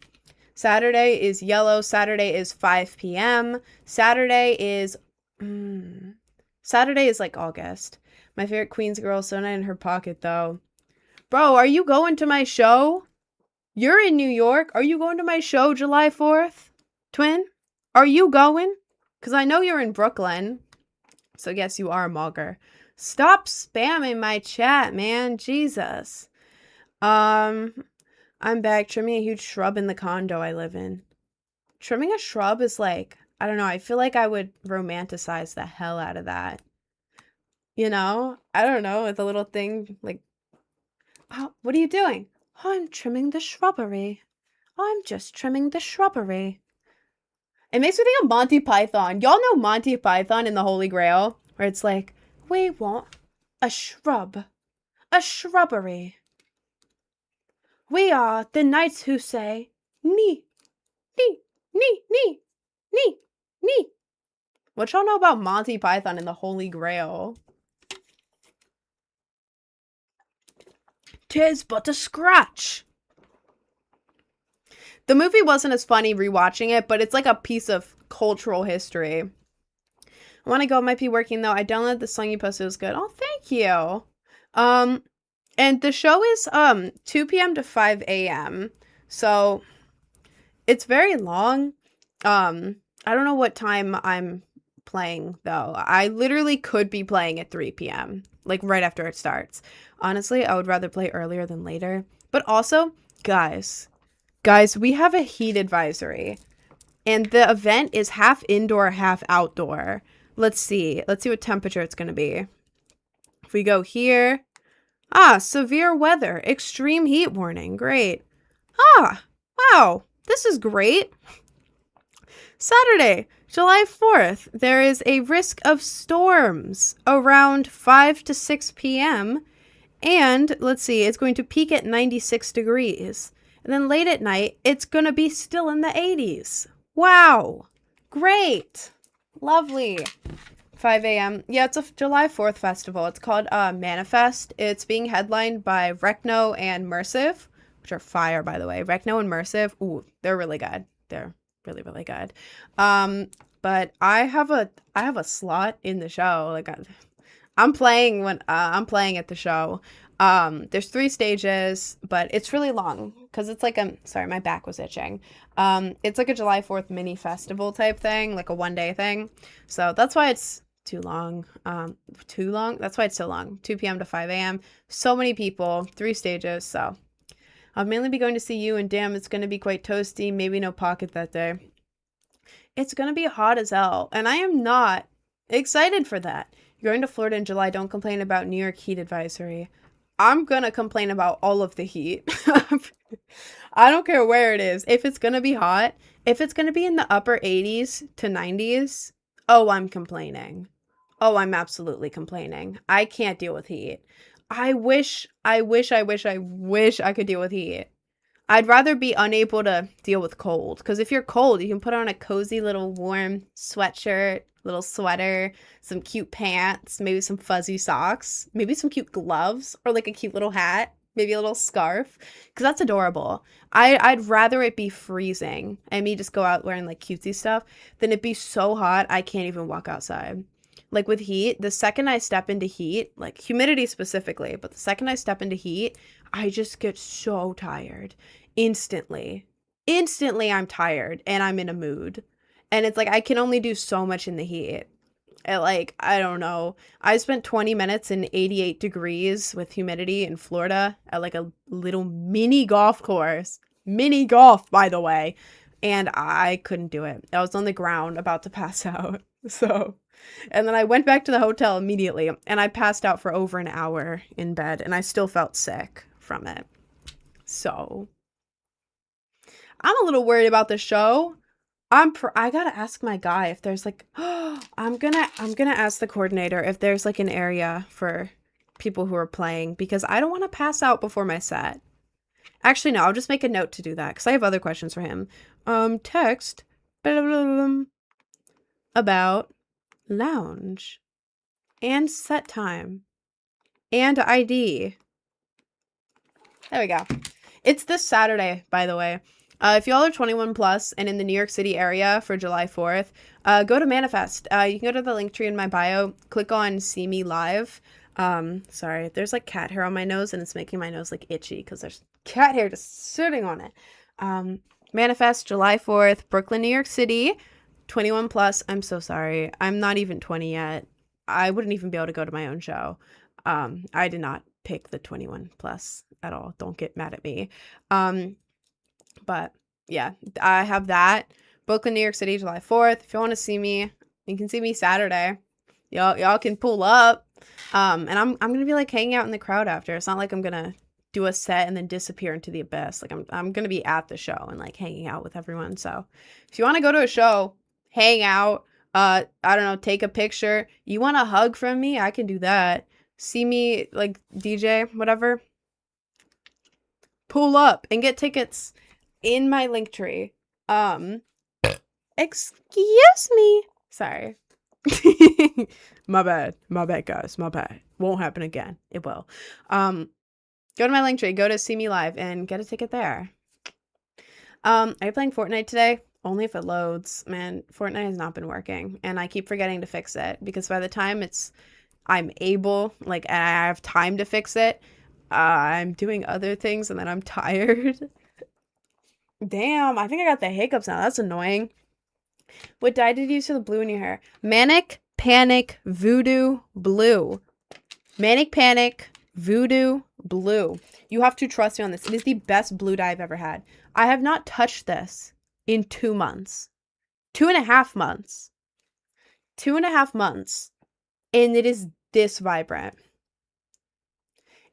Saturday is yellow. Saturday is 5 p.m. Saturday is like August. My favorite Queens girl, so not in her pocket, though. Bro, are you going to my show? You're in New York. Are you going to my show July 4th? Twin? Are you going? Because I know you're in Brooklyn. So yes, you are a mogger. Stop spamming my chat, man. Jesus. I'm back trimming a huge shrub in the condo I live in. Trimming a shrub is like, I don't know, I feel like I would romanticize the hell out of that. You know? I don't know, with a little thing like, oh, what are you doing? Oh, I'm trimming the shrubbery. Oh, I'm just trimming the shrubbery. It makes me think of Monty Python. Y'all know Monty Python in the Holy Grail? Where it's like, we want a shrub. A shrubbery. We are the knights who say, nee, nee, nee, nee, nee, nee. What y'all know about Monty Python and the Holy Grail? 'Tis but a scratch. The movie wasn't as funny rewatching it, but it's like a piece of cultural history. I want to go. Might be working though. I downloaded the song you posted. It was good. Oh, thank you. And the show is 2 p.m. to 5 a.m. So it's very long. I don't know what time I'm playing though. I literally could be playing at 3 p.m. like right after it starts. Honestly, I would rather play earlier than later. But also, guys, we have a heat advisory. And the event is half indoor, half outdoor. Let's see what temperature it's going to be. If we go here, severe weather, extreme heat warning. Great. Wow, this is great. Saturday, July 4th, there is a risk of storms around 5 to 6 p.m. And let's see, it's going to peak at 96 degrees. And then late at night, it's going to be still in the 80s. Wow. Great. Lovely. 5 a.m. Yeah, it's a July 4th festival. It's called Manifest. It's being headlined by Recno and Mersive, which are fire, by the way. Recno and Mersive, ooh, they're really good. They're really, really good. But I have a slot in the show. Like I'm playing at the show. There's 3 stages, but it's really long because it's like sorry, my back was itching. It's like a July 4th mini festival type thing, like a 1-day thing. So that's why it's too long. That's why it's so long. 2 p.m. to 5 a.m. So many people, 3 stages. So I'll mainly be going to see you, and damn, it's going to be quite toasty. Maybe no pocket that day. It's going to be hot as hell, and I am not excited for that. You're going to Florida in July. Don't complain about New York heat advisory. I'm going to complain about all of the heat. I don't care where it is. If it's going to be hot, if it's going to be in the upper 80s to 90s, oh, I'm complaining. Oh, I'm absolutely complaining. I can't deal with heat. I wish I could deal with heat. I'd rather be unable to deal with cold, because if you're cold, you can put on a cozy little warm sweatshirt, little sweater, some cute pants, maybe some fuzzy socks, maybe some cute gloves, or like a cute little hat, maybe a little scarf, because that's adorable. I'd rather it be freezing and me just go out wearing like cutesy stuff than it be so hot I can't even walk outside. Like with heat, the second I step into heat, like humidity specifically, but the second I step into heat, I just get so tired instantly. Instantly, I'm tired and I'm in a mood. And it's like I can only do so much in the heat. At like, I don't know. I spent 20 minutes in 88 degrees with humidity in Florida at like a little mini golf course. Mini golf, by the way. And I couldn't do it. I was on the ground about to pass out. So, and then I went back to the hotel immediately and I passed out for over an hour in bed and I still felt sick from it. So, I'm a little worried about the show. I gotta ask my guy if there's like, I'm gonna ask the coordinator if there's like an area for people who are playing because I don't want to pass out before my set. Actually, no, I'll just make a note to do that because I have other questions for him. Text blah, blah, blah, about lounge and set time and ID. There we go. It's this Saturday, by the way. If y'all are 21 plus and in the New York City area for July 4th, go to Manifest. You can go to the link tree in my bio, click on See Me Live. Sorry, there's like cat hair on my nose and it's making my nose like itchy because there's cat hair just sitting on it. Manifest July 4th, Brooklyn, New York City, 21 plus. I'm so sorry. I'm not even 20 yet. I wouldn't even be able to go to my own show. I did not pick the 21 plus at all. Don't get mad at me. But yeah, I have that. Brooklyn, New York City, July 4th. If you want to see me, you can see me Saturday. Y'all can pull up. And I'm gonna be like hanging out in the crowd after. It's not like I'm gonna do a set and then disappear into the abyss. Like I'm gonna be at the show and like hanging out with everyone. So if you want to go to a show, hang out, I don't know, take a picture. You want a hug from me? I can do that. See me like DJ, whatever. Pull up and get tickets in my link tree. Excuse me. Sorry. My bad guys, my bad. Won't happen again. It will. Go to my link tree, go to See Me Live and get a ticket there. Are you playing Fortnite today? Only if it loads. Man, Fortnite has not been working and I keep forgetting to fix it because by the time I'm able, like, and I have time to fix it, I'm doing other things and then I'm tired. Damn, I think I got the hiccups now. That's annoying. What dye did you use for the blue in your hair? Manic Panic Voodoo Blue. Manic Panic Voodoo Blue. You have to trust me on this. It is the best blue dye I've ever had. I have not touched this in 2 months. 2.5 months. 2.5 months. And it is this vibrant.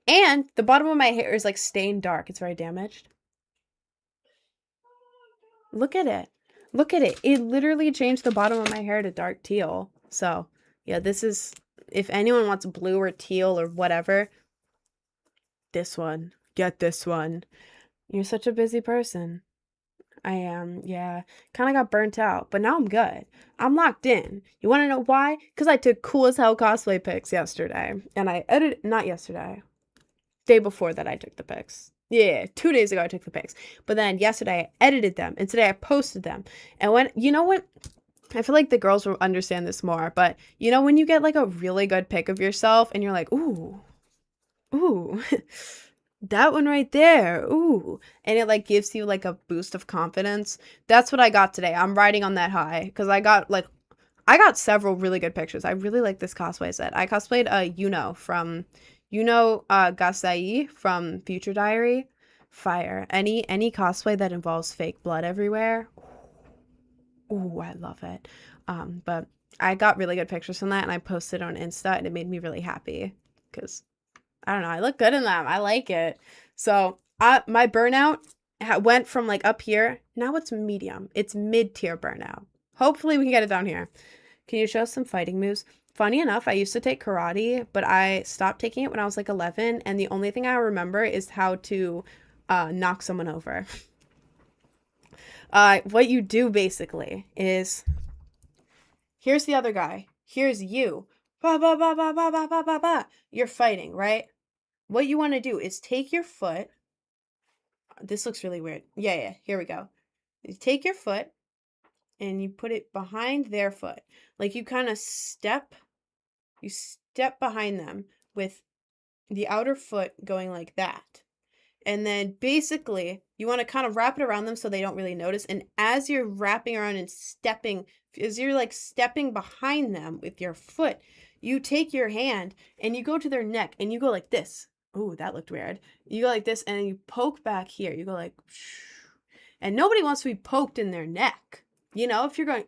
And the bottom of my hair is like stained dark. It's very damaged. Look at it. Look at it. It literally changed the bottom of my hair to dark teal. So, yeah, this is, if anyone wants blue or teal or whatever, this one. Get this one. You're such a busy person. I am, yeah. Kind of got burnt out, but now I'm good. I'm locked in. You want to know why? Because I took cool as hell cosplay pics yesterday. And I edited, not yesterday. Day before that I took the pics. Yeah, 2 days ago I took the pics. But then yesterday I edited them. And today I posted them. And when, you know what? I feel like the girls will understand this more. But you know when you get like a really good pic of yourself and you're like, ooh, that one right there, ooh. And it like gives you like a boost of confidence. That's what I got today. I'm riding on that high. Because I got several really good pictures. I really like this cosplay set. I cosplayed Yuno from... Gasai from Future Diary. Fire. Any cosplay that involves fake blood everywhere. Ooh, I love it. But I got really good pictures from that and I posted on Insta and it made me really happy because I don't know, I look good in them. I like it. So my burnout went from like up here. Now it's medium. It's mid-tier burnout. Hopefully we can get it down here. Can you show us some fighting moves? Funny enough, I used to take karate, but I stopped taking it when I was like 11, and the only thing I remember is how to knock someone over. What you do basically is, here's the other guy. Here's you. Ba, ba, ba, ba, ba, ba, ba, ba, ba. You're fighting, right? What you want to do is take your foot. This looks really weird. Yeah, here we go. You take your foot and you put it behind their foot. Like you kind of step behind them with the outer foot going like that. And then basically you want to kind of wrap it around them so they don't really notice. And as you're wrapping around and stepping, as you're like stepping behind them with your foot, you take your hand and you go to their neck and you go like this. Ooh, that looked weird. You go like this and then you poke back here. You go like, and nobody wants to be poked in their neck. You know, if you're going,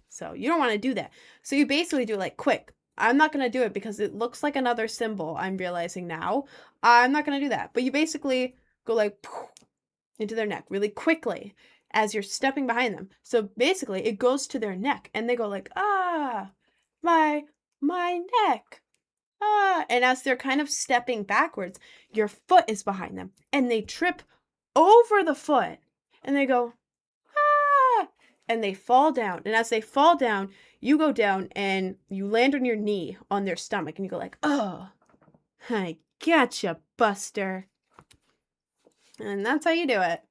so you don't want to do that. So you basically do it like quick. I'm not going to do it because it looks like another symbol, I'm realizing now. I'm not going to do that. But you basically go like into their neck really quickly as you're stepping behind them. So basically it goes to their neck and they go like, my neck. And as they're kind of stepping backwards, your foot is behind them and they trip over the foot and they go, and they fall down. And as they fall down, you go down and you land on your knee on their stomach and you go like, oh, I gotcha, Buster. And that's how you do it.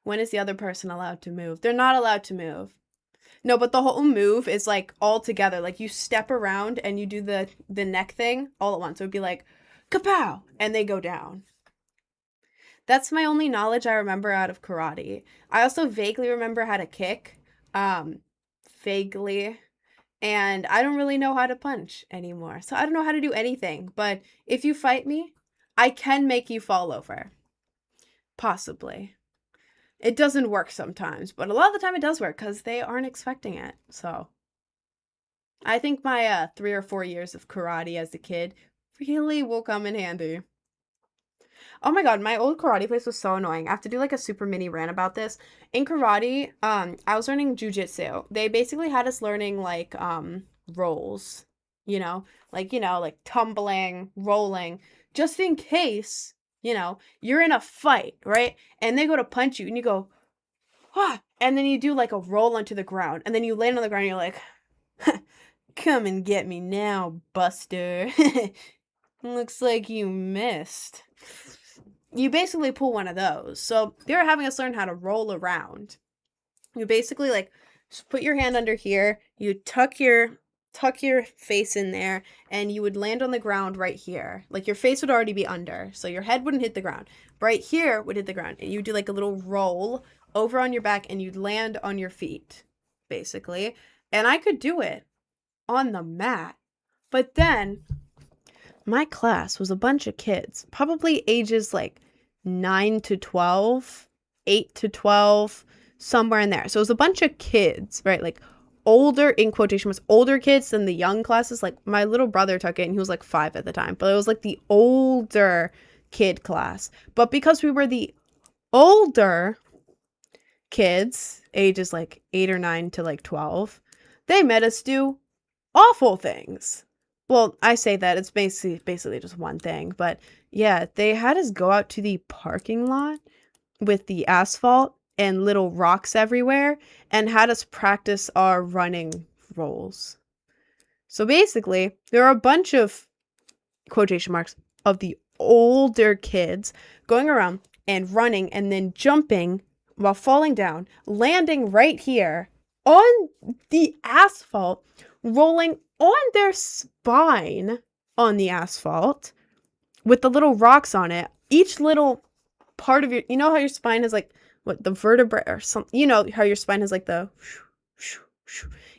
When is the other person allowed to move? They're not allowed to move. No, but the whole move is like all together. Like you step around and you do the neck thing all at once. So it'd be like, kapow, and they go down. That's my only knowledge I remember out of karate. I also vaguely remember how to kick. Vaguely. And I don't really know how to punch anymore. So I don't know how to do anything. But if you fight me, I can make you fall over. Possibly. It doesn't work sometimes, but a lot of the time it does work because they aren't expecting it. So I think my 3 or 4 years of karate as a kid really will come in handy. Oh my god, my old karate place was so annoying. I have to do like a super mini rant about this. In karate, I was learning jujitsu. They basically had us learning like rolls, like tumbling, rolling, just in case, you're in a fight, right? And they go to punch you and you go, and then you do like a roll onto the ground and then you land on the ground and you're like, come and get me now, Buster. Looks like you missed. You basically pull one of those. So they were having us learn how to roll around. You basically like just put your hand under here, you tuck your face in there, and you would land on the ground right here. Like your face would already be under, so your head wouldn't hit the ground. Right here would hit the ground, and you do like a little roll over on your back, and you'd land on your feet, basically. And I could do it on the mat, but then my class was a bunch of kids, probably ages like 9 to 12, 8 to 12, somewhere in there. So it was a bunch of kids, right? Like older, in quotation marks, older kids than the young classes. Like my little brother took it and he was like 5 at the time, but it was like the older kid class. But because we were the older kids, ages like 8 or 9 to like 12, they made us do awful things. Well, I say that it's basically just one thing, but yeah, they had us go out to the parking lot with the asphalt and little rocks everywhere and had us practice our running rolls. So basically, there are a bunch of, quotation marks, of the older kids going around and running and then jumping while falling down, landing right here on the asphalt, rolling on their spine on the asphalt with the little rocks on it. Each little part of how your spine has like the vertebrae or something, how your spine has like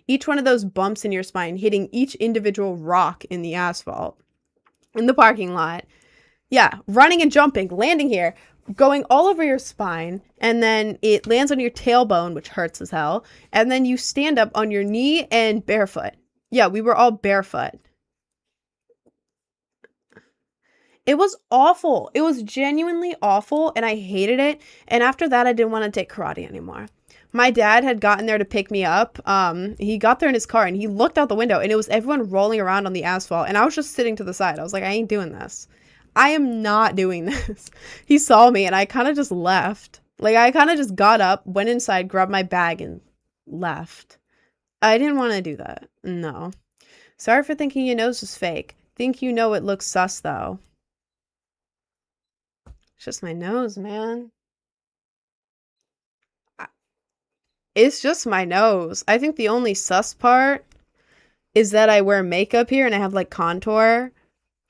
each one of those bumps in your spine hitting each individual rock in the asphalt in the parking lot. Yeah, running and jumping, landing here, going all over your spine, and then it lands on your tailbone, which hurts as hell, and then you stand up on your knee and barefoot. Yeah, we were all barefoot. It was awful. It was genuinely awful, and I hated it. And after that, I didn't want to take karate anymore. My dad had gotten there to pick me up. He got there in his car, and he looked out the window, and it was everyone rolling around on the asphalt, and I was just sitting to the side. I was like, I ain't doing this. I am not doing this. He saw me and I kind of just left. Like, I kind of just got up, went inside, grabbed my bag, and left. I didn't want to do that. No. Sorry for thinking your nose was fake. Think you know it looks sus, though. It's just my nose, man. It's just my nose. I think the only sus part is that I wear makeup here and I have, like, contour.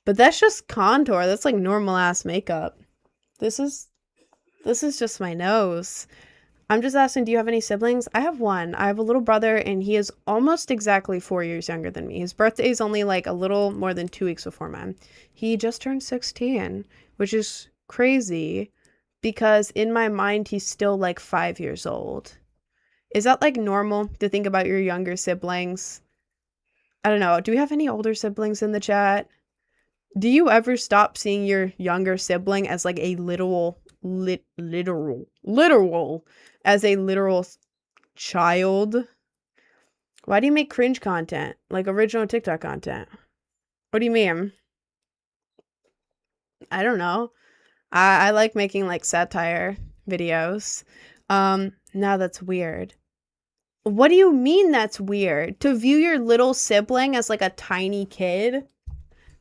But that's just contour. That's, like, normal-ass makeup. This is just my nose. I'm just asking, do you have any siblings? I have one. I have a little brother, and he is almost exactly 4 years younger than me. His birthday is only, like, a little more than 2 weeks before mine. He just turned 16, which is crazy because in my mind, he's still, like, 5 years old. Is that, like, normal to think about your younger siblings? I don't know. Do we have any older siblings in the chat? Do you ever stop seeing your younger sibling as, like, a literal as a literal child? Why do you make cringe content? Like original TikTok content? What do you mean? I don't know. I like making like satire videos. Now that's weird. What do you mean that's weird? To view your little sibling as like a tiny kid?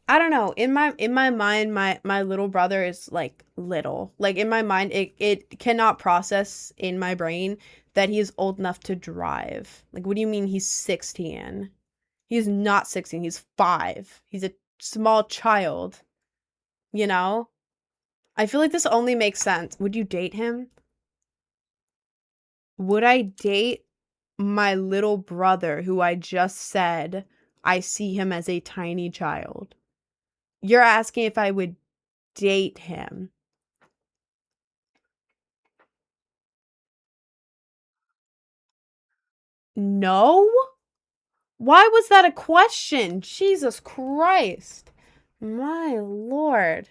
I don't know. In my mind, my little brother is like little. Like in my mind, it cannot process in my brain that he is old enough to drive. Like, what do you mean he's 16? He's not 16. He's 5. He's a small child. You know? I feel like this only makes sense. Would you date him? Would I date my little brother who I just said I see him as a tiny child? You're asking if I would date him. No? Why was that a question? Jesus Christ. My lord.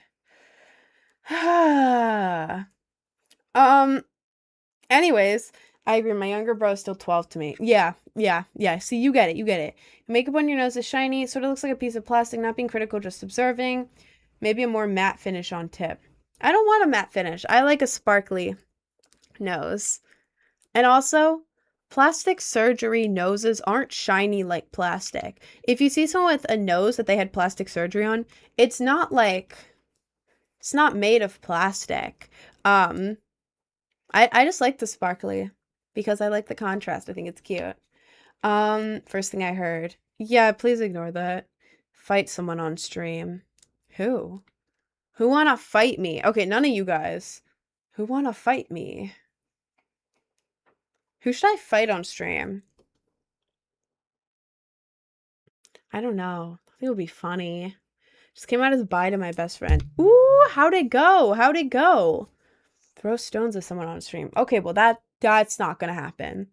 Anyways, I agree. My younger bro is still 12 to me. Yeah. See, you get it. Makeup on your nose is shiny. Sort of looks like a piece of plastic. Not being critical, just observing. Maybe a more matte finish on tip. I don't want a matte finish. I like a sparkly nose. And also, plastic surgery noses aren't shiny like plastic. If you see someone with a nose that they had plastic surgery on, it's not made of plastic. I just like the sparkly because I like the contrast. I think it's cute. First thing I heard. Yeah, please ignore that. Fight someone on stream. Who? Who wanna fight me? Okay, none of you guys. Who wanna fight me? Who should I fight on stream? I don't know. I think it would be funny. Just came out as bye to my best friend. Ooh, how'd it go? Throw stones at someone on stream. Okay, well that's not gonna happen.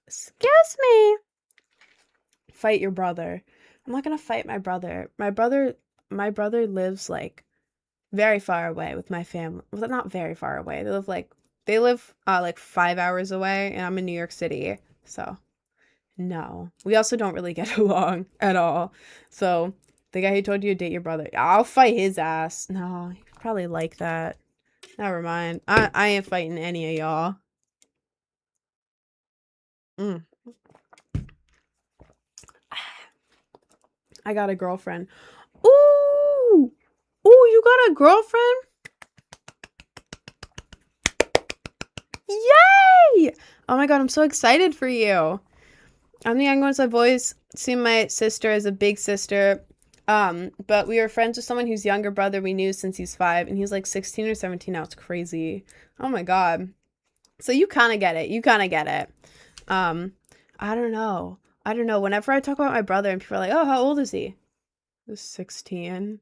Excuse me. Fight your brother. I'm not gonna fight my brother. My brother lives like very far away with my family. Well, not very far away. They live like 5 hours away, and I'm in New York City. So no. We also don't really get along at all. So the guy who told you to date your brother, I'll fight his ass. No, he'd probably like that. Never mind. I ain't fighting any of y'all. I got a girlfriend. Ooh! Ooh, you got a girlfriend? Yay! Oh my god, I'm so excited for you. I'm the younger one, so I've always seen my sister as a big sister. But we were friends with someone whose younger brother we knew since he's 5, and he's like 16 or 17 now. It's crazy. Oh my god. So you kind of get it. I don't know. Whenever I talk about my brother and people are like, oh, how old is he? He's 16.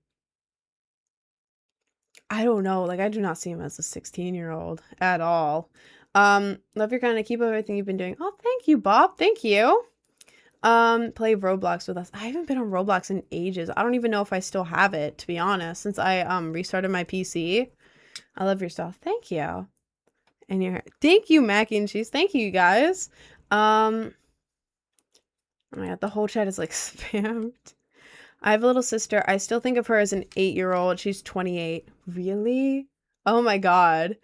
I don't know. Like, I do not see him as a 16-year-old at all. Love your kind of keep up everything you've been doing. Oh, thank you, Bob. Thank you. Play Roblox with us. I haven't been on Roblox in ages. I don't even know if I still have it, to be honest, since I restarted my PC. I love your stuff. Thank you. And thank you, Mac and Cheese. Thank you, guys. Oh my god, the whole chat is like spammed. I have a little sister. I still think of her as an 8-year-old. She's 28. Really? Oh my God.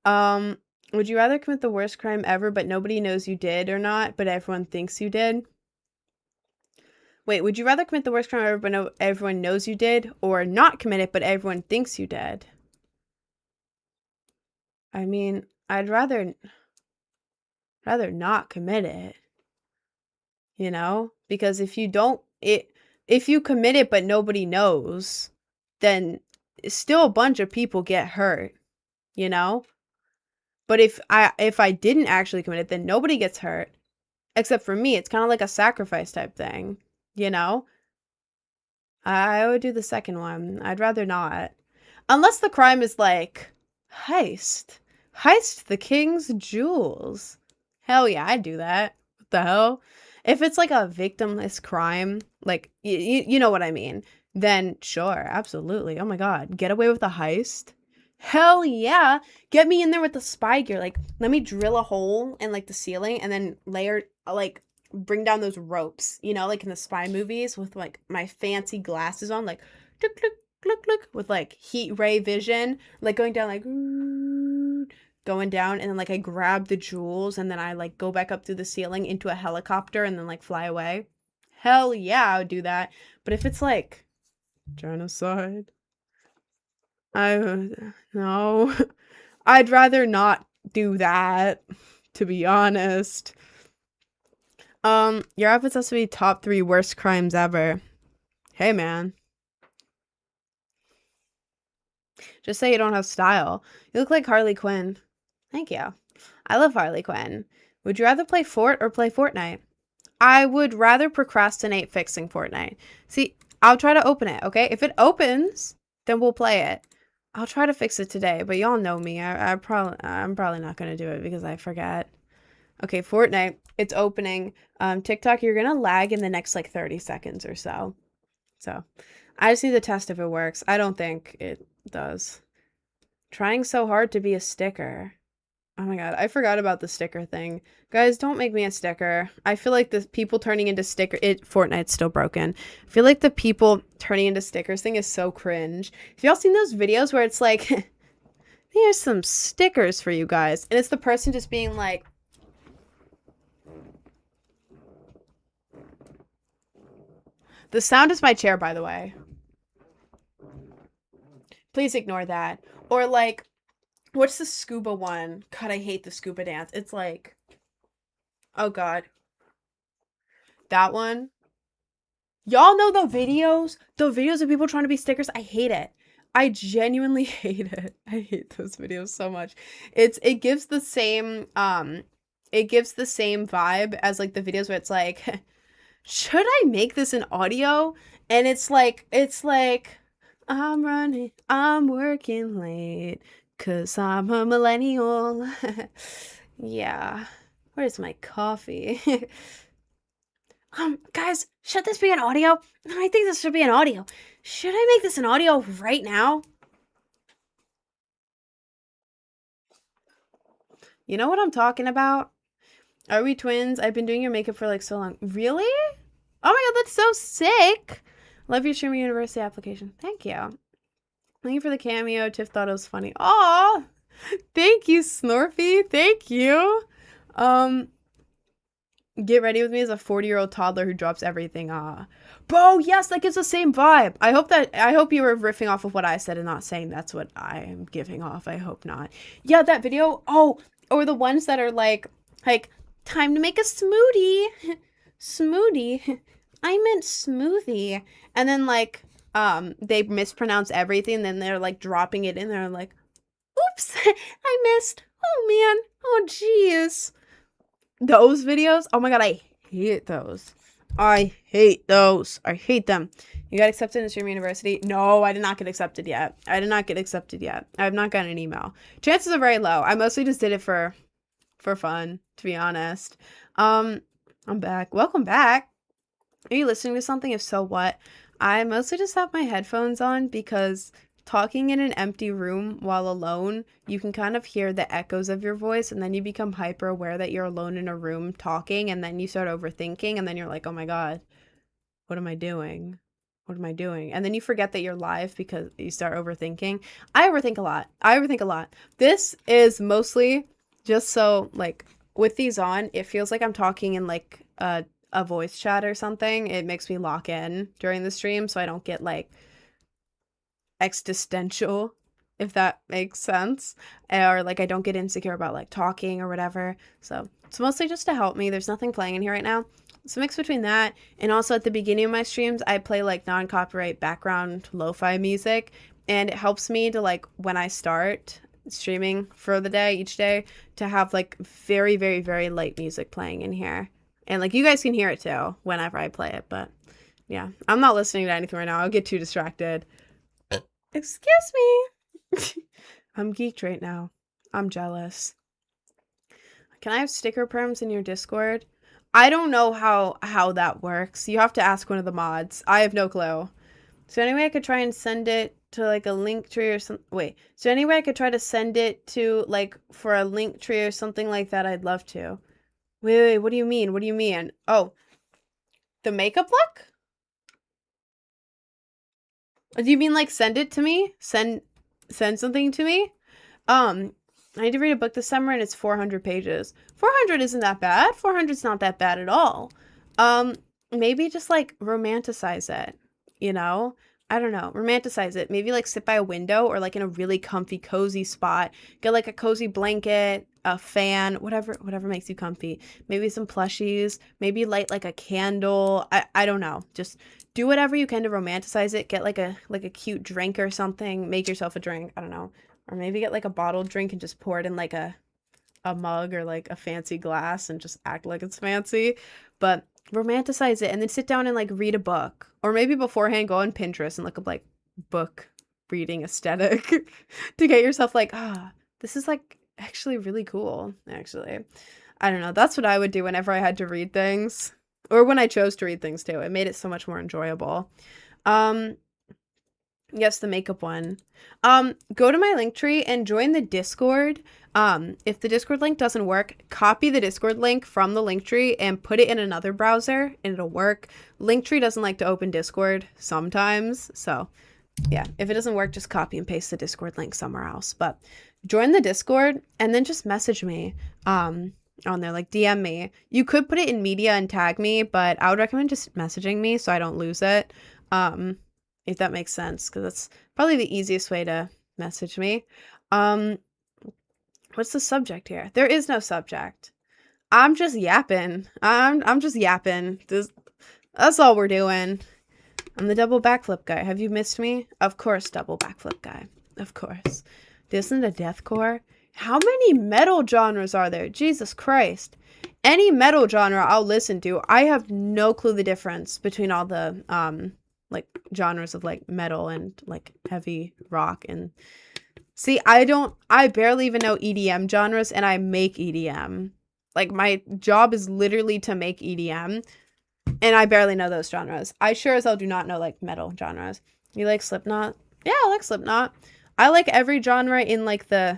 Um, would you rather commit the worst crime ever, but nobody knows you did or not, but everyone thinks you did? Wait, would you rather commit the worst crime ever, but no, everyone knows you did, or not commit it, but everyone thinks you did? I mean, I'd rather not commit it, you know? Because if you commit it but nobody knows, then still a bunch of people get hurt, you know? But if I didn't actually commit it, then nobody gets hurt. Except for me, it's kind of like a sacrifice type thing, you know? I would do the second one. I'd rather not. Unless the crime is like heist. Heist the king's jewels. Hell yeah, I'd do that. What the hell? If it's like a victimless crime, like you know what I mean, then sure, absolutely. Oh my God, get away with a heist? Hell yeah. Get me in there with the spy gear. Like, let me drill a hole in like the ceiling and then layer like bring down those ropes, you know, like in the spy movies with like my fancy glasses on, like click, click, click, click, with like heat ray vision, like going down, like going down, and then like I grab the jewels and then I like go back up through the ceiling into a helicopter and then like fly away. Hell yeah, I would do that. But if it's like genocide, I no, I'd rather not do that, to be honest. Your outfit's supposed to be top 3 worst crimes ever. Hey, man. Just say you don't have style. You look like Harley Quinn. Thank you. I love Harley Quinn. Would you rather play Fort or play Fortnite? I would rather procrastinate fixing Fortnite. See, I'll try to open it, okay? If it opens, then we'll play it. I'll try to fix it today, but y'all know me. I'm probably not gonna do it because I forget. Okay, Fortnite, it's opening. TikTok, you're gonna lag in the next like 30 seconds or so. So, I just need to test if it works. I don't think it does. Trying so hard to be a sticker. Oh my God, I forgot about the sticker thing. Guys, don't make me a sticker. I feel like the people turning into Fortnite's still broken. I feel like the people turning into stickers thing is so cringe. Have y'all seen those videos where it's like, here's some stickers for you guys, and it's the person just being like, the sound is my chair, by the way. Please ignore that. Or like, what's the scuba one? God, I hate the scuba dance. It's like, oh God. That one. Y'all know the videos? The videos of people trying to be stickers? I hate it. I genuinely hate it. I hate those videos so much. It gives the same vibe as like the videos where it's like, should I make this an audio? And it's like I'm working late 'cause I'm a millennial. Yeah. Where's my coffee? Guys, should this be an audio? I think this should be an audio. Should I make this an audio right now? You know what I'm talking about? Are we twins? I've been doing your makeup for like so long. Really? Oh my God, that's so sick. Love your streaming university application. Thank you. Thank you for the cameo. Tiff thought it was funny. Aw, thank you, Snorfy. Thank you. Get ready with me as a 40-year-old toddler who drops everything. Bro, yes, that gives the same vibe. I hope you were riffing off of what I said and not saying that's what I am giving off. I hope not. Yeah, that video. Oh, or the ones that are like time to make a smoothie. Smoothie. I meant smoothie. And then like they mispronounce everything, then they're like dropping it in there like, oops, I missed. Oh man. Oh jeez. Those videos, oh my God, I hate those. I hate those. I hate them. You got accepted in Stream University? No, I did not get accepted yet. I have not gotten an email. Chances are very low. I mostly just did it for fun, to be honest. I'm back. Welcome back. Are you listening to something? If so, what? I mostly just have my headphones on because talking in an empty room while alone, you can kind of hear the echoes of your voice, and then you become hyper aware that you're alone in a room talking, and then you start overthinking, and then you're like, oh my God, what am I doing? what am I doing? And then you forget that you're live because you start overthinking. I overthink a lot. This is mostly just so, like, with these on, it feels like I'm talking in, like, a voice chat or something. It makes me lock in during the stream so I don't get, like, existential, if that makes sense. Or, like, I don't get insecure about, like, talking or whatever. So it's mostly just to help me. There's nothing playing in here right now. It's a mix between that and also at the beginning of my streams, I play like non-copyright background lo-fi music, and it helps me to, like, when I start streaming for the day, each day, to have like very, very, very light music playing in here. And like you guys can hear it too whenever I play it, but yeah, I'm not listening to anything right now. I'll get too distracted. Excuse me. I'm geeked right now. I'm jealous. Can I have sticker perms in your Discord? I don't know how that works. You have to ask one of the mods. I have no clue. So anyway, I could try and send it to like a link tree or something. Wait. So anyway, I could try to send it to like for a link tree or something like that. I'd love to. Wait. What do you mean? What do you mean? Oh, the makeup look? Do you mean like send it to me? Send something to me? I need to read a book this summer and it's 400 pages. 400 isn't that bad. 400's not that bad at all. Maybe just like romanticize it, you know? I don't know. Romanticize it. Maybe like sit by a window or like in a really comfy, cozy spot. Get like a cozy blanket, a fan, whatever makes you comfy. Maybe some plushies. Maybe light like a candle. I don't know. Just do whatever you can to romanticize it. Get like a cute drink or something. Make yourself a drink. I don't know. Or maybe get like a bottled drink and just pour it in like a mug or like a fancy glass and just act like it's fancy. But romanticize it and then sit down and like read a book. Or maybe beforehand go on Pinterest and look up like book reading aesthetic to get yourself like, this is like actually really cool, actually. I don't know. That's what I would do whenever I had to read things. Or when I chose to read things too. It made it so much more enjoyable. Yes, the makeup one. Go to my link tree and join the Discord. If the Discord link doesn't work, copy the Discord link from the link tree and put it in another browser and it'll work. Linktree doesn't like to open Discord sometimes. So yeah, if it doesn't work, just copy and paste the Discord link somewhere else. But join the Discord and then just message me on there, like DM me. You could put it in media and tag me, but I would recommend just messaging me so I don't lose it. If that makes sense, because that's probably the easiest way to message me. What's the subject here? There is no subject. I'm just yapping. I'm just yapping. That's all we're doing. I'm the double backflip guy. Have you missed me? Of course, double backflip guy. Of course. Isn't it deathcore? How many metal genres are there? Jesus Christ. Any metal genre I'll listen to. I have no clue the difference between all the like genres of like metal and like heavy rock. And see, I barely even know EDM genres, and I make EDM. Like my job is literally to make EDM, and I barely know those genres. I sure as hell do not know like metal genres. You like Slipknot? Yeah, I like Slipknot. I like every genre in like the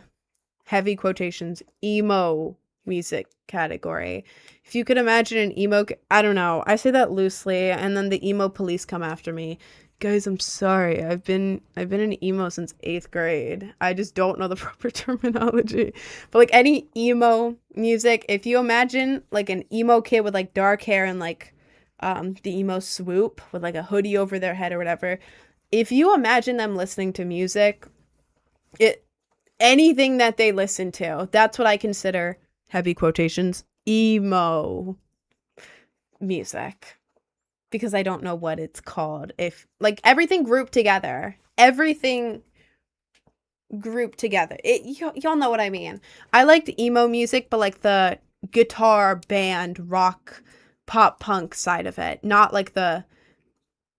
heavy quotations emo music category. If you could imagine an emo, I don't know, I say that loosely, and then the emo police come after me. Guys, I'm sorry. I've been an emo since 8th grade. I just don't know the proper terminology. But like any emo music, if you imagine like an emo kid with like dark hair and like the emo swoop with like a hoodie over their head or whatever, if you imagine them listening to music, anything that they listen to, that's what I consider, heavy quotations, emo music. Because I don't know what it's called. If like everything grouped together. Y'all know what I mean. I liked emo music, but like the guitar, band, rock, pop punk side of it. Not like the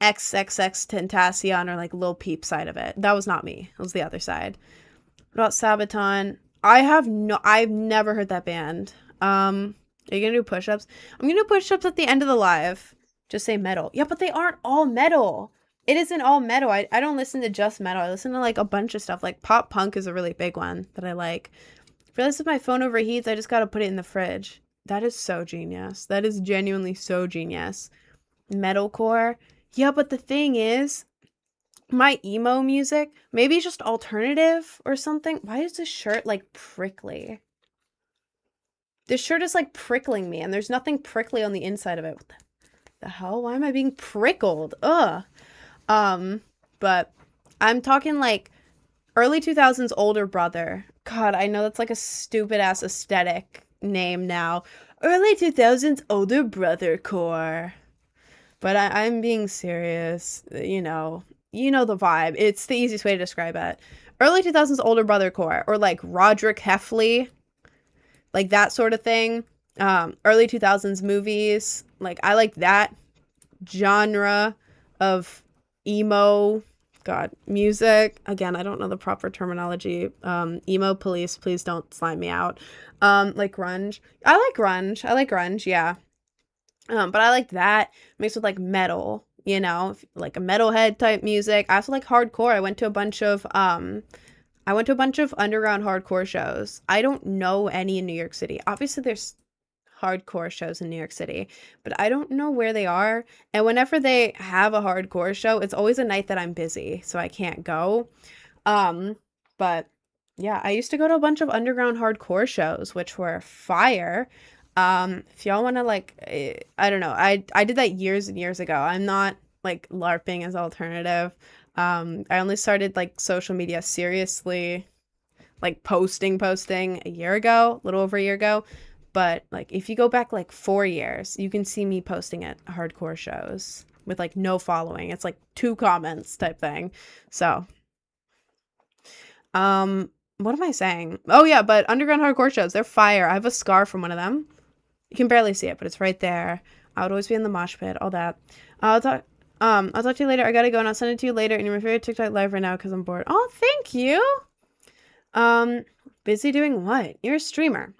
XXX Tentacion or like Lil Peep side of it. That was not me. It was the other side. What about Sabaton? I've never heard that band. Are you gonna do push-ups? I'm gonna do push-ups at the end of the live. Just say metal. Yeah, but they aren't all metal. It isn't all metal. I don't listen to just metal. I listen to like a bunch of stuff. Like pop punk is a really big one that I like. If I listen, my phone overheats, I just gotta put it in the fridge. That is so genius. That is genuinely so genius. Metalcore. Yeah, but the thing is, my emo music, maybe just alternative or something. Why is this shirt like prickly? This shirt is like prickling me, and there's nothing prickly on the inside of it. What the hell? Why am I being prickled? Ugh. But I'm talking like early 2000s older brother. God, I know that's like a stupid ass aesthetic name now. Early 2000s older brother core. But I'm being serious. You know the vibe. It's the easiest way to describe it. Early 2000s older brother core, or like Roderick Heffley, like that sort of thing. Early 2000s movies, like I like that genre of emo music. Again, I don't know the proper terminology. Emo police, please don't slime me out. Like grunge. I like grunge, yeah. But I like that mixed with like metal, like a metalhead type music. I also like hardcore. I went to a bunch of underground hardcore shows. I don't know any in New York City. Obviously there's hardcore shows in New York City, but I don't know where they are. And whenever they have a hardcore show, it's always a night that I'm busy, so I can't go. But yeah, I used to go to a bunch of underground hardcore shows, which were fire. If y'all want to I don't know. I did that years and years ago. I'm not like LARPing as alternative. I only started like social media seriously, like posting a year ago, a little over a year ago. But like if you go back like 4 years, you can see me posting at hardcore shows with like no following. It's like 2 comments type thing. So, what am I saying? Oh yeah, but underground hardcore shows, they're fire. I have a scar from one of them. You can barely see it, but it's right there. I would always be in the mosh pit, all that. I'll talk to you later. I gotta go and I'll send it to you later. And you're my favorite TikTok live right now because I'm bored. Oh, thank you. Busy doing what? You're a streamer.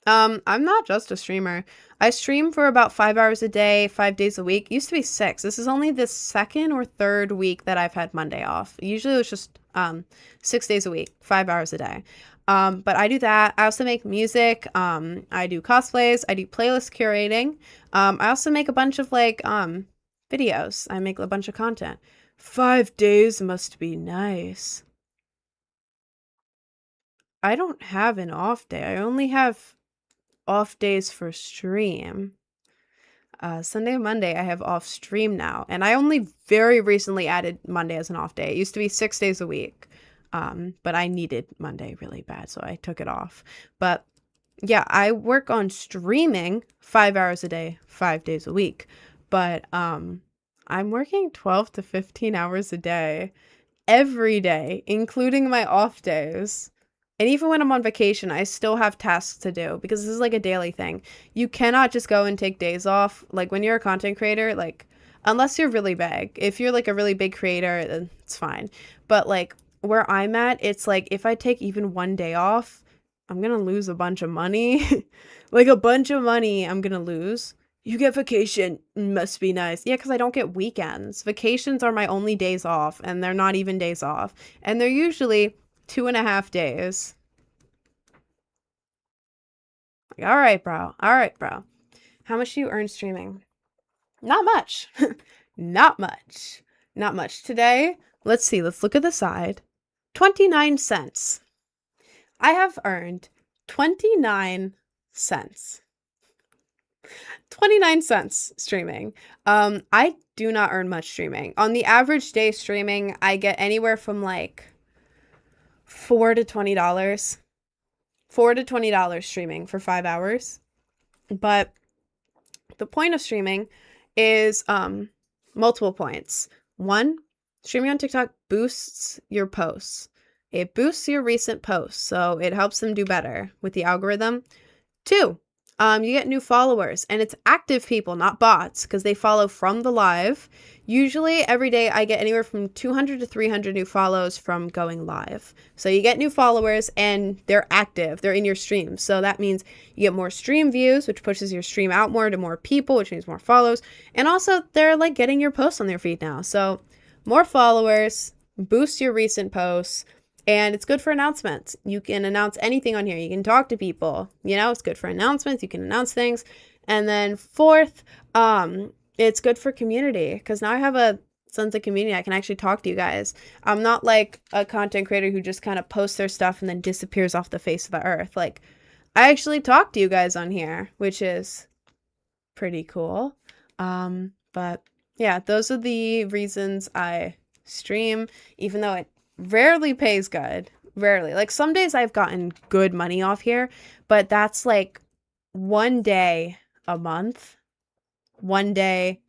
I'm not just a streamer. I stream for about 5 hours a day, 5 days a week. It used to be 6. This is only the second or third week that I've had Monday off. Usually it was just 6 days a week, 5 hours a day. But I do that. I also make music. I do cosplays. I do playlist curating. I also make a bunch of videos. I make a bunch of content. 5 days must be nice. I don't have an off day. I only have off days for stream. Sunday and Monday I have off stream now, and I only very recently added Monday as an off day. It used to be 6 days a week, but I needed Monday really bad, so I took it off. But yeah, I work on streaming 5 hours a day, 5 days a week, but I'm working 12 to 15 hours a day every day, including my off days. And even when I'm on vacation, I still have tasks to do because this is like a daily thing. You cannot just go and take days off. Like when you're a content creator, like unless you're really big. If you're like a really big creator, then it's fine. But like where I'm at, it's like if I take even one day off, I'm going to lose a bunch of money. Like a bunch of money I'm going to lose. You get vacation. Must be nice. Yeah, because I don't get weekends. Vacations are my only days off, and they're not even days off. And they're usually 2.5 days. Like, all right, bro. How much do you earn streaming? Not much. Not much. Today, let's see. Let's look at the side. 29 cents. I have earned 29 cents. 29 cents streaming. I do not earn much streaming. On the average day streaming, I get anywhere from like $4 to $20. $4 to $20 streaming for 5 hours. But the point of streaming is multiple points. 1, streaming on TikTok boosts your posts. It boosts your recent posts, so it helps them do better with the algorithm. 2, you get new followers, and it's active people, not bots, because they follow from the live. Usually every day I get anywhere from 200 to 300 new follows from going live. So you get new followers and they're active. They're in your stream. So that means you get more stream views, which pushes your stream out more to more people, which means more follows. And also they're like getting your posts on their feed now. So more followers, boost your recent posts, and it's good for announcements. You can announce anything on here. You can talk to people. It's good for announcements. You can announce things. And then 4th, it's good for community because now I have a sense of community. I can actually talk to you guys. I'm not like a content creator who just kind of posts their stuff and then disappears off the face of the earth. Like, I actually talk to you guys on here, which is pretty cool. But yeah, those are the reasons I stream, even though it rarely pays good. Rarely. Like, some days I've gotten good money off here, but that's like one day a month, one day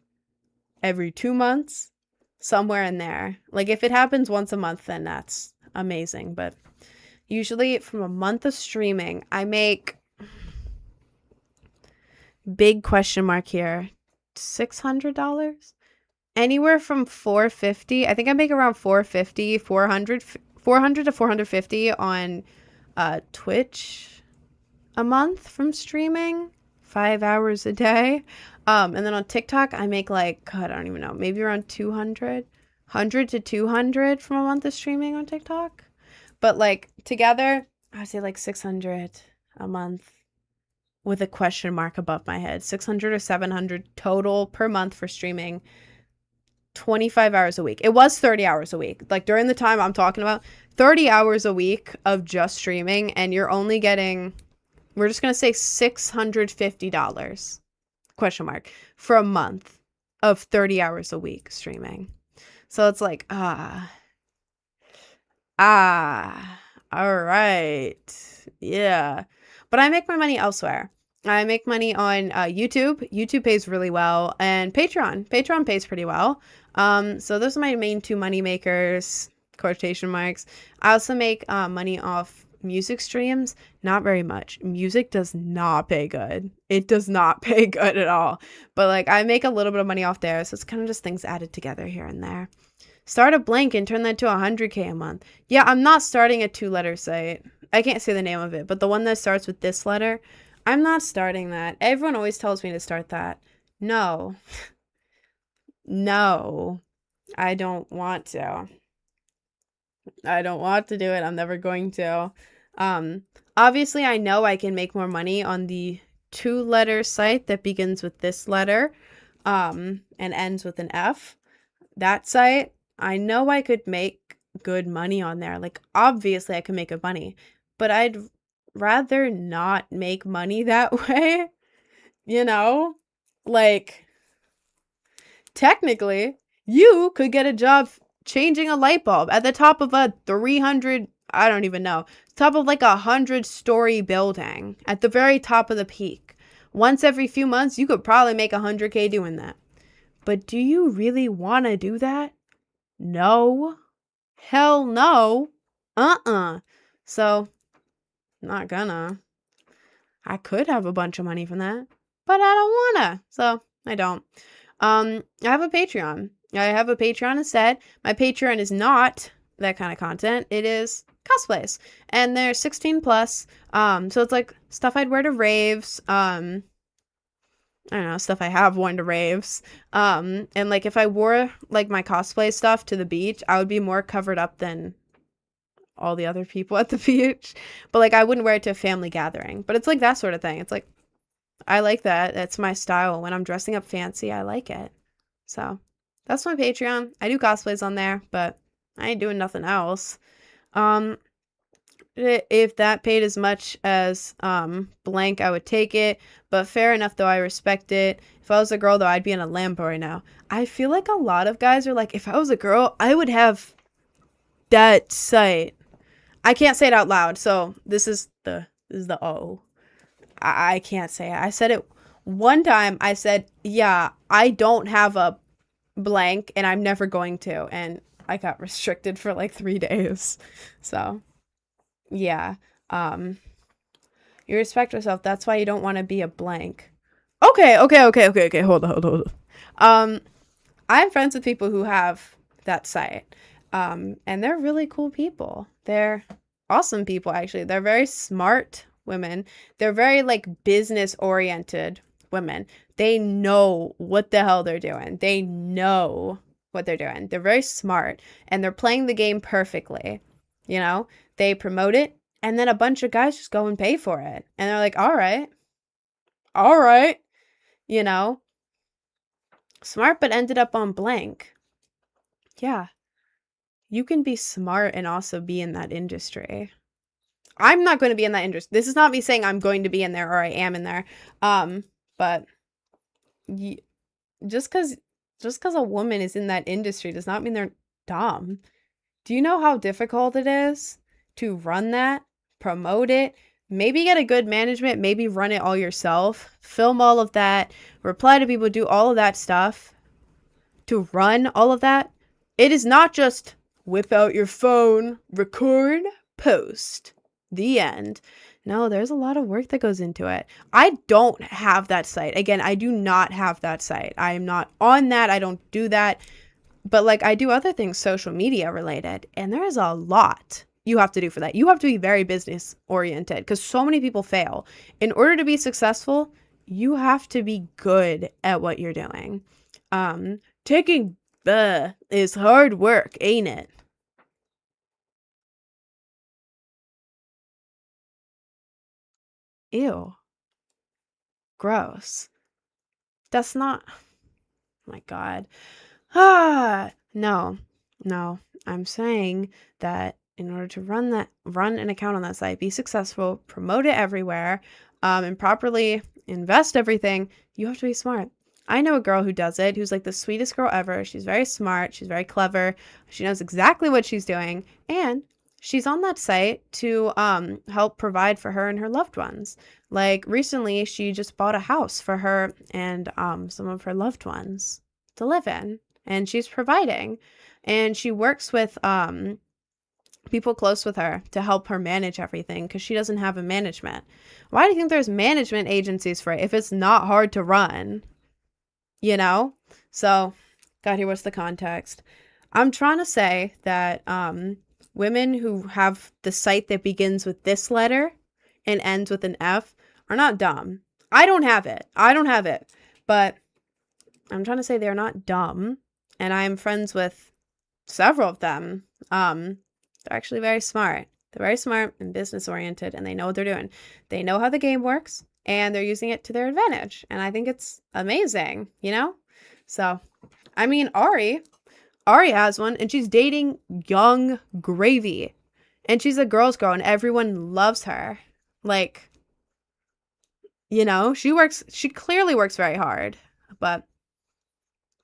every 2 months, somewhere in there. Like, if it happens once a month, then that's amazing. But usually from a month of streaming, I make, big question mark here, $600? Anywhere from 450. I think I make around 450, 400 to 450 on Twitch a month from streaming 5 hours a day. And then on TikTok, I make like, God, I don't even know, maybe around 100 to 200 from a month of streaming on TikTok. But like together, I would say like 600 a month with a question mark above my head. 600 or 700 total per month for streaming 25 hours a week. It was 30 hours a week. Like, during the time I'm talking about, 30 hours a week of just streaming, and you're only getting, we're just going to say $650 question mark for a month of 30 hours a week streaming. So it's like, all right. Yeah. But I make my money elsewhere. I make money on YouTube. YouTube pays really well, and Patreon. Patreon pays pretty well. So those are my main two money makers, quotation marks. I also make money off music streams. Not very much. Music does not pay good. It does not pay good at all. But like, I make a little bit of money off there, so it's kind of just things added together here and there. Start a blank and turn that to 100K a month. Yeah, I'm not starting a 2-letter site. I can't say the name of it, but the one that starts with this letter, I'm not starting that. Everyone always tells me to start that. No. No. I don't want to. I don't want to do it. I'm never going to. Obviously, I know I can make more money on the 2-letter site that begins with this letter, and ends with an F. That site, I know I could make good money on there. Like, obviously I could make good money, but I'd rather not make money that way. You know? Like, technically, you could get a job changing a light bulb at the top of a 300, I don't even know, top of like 100-story building at the very top of the peak. Once every few months, you could probably make 100K doing that. But do you really want to do that? No. Hell no. So, not gonna. I could have a bunch of money from that, but I don't wanna. So, I don't. I have a Patreon. I have a Patreon instead. My Patreon is not that kind of content. It is cosplays. And they're 16 plus. So it's like stuff I'd wear to raves. I don't know, stuff I have worn to raves. And like, if I wore like my cosplay stuff to the beach, I would be more covered up than all the other people at the beach. But like, I wouldn't wear it to a family gathering. But it's like that sort of thing. It's like, I like that. That's my style. When I'm dressing up fancy, I like it. So that's my Patreon. I do cosplays on there, but I ain't doing nothing else. If that paid as much as blank, I would take it. But fair enough, though. I respect it. If I was a girl, though, I'd be in a Lambo right now. I feel like a lot of guys are like, if I was a girl, I would have that site. I can't say it out loud, so this is the O. I can't say it. I said it one time. I said, yeah, I don't have a blank, and I'm never going to. And I got restricted for like 3 days. So, yeah. You respect yourself. That's why you don't want to be a blank. Okay. Hold on. I'm friends with people who have that site. And they're really cool people. They're awesome people, actually. They're very smart women. They're very like business oriented women. They know what the hell they're doing. They know what they're doing. They're very smart, and they're playing the game perfectly. You know, they promote it, and then a bunch of guys just go and pay for it. And they're like, all right, you know, Smart, but ended up on blank. Yeah. You can be smart and also be in that industry. I'm not going to be in that industry. This is not me saying I'm going to be in there or I am in there. But y- just because a woman is in that industry does not mean they're dumb. Do you know how difficult it is to run that, promote it, maybe get a good management, maybe run it all yourself, film all of that, reply to people, do all of that stuff, to run all of that? It is not just whip out your phone, record, post, the end. No, there's a lot of work that goes into it. I don't have that site. Again, I do not have that site. I am not on that. I don't do that. But like I do other things social media related, and there is a lot you have to do for that. You have to be very business oriented because so many people fail. In order to be successful, you have to be good at what you're doing. Taking is hard work, ain't it? Ew. Gross. That's not, oh my God. No, no. I'm saying that in order to run an account on that site, be successful, promote it everywhere, and properly invest everything, you have to be smart. I know a girl who does it, who's like the sweetest girl ever. She's very smart. She's very clever. She knows exactly what she's doing, and she's on that site to help provide for her and her loved ones. Like recently, she just bought a house for her and some of her loved ones to live in, and she's providing, and she works with people close with her to help her manage everything because she doesn't have a management. Why do you think there's management agencies for it if it's not hard to run, you know? So God, here, what's the context? I'm trying to say that women who have the site that begins with this letter and ends with an F are not dumb. I don't have it, but I'm trying to say they're not dumb, and I'm friends with several of them. They're actually very smart. They're very smart and business oriented, and they know what they're doing. They know how the game works, and they're using it to their advantage. And I think it's amazing, you know? So, I mean, Ari has one, and she's dating Young Gravy, and she's a girl's girl, and everyone loves her. Like, you know, she clearly works very hard, but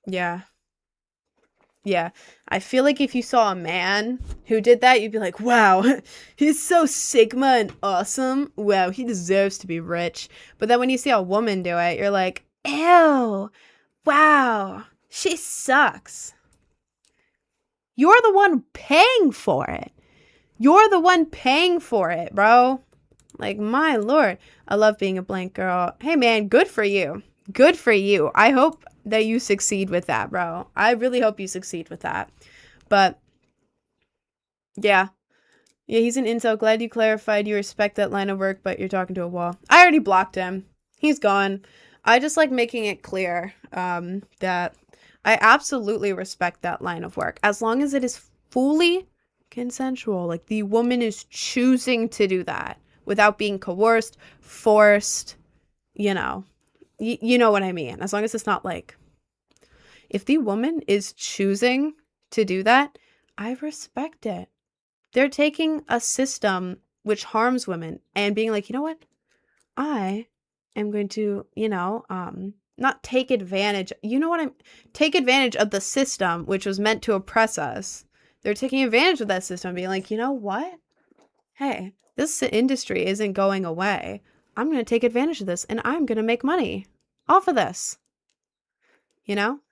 yeah. Yeah. I feel like if you saw a man who did that, you'd be like, wow, he's so Sigma and awesome. Wow, he deserves to be rich. But then when you see a woman do it, you're like, ew, wow, she sucks. You're the one paying for it. You're the one paying for it, bro. Like, my lord. I love being a blank girl. Hey, man, good for you. Good for you. I hope that you succeed with that, bro. I really hope you succeed with that. But, yeah. Yeah, he's an incel. Glad you clarified you respect that line of work, but you're talking to a wall. I already blocked him. He's gone. I just like making it clear that I absolutely respect that line of work. As long as it is fully consensual. Like, the woman is choosing to do that without being coerced, forced, you know. You know what I mean. As long as it's not like, if the woman is choosing to do that, I respect it. They're taking a system which harms women and being like, you know what? I am going to, not take advantage. You know what take advantage of the system which was meant to oppress us. They're taking advantage of that system, being like, you know what? Hey, this industry isn't going away. I'm going to take advantage of this and I'm going to make money off of this.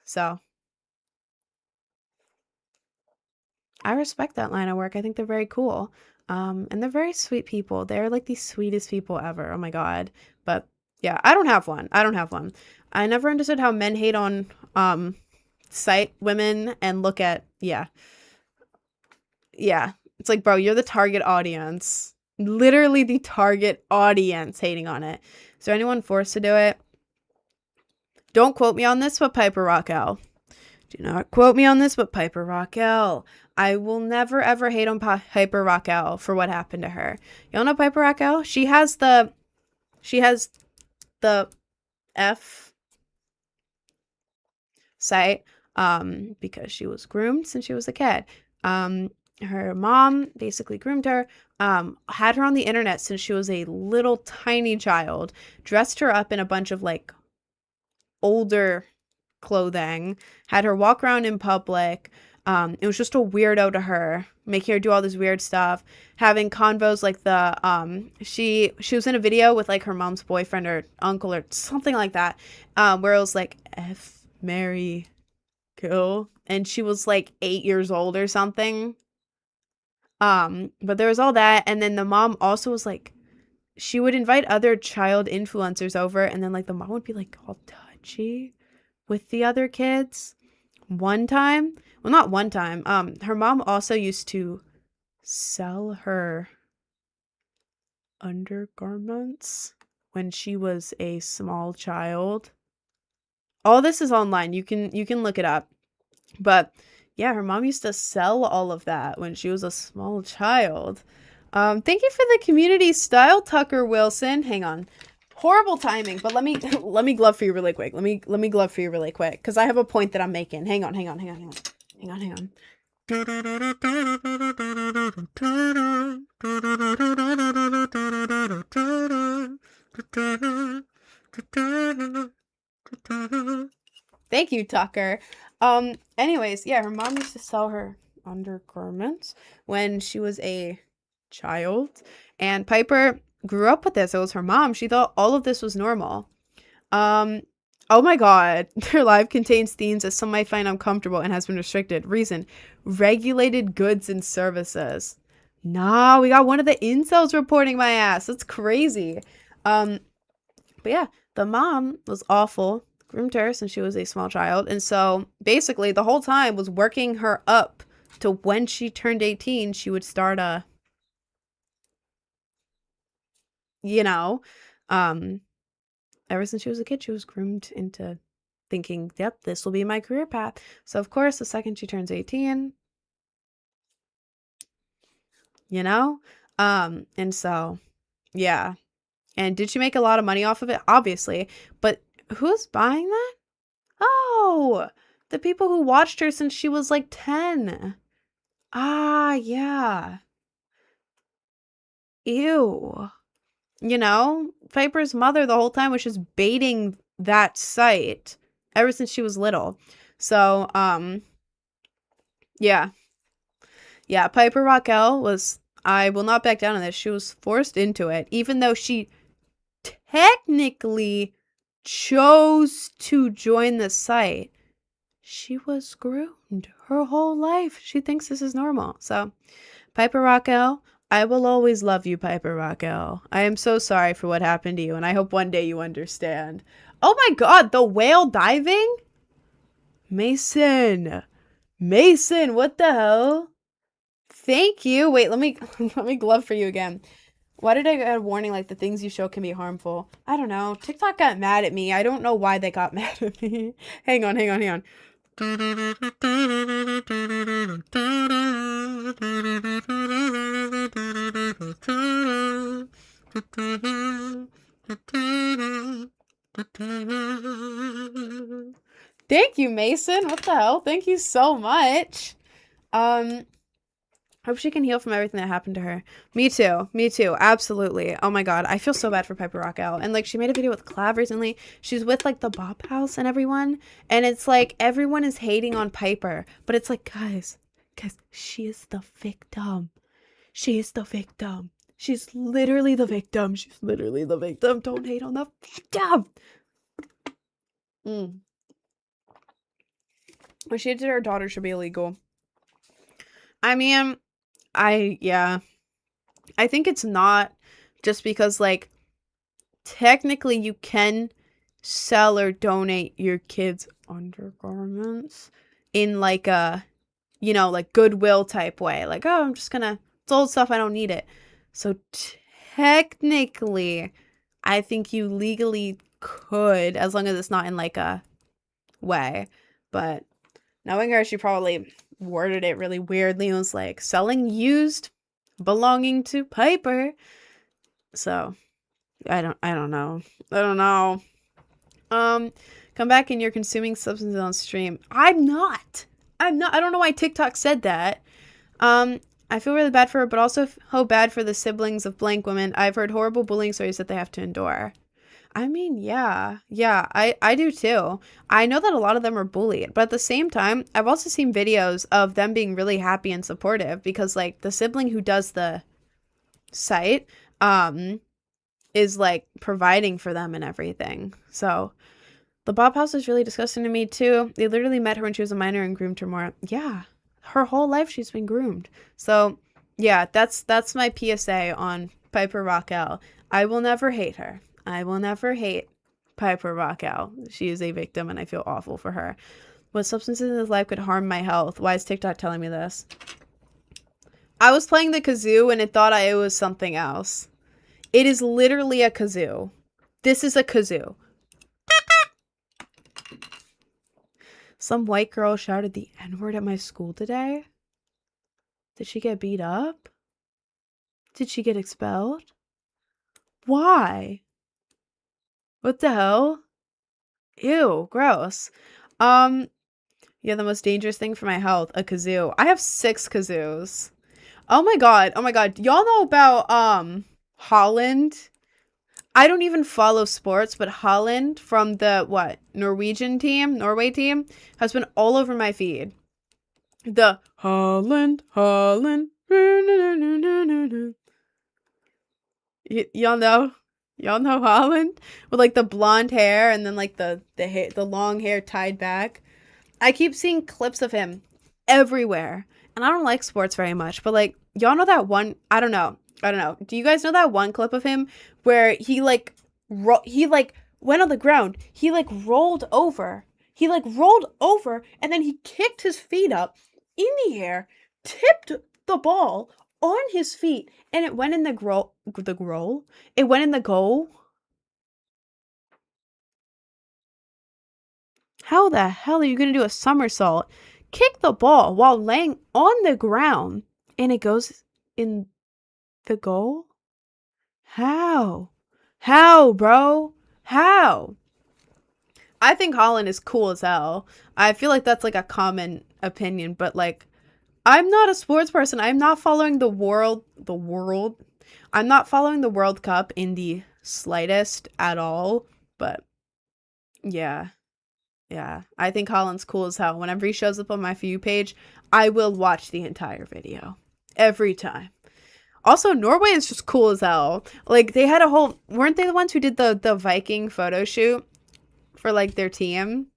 So I respect that line of work. I think they're very cool. And they're very sweet people. They're like the sweetest people ever. Oh my God. But yeah, I don't have one. I never understood how men hate on site women and look at, yeah. It's like, bro, you're the target audience. Literally the target audience hating on it. Is there anyone forced to do it? Don't quote me on this, but Piper Raquel. Do not quote me on this, but Piper Raquel. I will never ever hate on Piper Raquel for what happened to her. Y'all know Piper Raquel? She has the F. site because she was groomed since she was a kid. Her mom basically groomed her, had her on the internet since she was a little tiny child, dressed her up in a bunch of like older clothing, had her walk around in public. It was just a weirdo to her, making her do all this weird stuff, having convos like she was in a video with like her mom's boyfriend or uncle or something like that, where it was like F, marry, kill, and she was like 8 years old or something. But there was all that, and then the mom also was like, she would invite other child influencers over, and then like the mom would be like all touchy with the other kids. One time, well, not one time, her mom also used to sell her undergarments when she was a small child. All this is online. You can look it up. But yeah, her mom used to sell all of that when she was a small child. Thank you for the community style, Tucker Wilson. Hang on. Horrible timing, but let me glove for you really quick. Let me glove for you really quick, because I have a point that I'm making. Hang on. Thank you, Tucker. Anyways, yeah, her mom used to sell her undergarments when she was a child, and Piper grew up with this. It was her mom. She thought all of this was normal. Oh my god, their live contains themes that some might find uncomfortable and has been restricted. Reason: regulated goods and services. Nah, we got one of the incels reporting my ass. That's crazy. But yeah, the mom was awful, groomed her since she was a small child, and so basically the whole time was working her up to when she turned 18, she would start a, you know, ever since she was a kid, she was groomed into thinking, yep, this will be my career path. So of course, the second she turns 18, and so, yeah. And did she make a lot of money off of it? Obviously. But who's buying that? Oh, the people who watched her since she was like 10. Ah, yeah. Ew. Piper's mother the whole time was just baiting that site ever since she was little. So, yeah. Yeah, Piper Raquel was, I will not back down on this. She was forced into it, even though she technically chose to join the site. She was groomed her whole life. She thinks this is normal. So, Piper Raquel, I will always love you, Piper Raquel. I am so sorry for what happened to you, and I hope one day you understand. Oh my god, the whale diving? Mason, what the hell? Thank you. Wait, let me glove for you again. Why did I get a warning like the things you show can be harmful? I don't know. TikTok got mad at me. I don't know why they got mad at me. Hang on. Thank you, Mason. What the hell? Thank you so much. Hope she can heal from everything that happened to her. Me too. Absolutely. Oh my god. I feel so bad for Piper Raquel. And like, she made a video with Clav recently. She's with like the Bop House and everyone. And it's like, everyone is hating on Piper. But it's like, guys, she is the victim. She's literally the victim. Don't hate on the victim. What she did to her daughter should be illegal. I mean, I think it's not, just because like technically you can sell or donate your kids' undergarments in like a, like Goodwill type way. Like, oh, I'm just gonna, it's old stuff, I don't need it. So technically, I think you legally could, as long as it's not in like a way. But knowing her, she probably worded it really weirdly and was like, selling used belonging to Piper. So I don't know. Come back and you're consuming substances on stream. I'm not. I don't know why TikTok said that. I feel really bad for her, but also so bad for the siblings of blank women. I've heard horrible bullying stories that they have to endure. I mean, yeah, I do too. I know that a lot of them are bullied, but at the same time, I've also seen videos of them being really happy and supportive because, like, the sibling who does the site, is like providing for them and everything. So the Bob House is really disgusting to me too. They literally met her when she was a minor and groomed her more. Yeah, her whole life she's been groomed. So yeah, that's my PSA on Piper Raquel. I will never hate her. I will never hate Piper Raquel. She is a victim and I feel awful for her. What substances in his life could harm my health? Why is TikTok telling me this? I was playing the kazoo and it thought it was something else. It is literally a kazoo. This is a kazoo. Some white girl shouted the N-word at my school today. Did she get beat up? Did she get expelled? Why? What the hell? Ew, gross. Yeah, the most dangerous thing for my health, a kazoo. I have 6 kazoos. Oh my god. Y'all know about, Holland? I don't even follow sports, but Holland from the, Norway team, has been all over my feed. The Holland. Y'all know Holland? With, like, the blonde hair and then, like, the long hair tied back. I keep seeing clips of him everywhere. And I don't like sports very much, but, like, y'all know that one, I don't know. Do you guys know that one clip of him where he went on the ground. He rolled over. And then he kicked his feet up in the air, tipped the ball on his feet, and it went in the goal. It went in the goal. How the hell are you going to do a somersault? Kick the ball while laying on the ground and it goes in the goal? How? How, bro? How? I think Holland is cool as hell. I feel like that's like a common opinion, but like, I'm not a sports person. I'm not following the world. I'm not following the World Cup in the slightest at all, but yeah. Yeah, I think Holland's cool as hell. Whenever he shows up on my For You page, I will watch the entire video. Every time. Also, Norway is just cool as hell. Like, they had weren't they the ones who did the Viking photo shoot for, like, their team?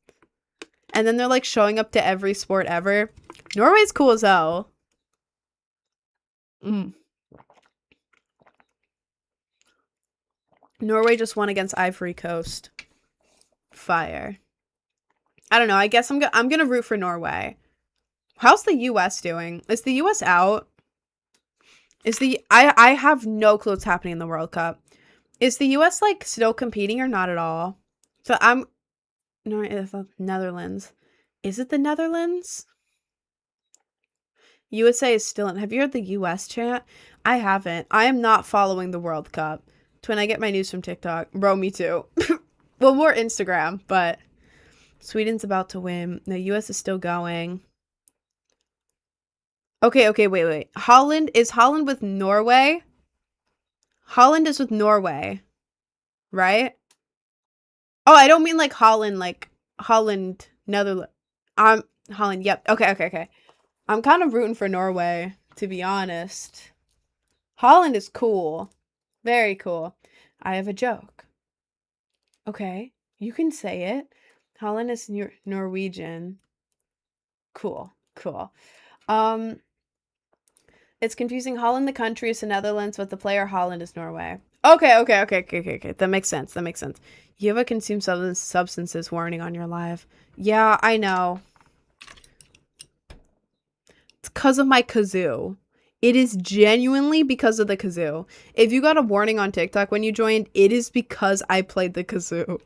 And then they're, like, showing up to every sport ever. Norway's cool as hell. Norway just won against Ivory Coast. Fire. I don't know. I guess I'm gonna root for Norway. How's the U.S. doing? Is the U.S. out? I have no clue what's happening in the World Cup. Is the U.S. like still competing or not at all? So no, it's the Netherlands. Is it the Netherlands? USA is still in. Have you heard the U.S. chant? I haven't. I am not following the World Cup. It's when I get my news from TikTok. Bro, me too. Well, more Instagram, but Sweden's about to win. The U.S. is still going. Okay, wait. Is Holland with Norway? Holland is with Norway, right? Oh, I don't mean like Holland, Netherlands. Holland, yep. Okay. I'm kind of rooting for Norway, to be honest. Holland is cool. Very cool. I have a joke. Okay, you can say it. Holland is Norwegian. Cool. It's confusing. Holland, the country, is the Netherlands, but the player Holland is Norway. Okay. That makes sense. You have a consumed substances warning on your live. Yeah, I know. It's because of my kazoo. It is genuinely because of the kazoo. If you got a warning on TikTok when you joined, it is because I played the kazoo.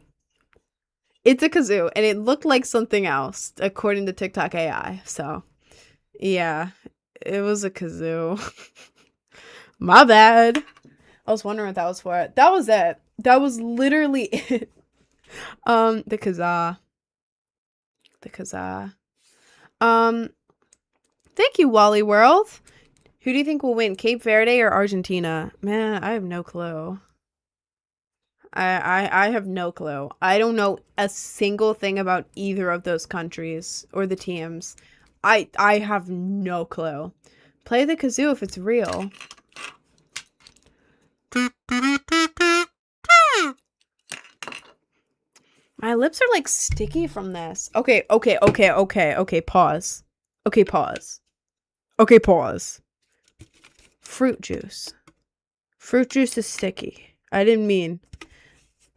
It's a kazoo, and it looked like something else, according to TikTok AI. So, yeah. It was a kazoo. My bad. I was wondering what that was for. That was it. That was literally it. The Kazaa. The Kazaa. Um, Thank you, Wally World. Who do you think will win, Cape Verde or Argentina? Man, I have no clue. I have no clue. I don't know a single thing about either of those countries or the teams. I have no clue. Play the kazoo if it's real. My lips are like sticky from this. Okay, pause. Okay, pause. Okay, pause. Fruit juice. Fruit juice is sticky. I didn't mean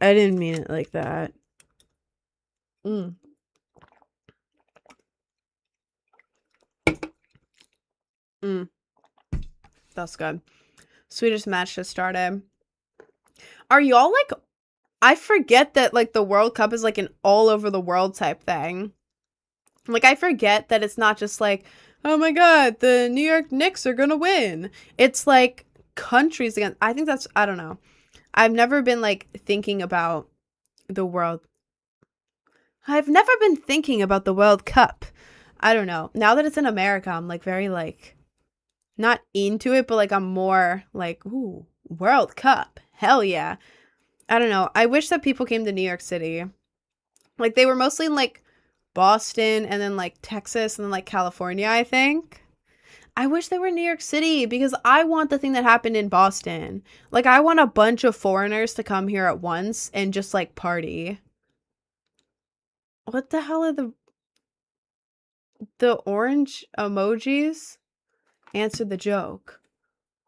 it like that. That's good. Swedish match just started. Are y'all like, I forget that like the World Cup is like an all over the world type thing. Like I forget that it's not just like, oh my god, the New York Knicks are gonna win. It's like countries again. I think that's, I don't know. I've never been like thinking about the world. I've never been thinking about the World Cup. I don't know. Now that it's in America, I'm like very like not into it, but like I'm more like, ooh, World Cup. Hell yeah. I don't know. I wish that people came to New York City. Like they were mostly in like Boston and then like Texas and then like California, I think. I wish they were in New York City because I want the thing that happened in Boston. Like I want a bunch of foreigners to come here at once and just like party. What the hell are the orange emojis? Answer the joke.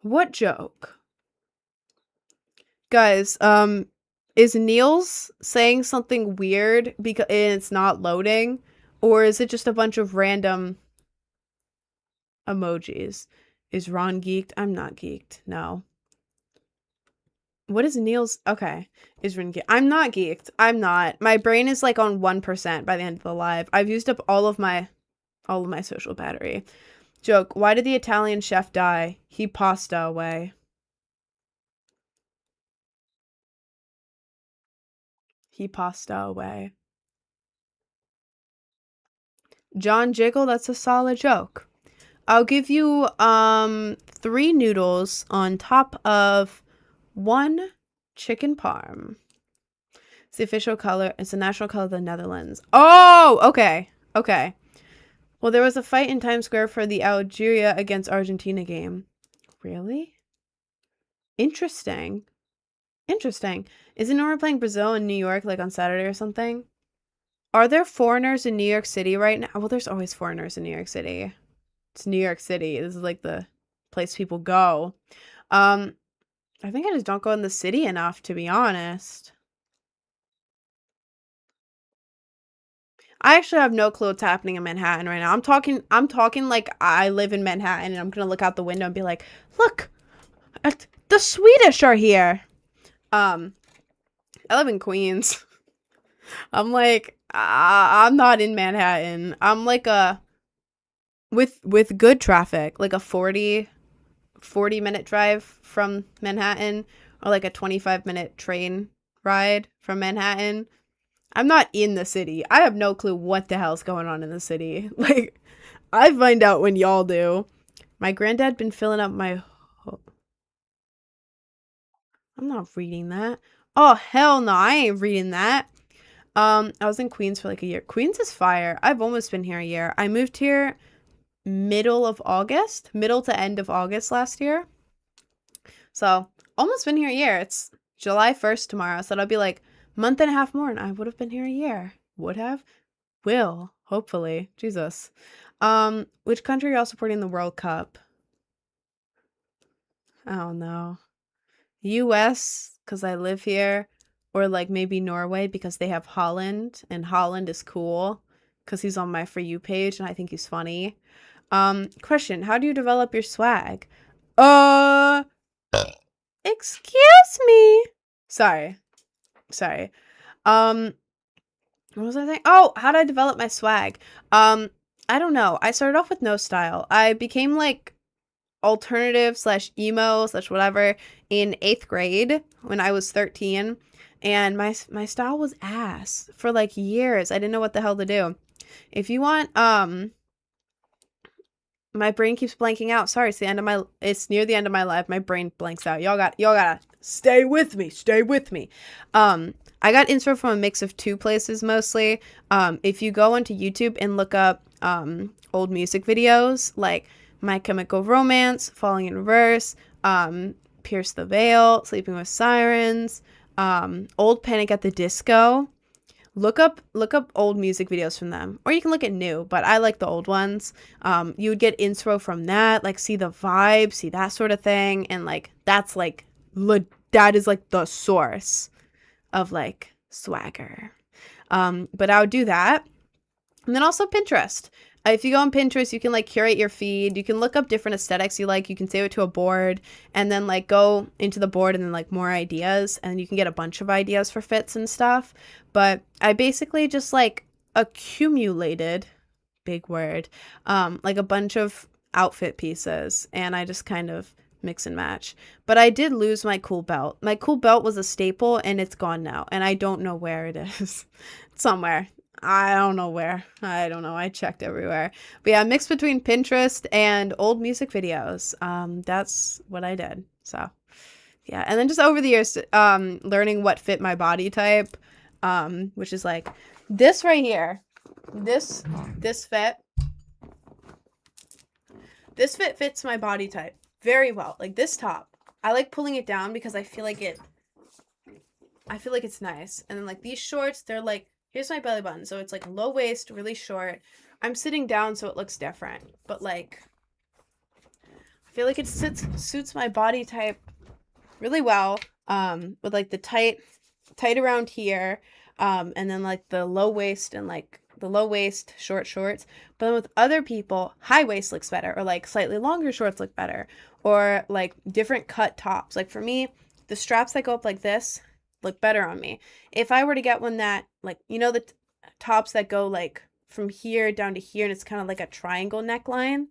What joke? Guys, is Niels saying something weird because it's not loading? Or is it just a bunch of random emojis? Is Ron geeked? I'm not geeked. No. What is Niels? Okay. Is Ron geeked? I'm not geeked. I'm not. My brain is like on 1% by the end of the live. I've used up all of my social battery. Joke. Why did the Italian chef die? He pasta away. He pasta away. John Jiggle, that's a solid joke. I'll give you 3 noodles on top of 1 chicken parm. It's the official color. It's the national color of the Netherlands. Oh, okay. Okay. Well, there was a fight in Times Square for the Algeria against Argentina game. Really? Interesting. Interesting. Isn't Nora playing Brazil in New York like on Saturday or something? Are there foreigners in New York City right now? Well, there's always foreigners in New York City. It's New York City. This is like the place people go. I think I just don't go in the city enough, to be honest. I actually have no clue what's happening in Manhattan right now. I'm talking like I live in Manhattan and I'm gonna look out the window and be like, look, the Swedish are here. I live in Queens. I'm like, I'm not in Manhattan. I'm like with good traffic, like a 40-minute drive from Manhattan or like a 25-minute train ride from Manhattan. I'm not in the city. I have no clue what the hell's going on in the city. Like, I find out when y'all do. My granddad been filling up my... I'm not reading that. Oh, hell no. I ain't reading that. I was in Queens for like a year. Queens is fire. I've almost been here a year. I moved here middle to end of August last year. So, almost been here a year. It's July 1st tomorrow. So, that'll be like month and a half more and I would have been here a year. Would have? Will. Hopefully. Jesus. Which country are y'all supporting the World Cup? I don't know. US, because I live here. Or like maybe Norway because they have Holland. And Holland is cool. Because he's on my For You page and I think he's funny. Question. How do you develop your swag? Excuse me. Sorry. What was I saying? Oh, how did I develop my swag? I don't know. I started off with no style. I became like alternative /emo/whatever in 8th grade when I was 13. and my style was ass for like years. I didn't know what the hell to do. If you want, my brain keeps blanking out. Sorry, it's near the end of my life. My brain blanks out. Y'all gotta stay with me. Stay with me. I got info from a mix of two places mostly. If you go onto YouTube and look up old music videos like My Chemical Romance, Falling in Reverse, Pierce the Veil, Sleeping with Sirens, old Panic at the Disco. Look up old music videos from them, or you can look at new, but I like the old ones. You would get intro from that, like see the vibe, see that sort of thing, and like that is like the source of like swagger. But I would do that, and then also Pinterest. If you go on Pinterest, you can like curate your feed. You can look up different aesthetics you like. You can save it to a board and then like go into the board and then like more ideas, and you can get a bunch of ideas for fits and stuff. But I basically just like accumulated, big word, like a bunch of outfit pieces, and I just kind of mix and match. But I did lose my cool belt. My cool belt was a staple and it's gone now, and I don't know where it is. Somewhere. I don't know where. I don't know. I checked everywhere. But yeah, mixed between Pinterest and old music videos. That's what I did. So yeah. And then just over the years, learning what fit my body type, which is like this right here. This fit. This fit fits my body type very well. Like this top. I like pulling it down because I feel like it's nice. And then like these shorts, they're like, here's my belly button. So it's like low waist, really short. I'm sitting down so it looks different. But like, I feel like it suits my body type really well. With like the tight around here. And then like the low waist and like the low waist short shorts. But then with other people, high waist looks better. Or like slightly longer shorts look better. Or like different cut tops. Like for me, the straps that go up like this look better on me. If I were to get one that like, you know, the tops that go like from here down to here and it's kind of like a triangle neckline,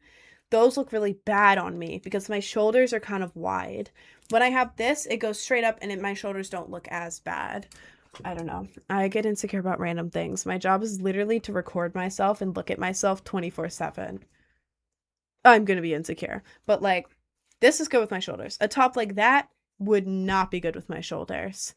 those look really bad on me because my shoulders are kind of wide. When I have this, it goes straight up and my shoulders don't look as bad. I don't know. I get insecure about random things. My job is literally to record myself and look at myself 24/7. I'm gonna be insecure. But like, this is good with my shoulders. A top like that would not be good with my shoulders.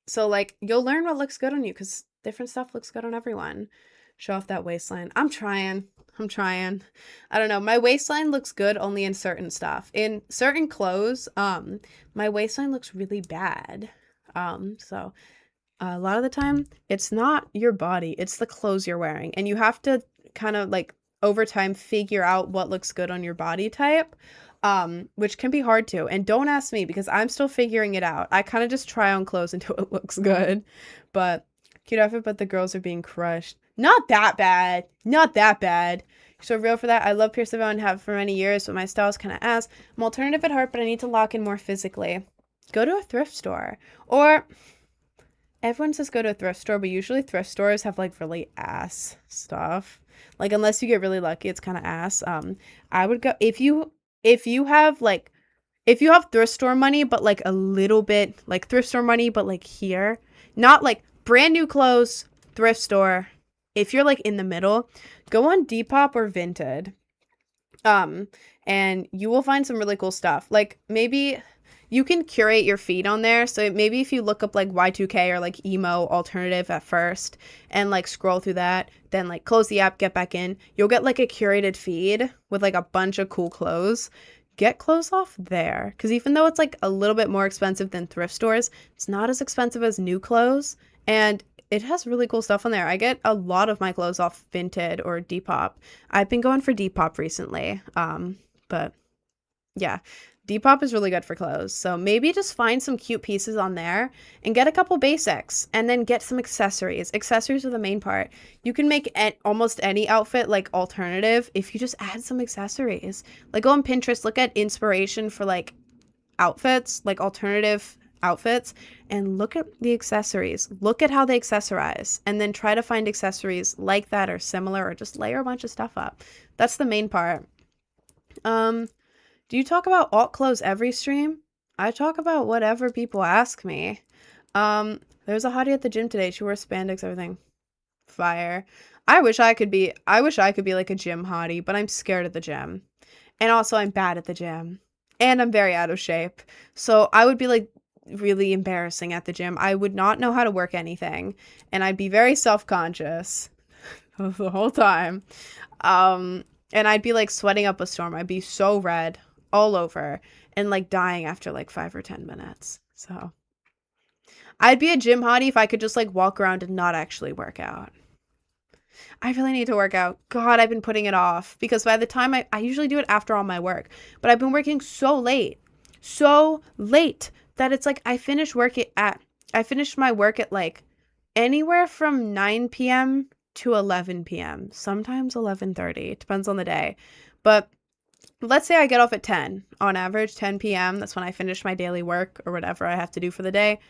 So like you'll learn what looks good on you because different stuff looks good on everyone. Show off that waistline. I'm trying. I don't know. My waistline looks good only in certain stuff. In certain clothes, my waistline looks really bad. So a lot of the time it's not your body, it's the clothes you're wearing. And you have to kind of like over time figure out what looks good on your body type. Which can be hard to. And don't ask me because I'm still figuring it out. I kind of just try on clothes until it looks good. But cute outfit, but the girls are being crushed. Not that bad. Not that bad. So real for that. I love Pierce the Veil and have for many years, but my style is kind of ass. I'm alternative at heart, but I need to lock in more physically. Go to a thrift store. Or everyone says go to a thrift store, but usually thrift stores have like really ass stuff. Like unless you get really lucky, it's kind of ass. I would go if you have thrift store money, but like a little bit like thrift store money, but like here, not like brand new clothes, thrift store. If you're like in the middle, go on Depop or Vinted. And you will find some really cool stuff. Like maybe you can curate your feed on there. So maybe if you look up like Y2K or like emo alternative at first and like scroll through that, then like close the app, get back in, you'll get like a curated feed with like a bunch of cool clothes. Get clothes off there. Because even though it's like a little bit more expensive than thrift stores, it's not as expensive as new clothes. And it has really cool stuff on there. I get a lot of my clothes off Vinted or Depop. I've been going for Depop recently. But yeah, Depop is really good for clothes. So maybe just find some cute pieces on there and get a couple basics and then get some accessories. Accessories are the main part. You can make almost any outfit like alternative if you just add some accessories. Like go on Pinterest, look at inspiration for like outfits, like alternative outfits, and look at the accessories. Look at how they accessorize and then try to find accessories like that or similar or just layer a bunch of stuff up. That's the main part. Do you talk about alt clothes every stream? I talk about whatever people ask me. There's a hottie at the gym today. She wears spandex, everything. Fire. I wish I could be like a gym hottie, but I'm scared at the gym. And also I'm bad at the gym. And I'm very out of shape. So I would be like really embarrassing at the gym. I would not know how to work anything. And I'd be very self-conscious the whole time. And I'd be like sweating up a storm. I'd be so red all over and like dying after like 5 or 10 minutes. So I'd be a gym hottie if I could just like walk around and not actually work out. I really need to work out. God, I've been putting it off because by the time I usually do it after all my work, but I've been working so late that it's like I finished my work at like anywhere from 9 p.m. to 11 p.m. Sometimes 11:30. It depends on the day. But let's say I get off at 10, on average 10 p.m. That's when I finish my daily work or whatever I have to do for the day.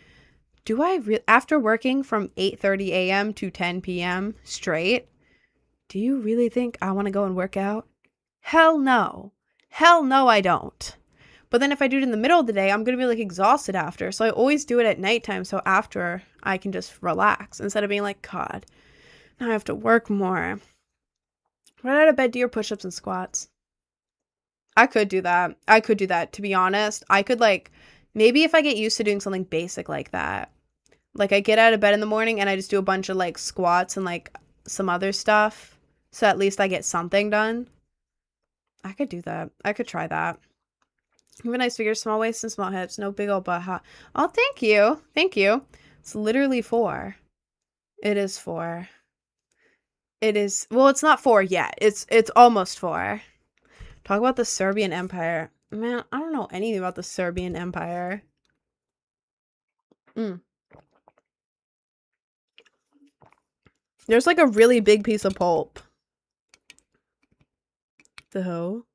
After working from 8:30 a.m. to 10 p.m. straight, do you really think I want to go and work out? Hell no. Hell no, I don't. But then if I do it in the middle of the day, I'm going to be like exhausted after. So I always do it at nighttime so after I can just relax instead of being like, God, now I have to work more. Right out of bed, do your push-ups and squats. I could do that. To be honest. I could like, maybe if I get used to doing something basic like that. Like I get out of bed in the morning and I just do a bunch of like squats and like some other stuff. So at least I get something done. I could do that. I could try that. You have a nice figure, small waist and small hips, no big old butt. Oh, thank you. Thank you. It's literally 4. It is 4. It is, well, it's not 4 yet. It's almost 4. Talk about the Serbian Empire. Man, I don't know anything about the Serbian Empire. There's like a really big piece of pulp. The hell?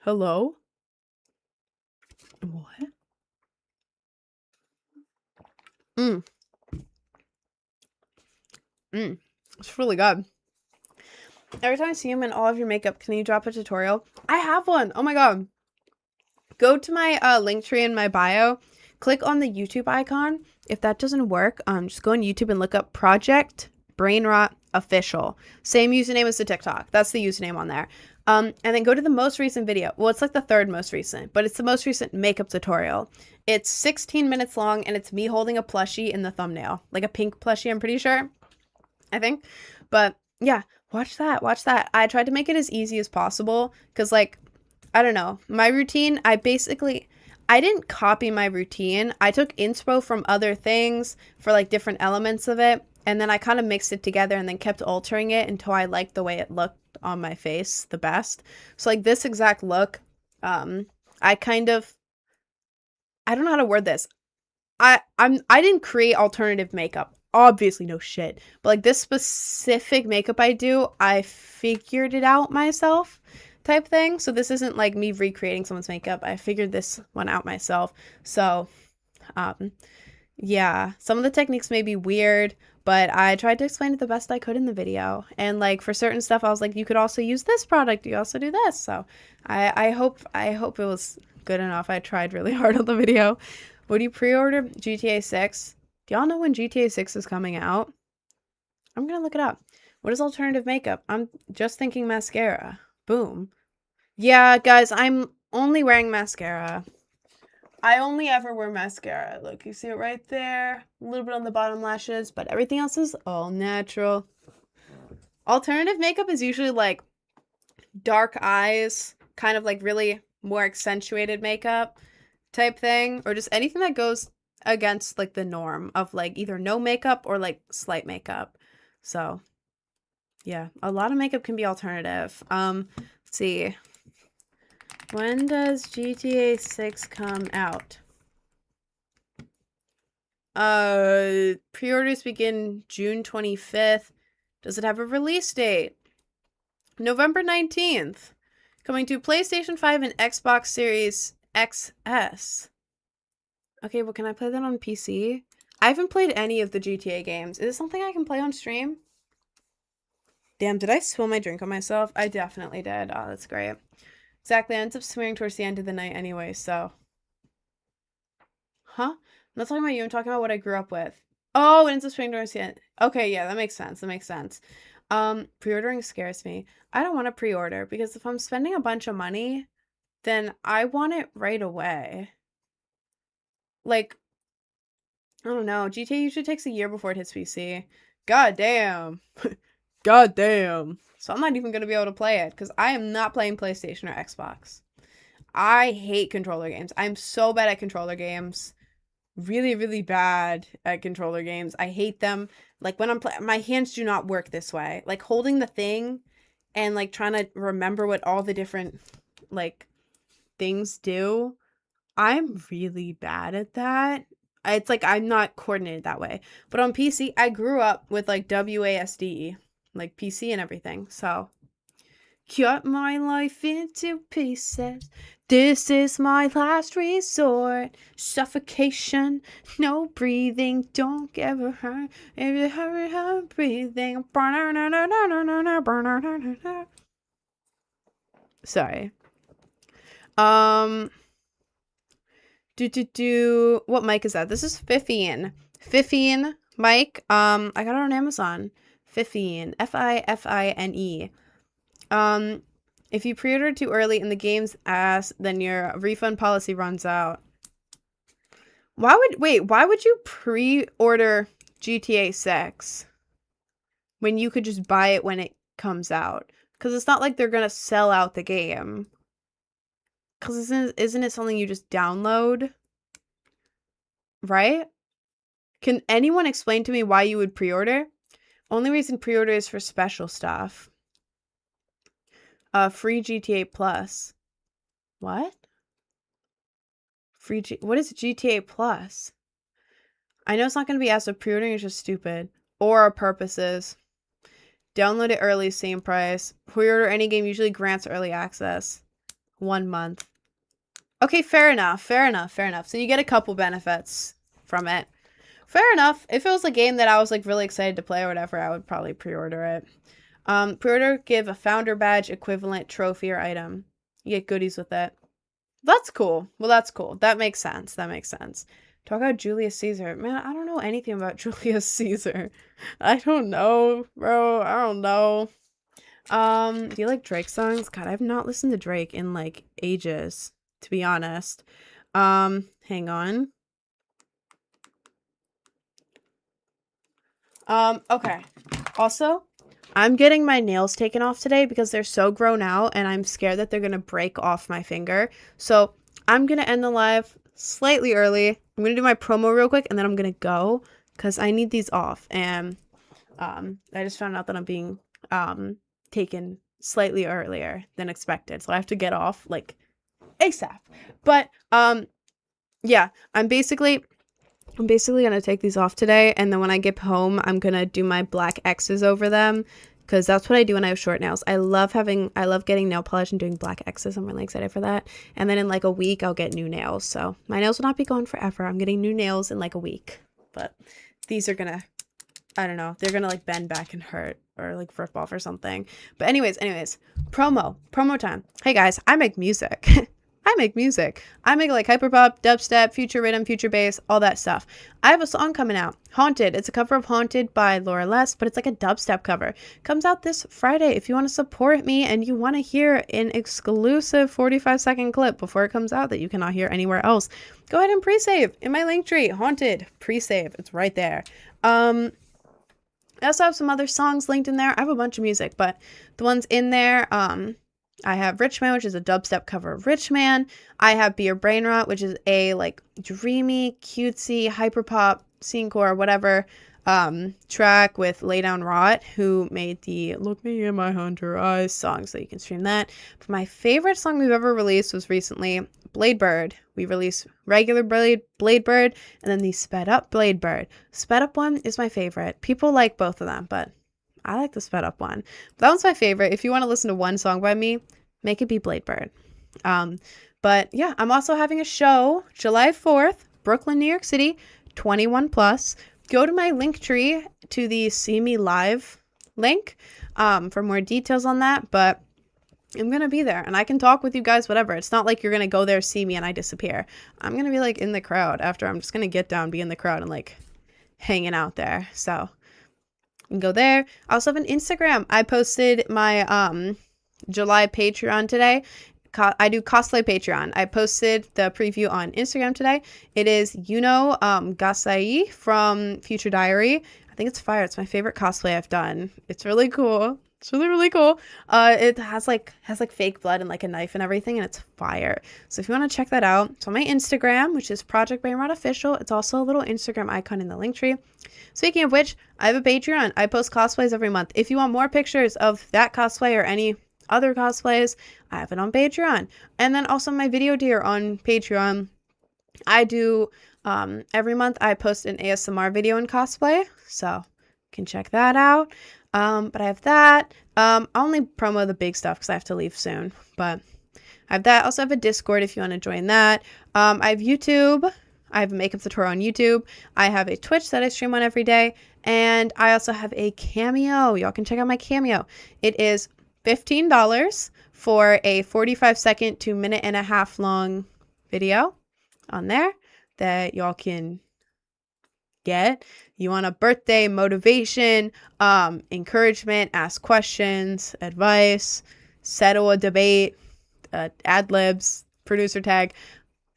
Hello? What? It's really good. Every time I see him in all of your makeup, can you drop a tutorial? I have one. Oh my god. Go to my link tree in my bio. Click on the YouTube icon. If that doesn't work, just go on YouTube and look up Project Brainrot Official. Same username as the TikTok. That's the username on there. And then go to the most recent video. Well, it's like the third most recent, but it's the most recent makeup tutorial. It's 16 minutes long, and it's me holding a plushie in the thumbnail. Like a pink plushie, I'm pretty sure. I think. But yeah, watch that. I tried to make it as easy as possible because, like, I don't know. My routine, I didn't copy my routine. I took inspo from other things for, like, different elements of it. And then I kind of mixed it together and then kept altering it until I liked the way it looked on my face the best. So, like, this exact look, I don't know how to word this. I didn't create alternative makeup. Obviously, no shit. But like this specific makeup I do, I figured it out myself type thing. So this isn't like me recreating someone's makeup. I figured this one out myself. So, yeah, some of the techniques may be weird, but I tried to explain it the best I could in the video. And like for certain stuff, I was like, you could also use this product. You also do this. So I hope it was good enough. I tried really hard on the video. Would you pre-order GTA 6? Do y'all know when GTA 6 is coming out? I'm gonna look it up. What is alternative makeup? I'm just thinking mascara. Boom. Yeah, guys, I'm only wearing mascara. I only ever wear mascara. Look, you see it right there? A little bit on the bottom lashes, but everything else is all natural. Alternative makeup is usually like dark eyes, kind of like really more accentuated makeup type thing, or just anything that goes against like the norm of like either no makeup or like slight makeup. So yeah, a lot of makeup can be alternative. Let's see. When does GTA 6 come out? Pre-orders begin June 25th. Does it have a release date? November 19th. Coming to PlayStation 5 and Xbox Series XS. Okay, well, can I play that on PC? I haven't played any of the GTA games. Is it something I can play on stream? Damn, did I spill my drink on myself? I definitely did. Oh, that's great. Exactly, I ended up swearing towards the end of the night anyway, so. Huh? I'm not talking about you. I'm talking about what I grew up with. Oh, and it's a spring doors yet. Okay, yeah, that makes sense. That makes sense. Pre-ordering scares me. I don't want to pre-order because if I'm spending a bunch of money, then I want it right away. Like, I don't know. GTA usually takes a year before it hits PC. God damn. God damn. So I'm not even going to be able to play it because I am not playing PlayStation or Xbox. I hate controller games. I'm so bad at controller games. Really, really bad at controller games. I hate them. Like when I'm playing, my hands do not work this way. Like holding the thing and like trying to remember what all the different like things do. I'm really bad at that. It's like I'm not coordinated that way. But on PC, I grew up with like WASD, like PC and everything. So cut my life into pieces. This is my last resort. Suffocation, no breathing. Don't ever hurt. If you hurry, breathing. Sorry. What mic is that? This is Fifine. Fifine mic. I got it on Amazon. Fifine. Fifine. If you pre-order too early and the game's ass, then your refund policy runs out. Why would you pre-order GTA 6 when you could just buy it when it comes out? Because it's not like they're gonna sell out the game. Because isn't it something you just download? Right? Can anyone explain to me why you would pre-order? Only reason pre-order is for special stuff. Free GTA Plus. What? What is GTA Plus? I know it's not going to be as a pre-ordering is just stupid. Or our purposes. Download it early, same price. Pre-order any game usually grants early access. 1 month. Okay, fair enough. So you get a couple benefits from it. Fair enough. If it was a game that I was like really excited to play or whatever, I would probably pre-order it. Pre-order, give a founder badge equivalent trophy or item. You get goodies with it. That's cool. Well, that's cool. That makes sense. Talk about Julius Caesar. Man, I don't know anything about Julius Caesar. I don't know, bro. I don't know. Do you like Drake songs? God, I've not listened to Drake in like ages, to be honest. Hang on. Okay. Also, I'm getting my nails taken off today because they're so grown out and I'm scared that they're going to break off my finger. So I'm going to end the live slightly early. I'm going to do my promo real quick and then I'm going to go because I need these off. And I just found out that I'm being taken slightly earlier than expected. So I have to get off like ASAP. But yeah, I'm basically going to take these off today, and then when I get home, I'm going to do my black X's over them, because that's what I do when I have short nails. I love getting nail polish and doing black X's. I'm really excited for that. And then in like a week, I'll get new nails. So my nails will not be gone forever. I'm getting new nails in like a week. But these are going to, I don't know, they're going to like bend back and hurt or like rip off or something. But anyways, promo time. Hey guys, I make music. I make like hyperpop, dubstep, future rhythm, future bass, all that stuff. I have a song coming out, Haunted. It's a cover of Haunted by Laura Les, but it's like a dubstep cover. Comes out this Friday. If you want to support me and you want to hear an exclusive 45-second clip before it comes out that you cannot hear anywhere else, go ahead and pre-save in my link tree. Haunted, pre-save. It's right there. I also have some other songs linked in there. I have a bunch of music, but the ones in there, I have Rich Man, which is a dubstep cover of Rich Man. I have Be Your Brain Rot, which is a like dreamy, cutesy, hyperpop, scenecore, whatever track with Lay Down Rot, who made the Look Me in My Hunter Eyes song, so you can stream that. But my favorite song we've ever released was recently Blade Bird. We released regular Blade Bird and then the sped up Blade Bird. Sped up one is my favorite. People like both of them, but I like the sped up one. That one's my favorite. If you want to listen to one song by me, make it be Blade Bird. But yeah, I'm also having a show July 4th, Brooklyn, New York City, 21 plus. Go to my link tree to the See Me Live link for more details on that. But I'm gonna be there and I can talk with you guys, whatever. It's not like you're gonna go there, see me, and I disappear. I'm gonna be like in the crowd after. I'm just gonna get down, be in the crowd, and like hanging out there. So you can go there. I also have an Instagram. I posted my July Patreon today. I do cosplay Patreon. I posted the preview on Instagram today. It is Gasai from Future Diary. I think it's fire. It's my favorite cosplay I've done. It's really cool. It's really, really cool. It has like fake blood and like a knife and everything, and it's fire. So if you want to check that out, it's on my Instagram, which is Project Brainrot Official. It's also a little Instagram icon in the link tree. Speaking of which, I have a Patreon. I post cosplays every month. If you want more pictures of that cosplay or any other cosplays, I have it on Patreon. And then also my video deer on Patreon. I do every month I post an ASMR video in cosplay, so you can check that out. But I have that. I'll only promo the big stuff because I have to leave soon. But I have that. I also have a Discord if you want to join that. I have YouTube. I have a makeup tutorial on YouTube. I have a Twitch that I stream on every day. And I also have a Cameo. Y'all can check out my Cameo. It is $15 for a 45-second to minute and a half long video on there that y'all can get. You want a birthday, motivation, encouragement, ask questions, advice, settle a debate, ad libs, producer tag,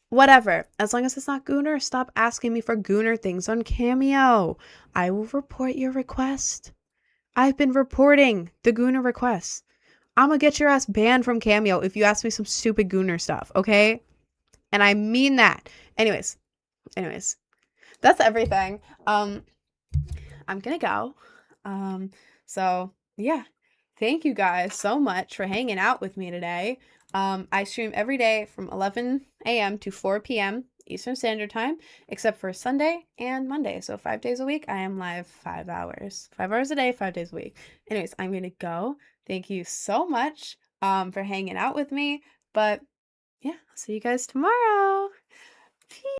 whatever. As long as it's not Gooner, stop asking me for Gooner things on Cameo. I will report your request. I've been reporting the Gooner requests. I'm gonna get your ass banned from Cameo if you ask me some stupid Gooner stuff, okay? And I mean that. Anyways, that's everything. I'm gonna go. So yeah, thank you guys so much for hanging out with me today. I stream every day from 11 a.m. to 4 p.m. Eastern Standard Time, except for Sunday and Monday. So 5 days a week, I am live 5 hours. 5 hours a day, 5 days a week. Anyways, I'm gonna go. Thank you so much for hanging out with me. But yeah, I'll see you guys tomorrow. Peace.